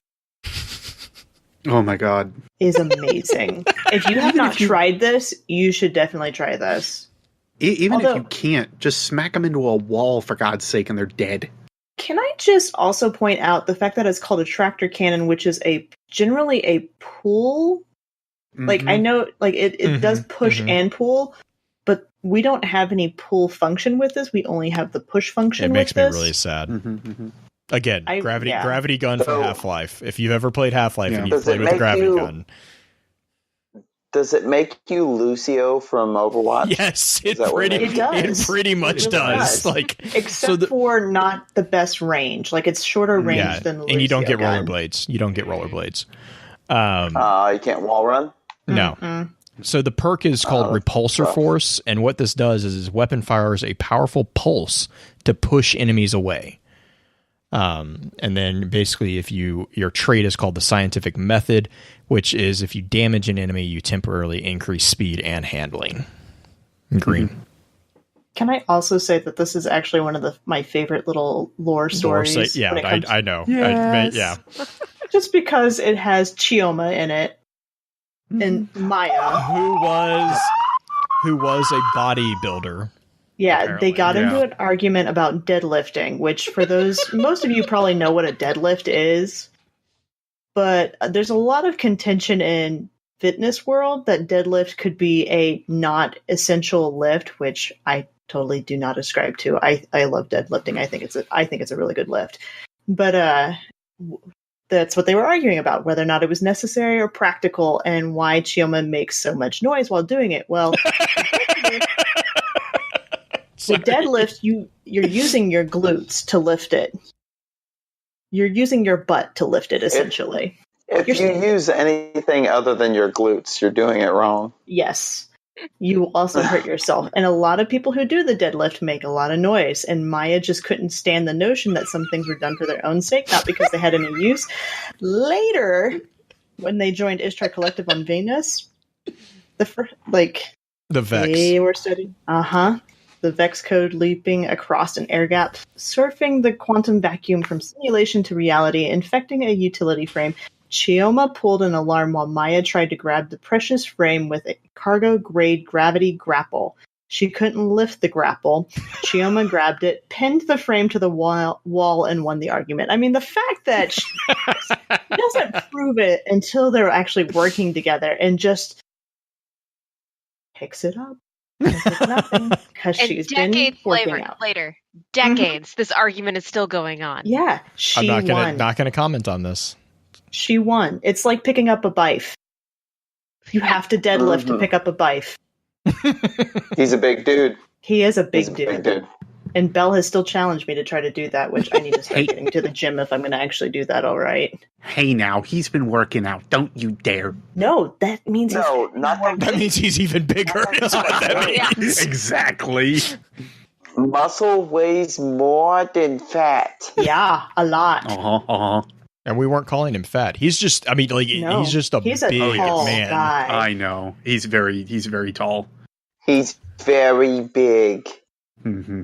Oh my god. is amazing. If you have not tried this, you should definitely try this. Even if you can't, just smack them into a wall, for God's sake, and they're dead. Can I just also point out the fact that it's called a tractor cannon, which is generally a pull? Like, I know, like, it does push and pull, but we don't have any pull function with this. We only have the push function with this. It makes me really sad. Again, gravity gun from Half-Life. If you've ever played Half-Life and you've played with a gravity gun. Does it make you Lucio from Overwatch? Yes, it pretty much does. Like, except for not the best range. Like, it's shorter range than the Lucio and you don't get gun. rollerblades. You don't get rollerblades. You can't wall run? No. Mm-mm. So the perk is called Repulsor Force, and what this does is weapon fires a powerful pulse to push enemies away. And then basically your trait is called the Scientific Method, which is if you damage an enemy, you temporarily increase speed and handling. Green. Can I also say that this is actually one of my favorite little lore stories? I know. Yes. Just because it has Chioma in it and Maya, who was a bodybuilder. Yeah, apparently. They got into an argument about deadlifting, which for most of you probably know what a deadlift is. But there's a lot of contention in fitness world that deadlift could be a not essential lift, which I totally do not ascribe to. I love deadlifting. I think it's a really good lift. But that's what they were arguing about, whether or not it was necessary or practical, and why Chioma makes so much noise while doing it. Well, the deadlift, you're using your glutes to lift it. You're using your butt to lift it, essentially. If you use anything other than your glutes, you're doing it wrong. Yes. You will also hurt yourself. And a lot of people who do the deadlift make a lot of noise. And Maya just couldn't stand the notion that some things were done for their own sake, not because they had any use. Later, when they joined Ishtar Collective on Venus, the Vex. They were studying. The Vex code leaping across an air gap, surfing the quantum vacuum from simulation to reality, infecting a utility frame. Chioma pulled an alarm while Maya tried to grab the precious frame with a cargo-grade gravity grapple. She couldn't lift the grapple. Chioma grabbed it, pinned the frame to the wall, and won the argument. I mean, the fact that she doesn't prove it until they're actually working together and just picks it up. Because she's decades been working out. later, decades, this argument is still going on. Yeah, she won. Not gonna comment on this. She won. It's like picking up a bife. You have to deadlift to pick up a bife. He's a big dude. He is a big dude. And Belle has still challenged me to try to do that, which I need to start getting to the gym if I'm going to actually do that all right. Hey now, he's been working out. Don't you dare. No, that means that means he's even bigger. Is what that means. Exactly. Muscle weighs more than fat. Yeah, a lot. And we weren't calling him fat. He's just, he's just he's big a tall man. Guy. I know. He's very tall. He's very big. Mm-hmm.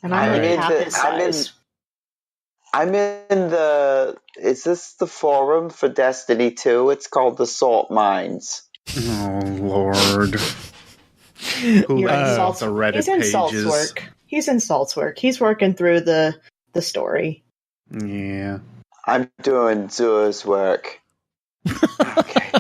And I'm like half his size. I'm in the... Is this the forum for Destiny 2? It's called the Salt Mines. Oh, Lord. Who left the Reddit He's in pages? Salt's work. He's working through the story. Yeah. I'm doing Zura's work. Okay.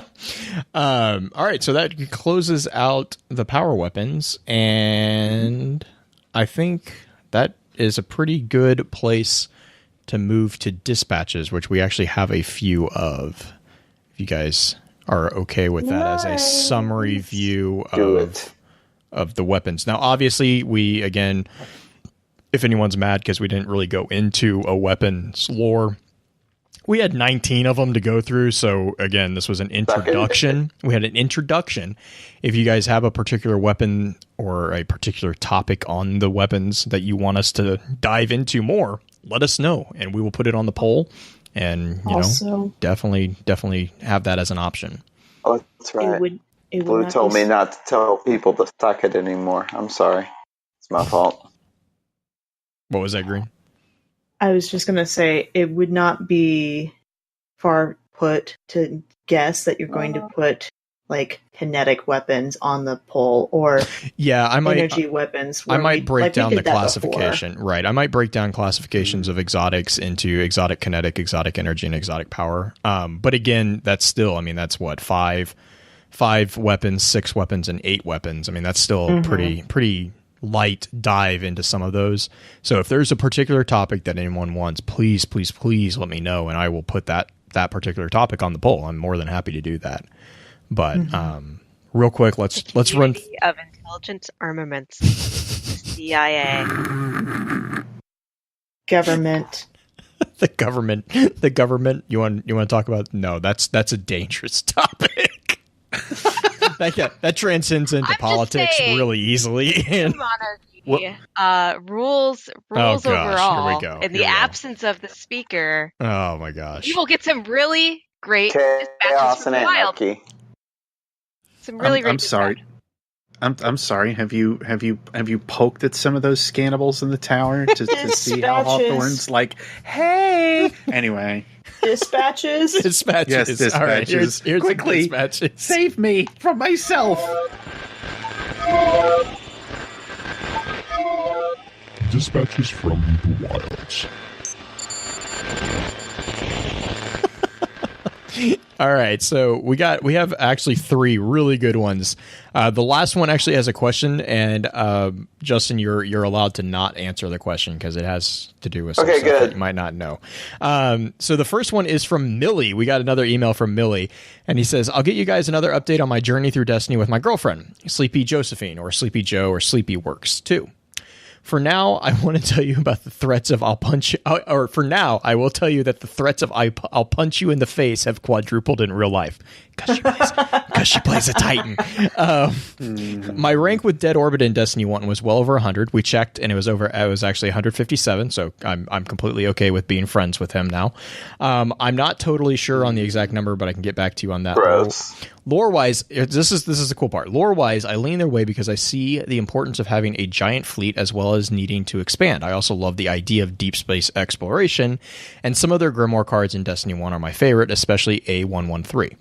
All right, so that closes out the power weapons, and I think that is a pretty good place to move to dispatches, which we actually have a few of. If you guys are okay with that as a summary view of the weapons. Now, obviously, we, again, if anyone's mad because we didn't really go into a weapons lore, we had 19 of them to go through, so again, this was an introduction. We had an introduction. If you guys have a particular weapon or a particular topic on the weapons that you want us to dive into more, let us know, and we will put it on the poll, and definitely have that as an option. Oh, that's right. Blue told me not to tell people to suck it anymore. I'm sorry. It's my fault. What was that, Green? I was just going to say, it would not be far guess that you're going to put like kinetic weapons on the poll or energy weapons. I might break down the classification. Right. I might break down classifications of exotics into exotic kinetic, exotic energy, and exotic power. But again, that's still, I mean, that's what, five weapons, 6 weapons, and 8 weapons. I mean, that's still pretty light dive into some of those. So if there's a particular topic that anyone wants, please let me know, and I will put that particular topic on the poll. I'm more than happy to do that. But real quick, let's run of intelligence armaments. CIA, government. the government. You want to talk about? No, that's a dangerous topic. that transcends into politics really easily. And monarchy, rules overall. Here we go. In the absence of the speaker, oh my gosh, you will get some really great chaos and anarchy. Some really great. I'm sorry. I'm sorry. Have you poked at some of those scannables in the tower to see how Hawthorne's like? Hey. Anyway. Dispatches. Yes, dispatches. All right, here's quickly, dispatches. Save me from myself. Dispatches from the wilds. All right, so we have actually 3 really good ones. The last one actually has a question, and Justin, you're allowed to not answer the question because it has to do with some stuff that you might not know. So the first one is from Millie. We got another email from Millie, and he says, "I'll get you guys another update on my journey through Destiny with my girlfriend, Sleepy Josephine, or Sleepy Joe, or Sleepy Works too. For now, I want to tell you about the threats of I'll punch you, or for now, I will tell you that the threats of I'll punch you in the face have quadrupled in real life because she plays a Titan. My rank with Dead Orbit in Destiny 1 was well over 100. We checked, and it was actually 157, so I'm completely okay with being friends with him now. I'm not totally sure on the exact number, but I can get back to you on that. Lore-wise, this is the cool part. Lore-wise, I lean their way because I see the importance of having a giant fleet as well as needing to expand. I also love the idea of deep space exploration, and some of their Grimoire cards in Destiny 1 are my favorite, especially A113.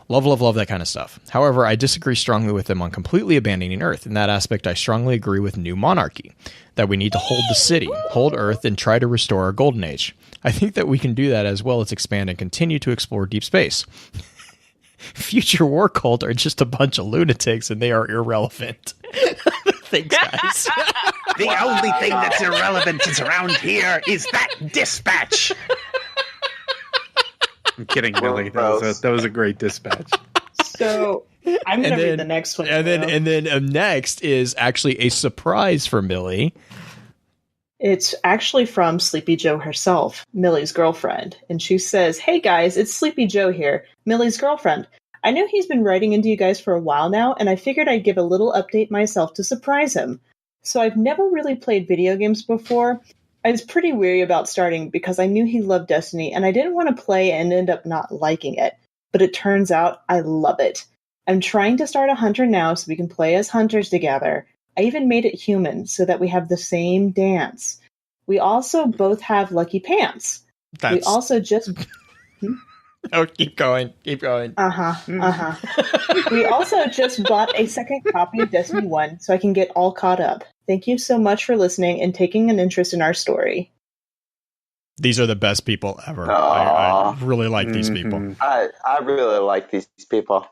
Love that kind of stuff. However, I disagree strongly with them on completely abandoning Earth. In that aspect, I strongly agree with New Monarchy, that we need to hold the city, hold Earth, and try to restore our golden age. I think that we can do that as well as expand and continue to explore deep space. Future War Cult are just a bunch of lunatics, and they are irrelevant. Thanks, guys. The only thing that's irrelevant is around here is that dispatch. I'm kidding, Millie. That was a great dispatch. So I'm going to read the next one. And then next is actually a surprise for Millie. It's actually from Sleepy Joe herself, Millie's girlfriend. And she says, "Hey guys, it's Sleepy Joe here, Millie's girlfriend. I know he's been writing into you guys for a while now, and I figured I'd give a little update myself to surprise him. So I've never really played video games before. I was pretty weary about starting because I knew he loved Destiny, and I didn't want to play and end up not liking it. But it turns out I love it. I'm trying to start a hunter now so we can play as hunters together. I even made it human so that we have the same dance. We also both have lucky pants. We also just..." Oh, keep going. We also just bought a second copy of Destiny 1 so I can get all caught up. Thank you so much for listening and taking an interest in our story. These are the best people ever. I really like these people. I really like these people.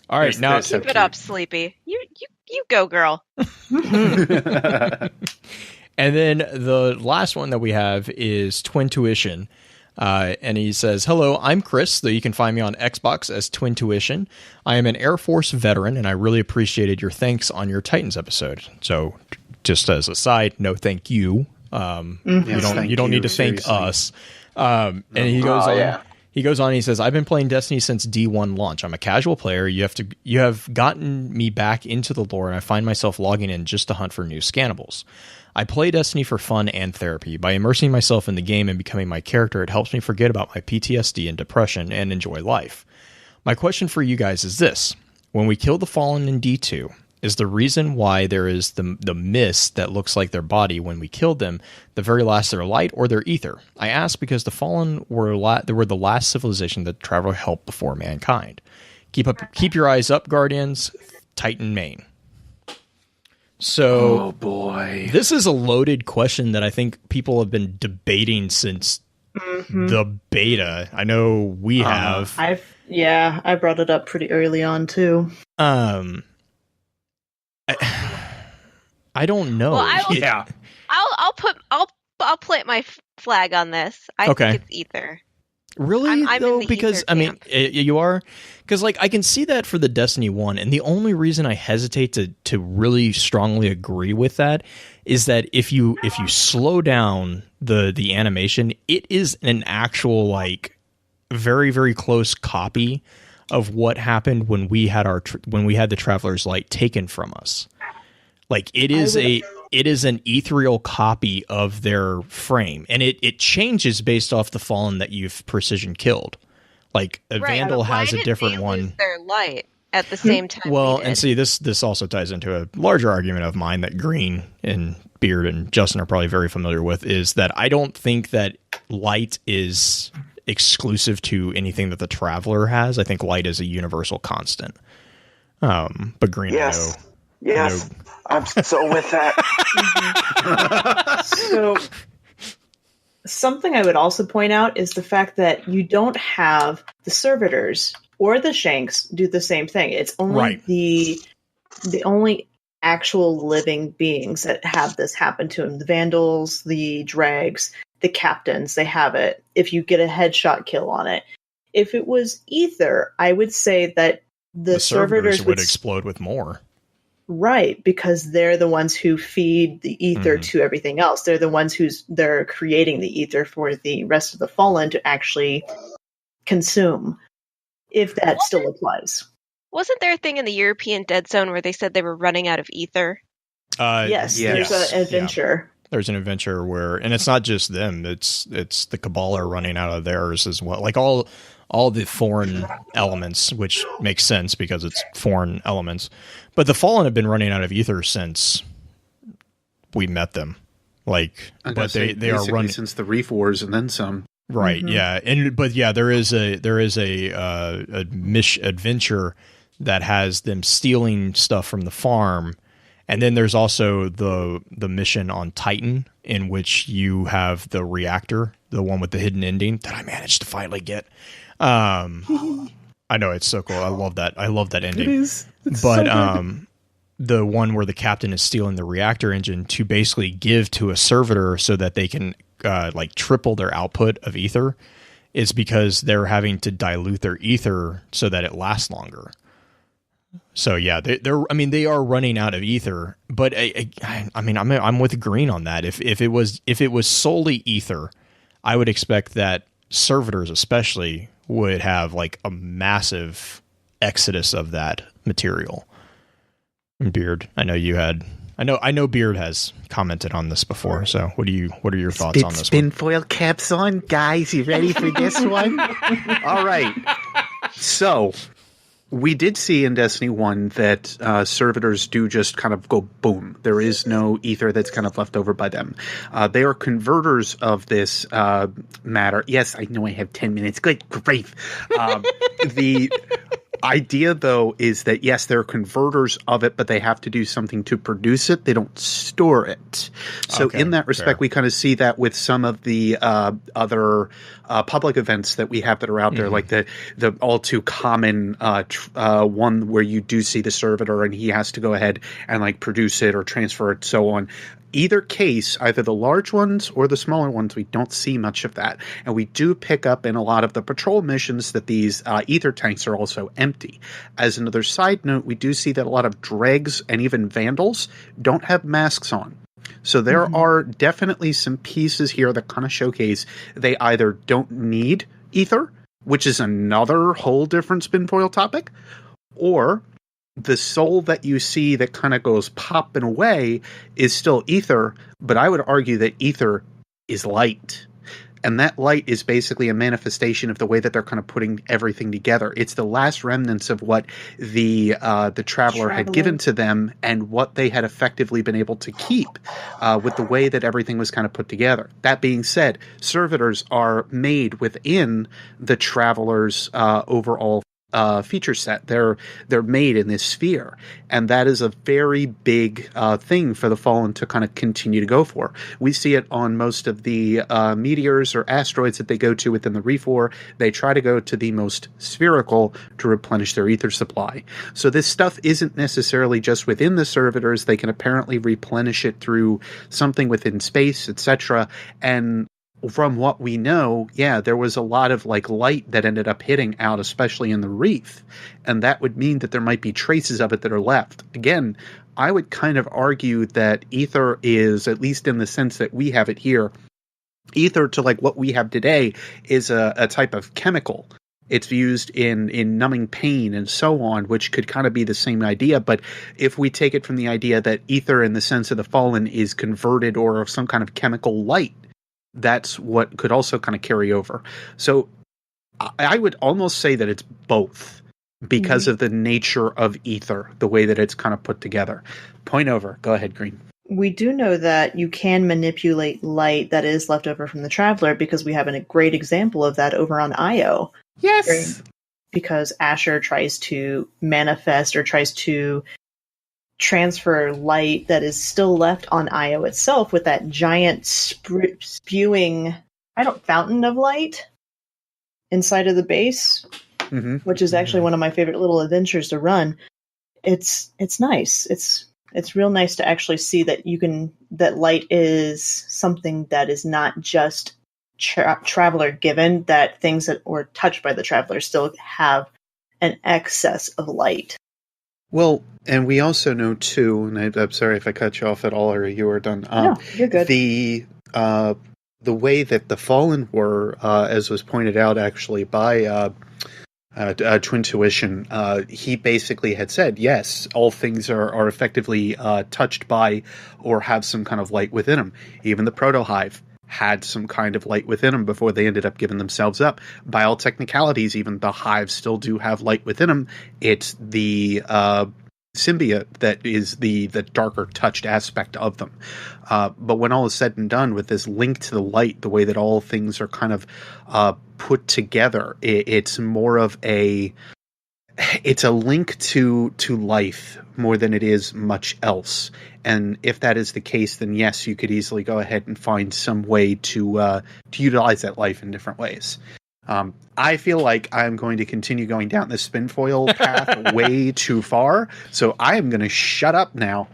All right, now keep it up, Sleepy. You go, girl. And then the last one that we have is Twin Tuition. And he says, "Hello, I'm Chris, though you can find me on Xbox as Twin Tuition. I am an Air Force veteran, and I really appreciated your thanks on your Titans episode. So, just as a side, no thank you. You don't need to thank us." And he goes on. Yeah. He goes on. He says, "I've been playing Destiny since D1 launch. I'm a casual player. You have gotten me back into the lore, and I find myself logging in just to hunt for new scannables. I play Destiny for fun and therapy. By immersing myself in the game and becoming my character, it helps me forget about my PTSD and depression and enjoy life. My question for you guys is this. When we kill the Fallen in D2, Is the reason why there is the mist that looks like their body when we killed them, the very last their light or their ether? I ask because the Fallen were the last civilization that traveled help before mankind. Keep your eyes up, Guardians. Titan Main. So, oh boy, this is a loaded question that I think people have been debating since the beta. I know we have. I brought it up pretty early on too. I don't know. Well, I'll plant my flag on this. I think it's ether. Really? I'm though, in the because ether camp. you are, because like I can see that for the Destiny 1, and the only reason I hesitate to really strongly agree with that is that if you slow down the animation, it is an actual like very, very close copy of what happened when we had the Traveler's Light taken from us. Like it is an ethereal copy of their frame, and it changes based off the Fallen that you've precision killed. Like a Vandal has a different one. Lose their light at the same time. Well, and see, this also ties into a larger argument of mine that Green and Beard and Justin are probably very familiar with, is that I don't think that light is exclusive to anything that the Traveler has. I think light is a universal constant. But Green, yes. I know, I'm so with that. So, something I would also point out is the fact that you don't have the servitors or the Shanks do the same thing. It's only the only actual living beings that have this happen to them. The Vandals, the Dregs, the Captains, they have it. If you get a headshot kill on it. If it was Ether, I would say that the servitors would explode with more. Right, because they're the ones who feed the ether to everything else. They're the ones they're creating the ether for the rest of the Fallen to actually consume, if that still applies. Wasn't there a thing in the European Dead Zone where they said they were running out of ether? Yes, there's an adventure. Yeah. There's an adventure where, and it's not just them, it's the Cabal are running out of theirs as well. Like all the foreign elements, which makes sense because it's foreign elements. But the Fallen have been running out of ether since we met them. Like, but they are running since the Reef Wars and then some. Right. Mm-hmm. Yeah. There is a adventure that has them stealing stuff from the farm. And then there's also the mission on Titan, in which you have the reactor, the one with the hidden ending that I managed to finally get. I know, it's so cool. I love that ending. It is. But the one where the captain is stealing the reactor engine to basically give to a servitor so that they can like triple their output of ether is because they're having to dilute their ether so that it lasts longer. So yeah, they are running out of ether, but I'm with Green on that. If it was solely ether, I would expect that servitors especially would have like a massive exodus of that material. And Beard, I know Beard has commented on this before. So what are your thoughts on this one? Spinfoil caps on, guys. You ready for this one? All right. So we did see in Destiny 1 that servitors do just kind of go boom. There is no ether that's kind of left over by them. They are converters of this matter. Yes, I know I have 10 minutes. Good grief. The idea, though, is that, yes, they're converters of it, but they have to do something to produce it. They don't store it. So in that respect, we kind of see that with some of the other public events that we have that are out there, like the all too common one where you do see the servitor and he has to go ahead and like produce it or transfer it, so on. Either case, either the large ones or the smaller ones, we don't see much of that. And we do pick up in a lot of the patrol missions that these ether tanks are also empty. As another side note, we do see that a lot of dregs and even vandals don't have masks on. So there are definitely some pieces here that kind of showcase they either don't need ether, which is another whole different spinfoil topic, or the soul that you see that kind of goes popping away is still ether, but I would argue that ether is light. And that light is basically a manifestation of the way that they're kind of putting everything together. It's the last remnants of what the Traveler had given to them and what they had effectively been able to keep with the way that everything was kind of put together. That being said, servitors are made within the Traveler's overall feature set. They're made in this sphere, and that is a very big thing for the Fallen to kind of continue to go for. We see it on most of the meteors or asteroids that they go to within the Reef War. They try to go to the most spherical to replenish their ether supply. So this stuff isn't necessarily just within the servitors. They can apparently replenish it through something within space, etc. And from what we know, there was a lot of light that ended up hitting out, especially in the reef. And that would mean that there might be traces of it that are left. Again, I would kind of argue that ether is, at least in the sense that we have it here, ether to what we have today is a type of chemical. It's used in numbing pain and so on, which could kind of be the same idea. But if we take it from the idea that ether in the sense of the Fallen is converted or some kind of chemical light, that's what could also kind of carry over. So I would almost say that it's both because of the nature of ether, the way that it's kind of put together. Point over. Go ahead, Green. We do know that you can manipulate light that is left over from the Traveler, because we have a great example of that over on Io. Yes. Because Asher tries to manifest or tries to transfer light that is still left on Io itself with that giant spewing fountain of light inside of the base, which is actually one of my favorite little adventures to run. It's nice. It's real nice to actually see that that light is something that is not just Traveler given, that things that were touched by the Traveler still have an excess of light. Well, and we also know too, and I'm sorry if I cut you off at all, or you were done. No, you're good. The way that the Fallen were, as was pointed out actually by Twin Tuition, he basically had said, yes, all things are effectively touched by or have some kind of light within them. Even the Proto-Hive had some kind of light within them before they ended up giving themselves up. By all technicalities, even the hives still do have light within them. It's the symbiote that is the darker touched aspect of them. But when all is said and done, with this link to the light, the way that all things are kind of put together, it's more of it's a link to life more than it is much else. And if that is the case, then yes, you could easily go ahead and find some way to utilize that life in different ways. I feel like I'm going to continue going down this spinfoil path way too far, so I am going to shut up now.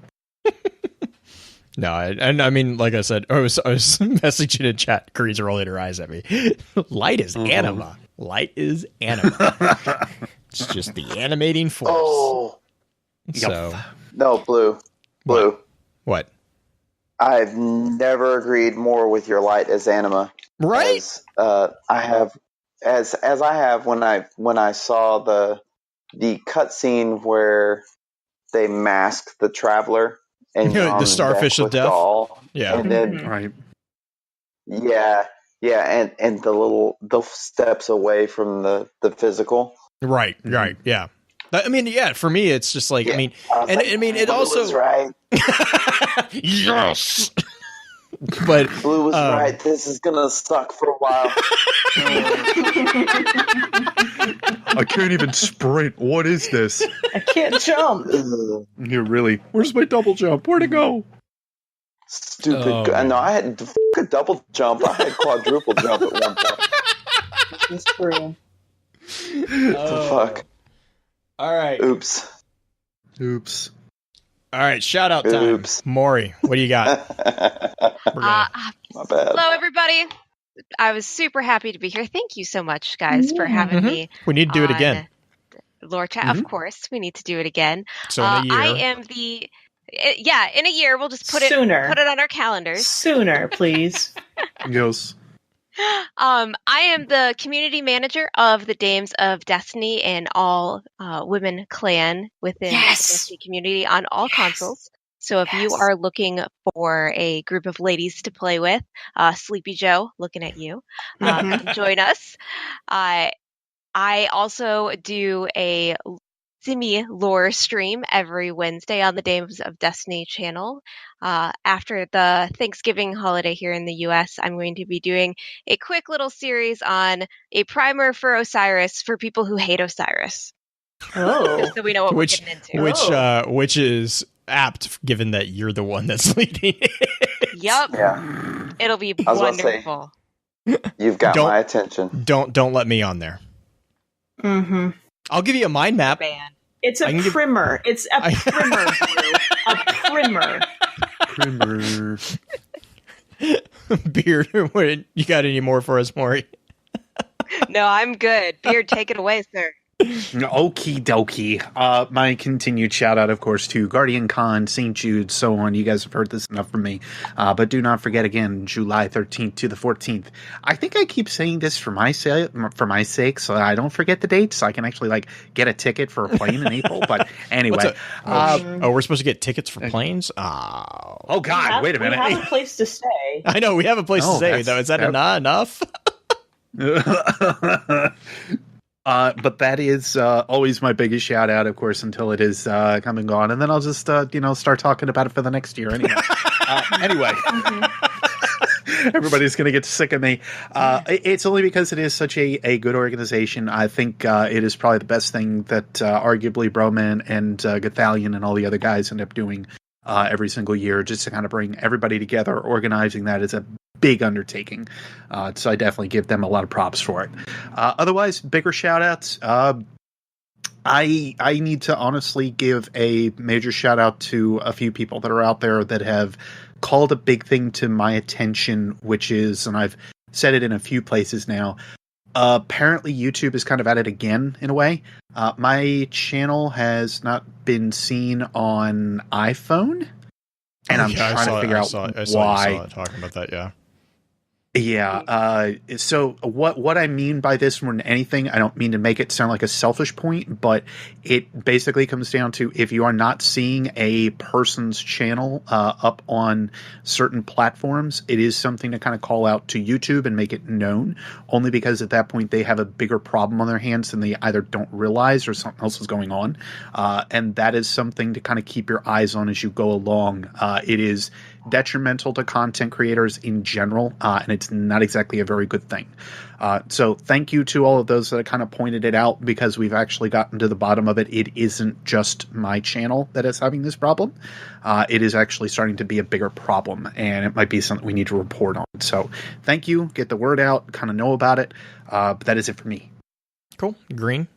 No, I mean, like I said, I was messaging in chat. Creed's rolling her eyes at me. Light is anima. Light is anima. It's just the animating force. Oh. So. No, Blue. What? I've never agreed more with your light as anima. Right? I have when I saw the cutscene where they masked the Traveler and the starfish of death. Gaul, yeah. And then right. Yeah, and the steps away from the physical. Right, yeah. I mean, yeah, for me, it's just like, I mean, it also... was right. Yes! But Blue was right. This is going to suck for a while. I can't even sprint. What is this? I can't jump. You're really... Where's my double jump? Where'd it go? Stupid. No, I had a double jump. I had quadruple jump at one point. It's true. The fuck? All right. Oops. All right, shout out time. Oops. Maury, what do you got? My bad. Hello, everybody. I was super happy to be here. Thank you so much, guys, for having me. We need to do it again. Lore Chat, of course. We need to do it again. So in a year. I am in a year. We'll just put it on our calendars. Sooner, please. Yes. I am the community manager of the Dames of Destiny and all women clan within the Destiny community on all consoles. So if you are looking for a group of ladies to play with, Sleepy Joe, looking at you, come join us. I also do a Simi lore stream every Wednesday on the Dames of Destiny channel. After the Thanksgiving holiday here in the US, I'm going to be doing a quick little series on a primer for Osiris for people who hate Osiris. Oh. Just so we know what we're getting into. Which is apt, given that you're the one that's leading it. Yep. Yeah. It'll be I was about to say, wonderful. you've got my attention. Don't let me on there. Mm-hmm. I'll give you a mind map. It's a primer. It's a primer, Blue. A primer. Beard, what, you got any more for us, Maury? No, I'm good. Beard, take it away, sir. Okie dokie. My continued shout out, of course, to Guardian Con, St. Jude, so on. You guys have heard this enough from me. But do not forget again, July 13th to the 14th. I think I keep saying this for my sake, so I don't forget the date, so I can actually get a ticket for a plane in April. But anyway, we're supposed to get tickets for planes. Oh God! Wait a minute. We have a place to stay. I know we have a place to stay. Though, is that enough? But that is always my biggest shout out, of course, until it is come and gone, and then I'll just start talking about it for the next year anyway. Anyway, everybody's going to get sick of me. It's only because it is such a good organization. I think it is probably the best thing that arguably Broman and Gathalion and all the other guys end up doing every single year, just to kind of bring everybody together. Organizing that is a big undertaking. So I definitely give them a lot of props for it. Otherwise, bigger shout outs. I need to honestly give a major shout out to a few people that are out there that have called a big thing to my attention, which is, and I've said it in a few places now, apparently YouTube is kind of at it again in a way. My channel has not been seen on iPhone, and I'm trying to figure out why. I saw you talking about that, yeah. Yeah. So what I mean by this more than anything, I don't mean to make it sound like a selfish point, but it basically comes down to, if you are not seeing a person's channel up on certain platforms, it is something to kind of call out to YouTube and make it known, only because at that point they have a bigger problem on their hands than they either don't realize or something else is going on. And that is something to kind of keep your eyes on as you go along. It is detrimental to content creators in general, and it's not exactly a very good thing. So thank you to all of those that kind of pointed it out, because we've actually gotten to the bottom of it. It isn't just my channel that is having this problem. It is actually starting to be a bigger problem, and it might be something we need to report on. So thank you. Get the word out, kind of know about it. But that is it for me. Cool. Green?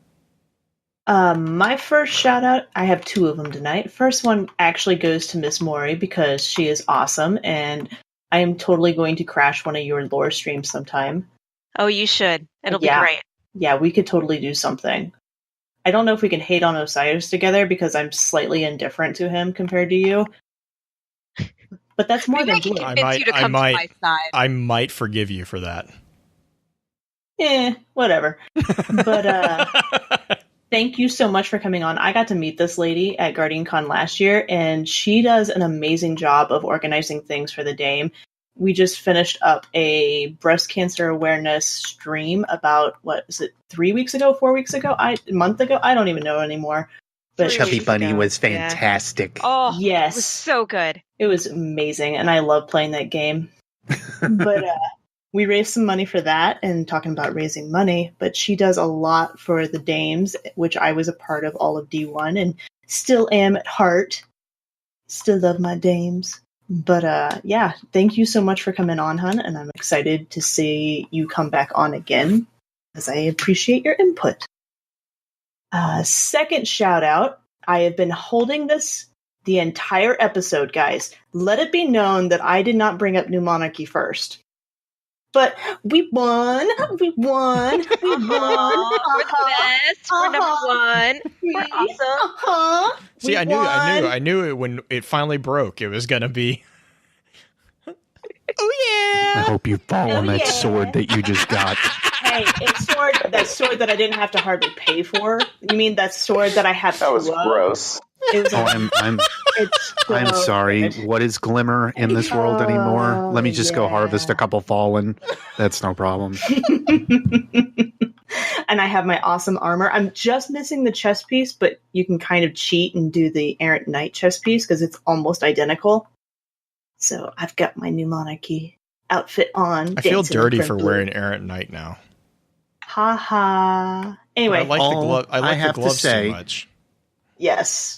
My first shout out, I have two of them tonight. First one actually goes to Miss Maury, because she is awesome, and I am totally going to crash one of your lore streams sometime. Oh, you should. It'll be great. Yeah, we could totally do something. I don't know if we can hate on Osiris together, because I'm slightly indifferent to him compared to you. But that's more than Blue. I might forgive you for that. Whatever. But thank you so much for coming on. I got to meet this lady at Guardian Con last year, and she does an amazing job of organizing things for the Dame. We just finished up a breast cancer awareness stream about, 3 weeks ago, 4 weeks ago, a month ago? I don't even know anymore. But Chubby Bunny was fantastic. Yeah. Oh, yes. It was so good. It was amazing, and I love playing that game. But we raised some money for that, and talking about raising money, but she does a lot for the Dames, which I was a part of all of D1 and still am at heart. Still love my Dames. But yeah, thank you so much for coming on, hun, and I'm excited to see you come back on again, as I appreciate your input. Second shout out, I have been holding this the entire episode, guys. Let it be known that I did not bring up New Monarchy first. But we won. We won. We won. We're the best. We're number one. We're awesome. See, I knew it when it finally broke. It was gonna be. Oh I yeah. hope you fall on that yeah. sword that you just got. Hey, it's that sword that I didn't have to hardly pay for. You mean that sword that I have That was two of? gross. It was Oh, it's so I'm sorry. good. What is glimmer in this world anymore? Let me just go harvest a yeah. couple fallen. That's no problem. And I have my awesome armor. I'm just missing the chest piece, but you can kind of cheat and do the Errant Knight chest piece because it's almost identical. So I've got my new monarchy outfit on. I feel dancing in dirty front for blue. wearing Errant Knight now. Ha ha. Anyway, I like the all glove. I I like have the to gloves say- too much. yes.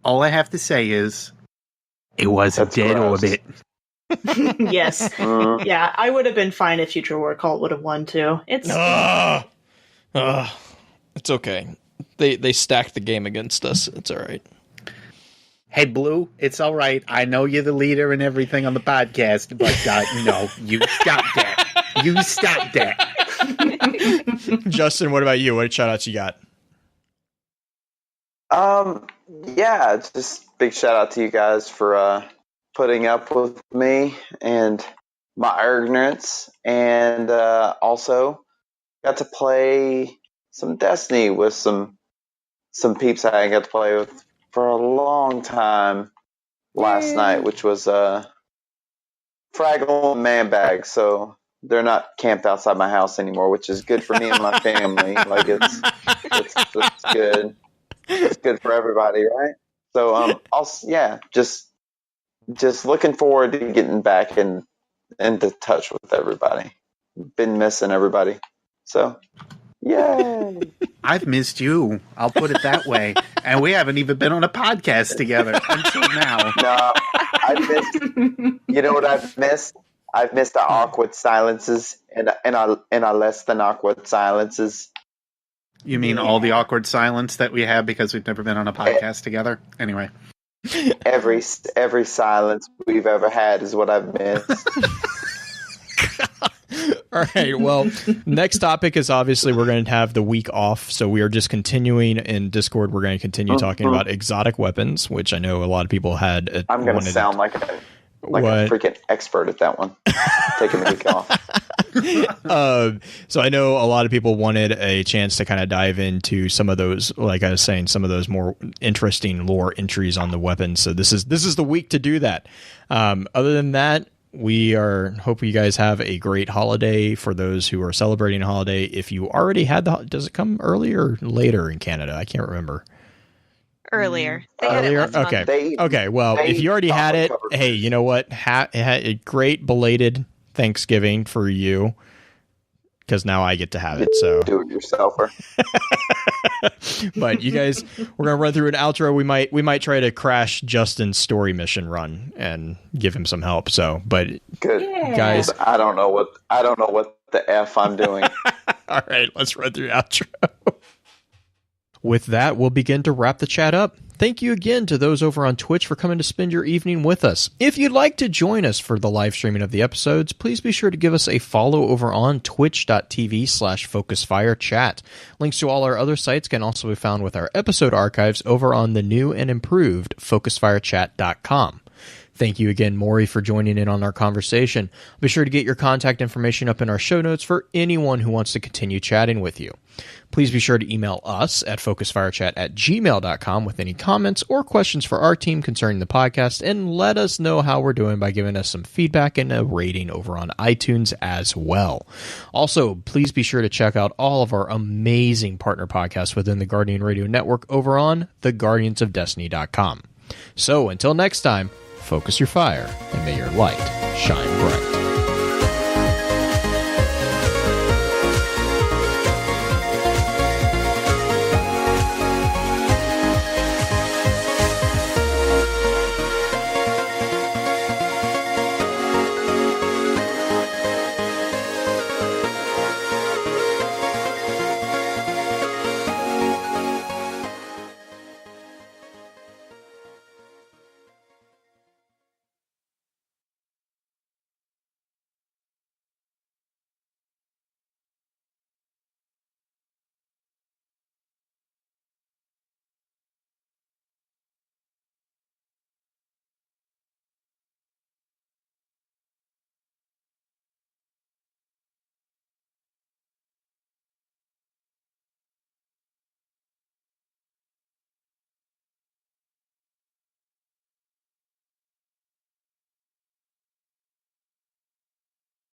All I have to say is, it was That's a dead gross. orbit. Yes. Mm. Yeah, I would have been fine if Future War Cult would have won too. It's Ugh. It's okay. They stacked the game against us. It's all right. Hey, Blue, it's all right. I know you're the leader and everything on the podcast, but no, you stop that. You stop that. Justin, what about you? What shout outs you got? Yeah, just big shout out to you guys for putting up with me and my ignorance, and also got to play some Destiny with some peeps I got to play with for a long time last night, which was Fraggle and Man Bag. So they're not camped outside my house anymore, which is good for me and my family. Like it's good. It's good for everybody, right? So also, yeah, just looking forward to getting back into touch with everybody. Been missing everybody. So yay. I've missed you. I'll put it that way. And we haven't even been on a podcast together until now. No, I've missed. You know what I've missed? I've missed the awkward silences and our less than awkward silences. You mean all the awkward silence that we have because we've never been on a podcast together? Anyway. Every silence we've ever had is what I've missed. All right. Well, next topic is obviously we're going to have the week off. So we are just continuing in Discord. We're going to continue talking about exotic weapons, which I know a lot of people had. I'm going to sound like a freaking expert at that one. Taking the week off. So I know a lot of people wanted a chance to kind of dive into some of those, like I was saying, some of those more interesting lore entries on the weapons. So this is the week to do that. Other than that, we hope you guys have a great holiday. For those who are celebrating a holiday, if you already had does it come earlier or later in Canada? I can't remember. Earlier. They had it last month. Okay. Well, if you already had it, hey, you know what? A great belated Thanksgiving for you, because now I get to have it. So do it yourselfer. But you guys, we're gonna run through an outro. We might try to crash Justin's story mission run and give him some help. So, but good guys, I don't know what the F I'm doing. All right, let's run through outro. With that, we'll begin to wrap the chat up. Thank you again to those over on Twitch for coming to spend your evening with us. If you'd like to join us for the live streaming of the episodes, please be sure to give us a follow over on twitch.tv/FocusFireChat. Links to all our other sites can also be found with our episode archives over on the new and improved FocusFireChat.com. Thank you again, Maury, for joining in on our conversation. Be sure to get your contact information up in our show notes for anyone who wants to continue chatting with you. Please be sure to email us at focusfirechat@gmail.com with any comments or questions for our team concerning the podcast, and let us know how we're doing by giving us some feedback and a rating over on iTunes as well. Also, please be sure to check out all of our amazing partner podcasts within the Guardian Radio Network over on theguardiansofdestiny.com. So, until next time, focus your fire, and may your light shine bright.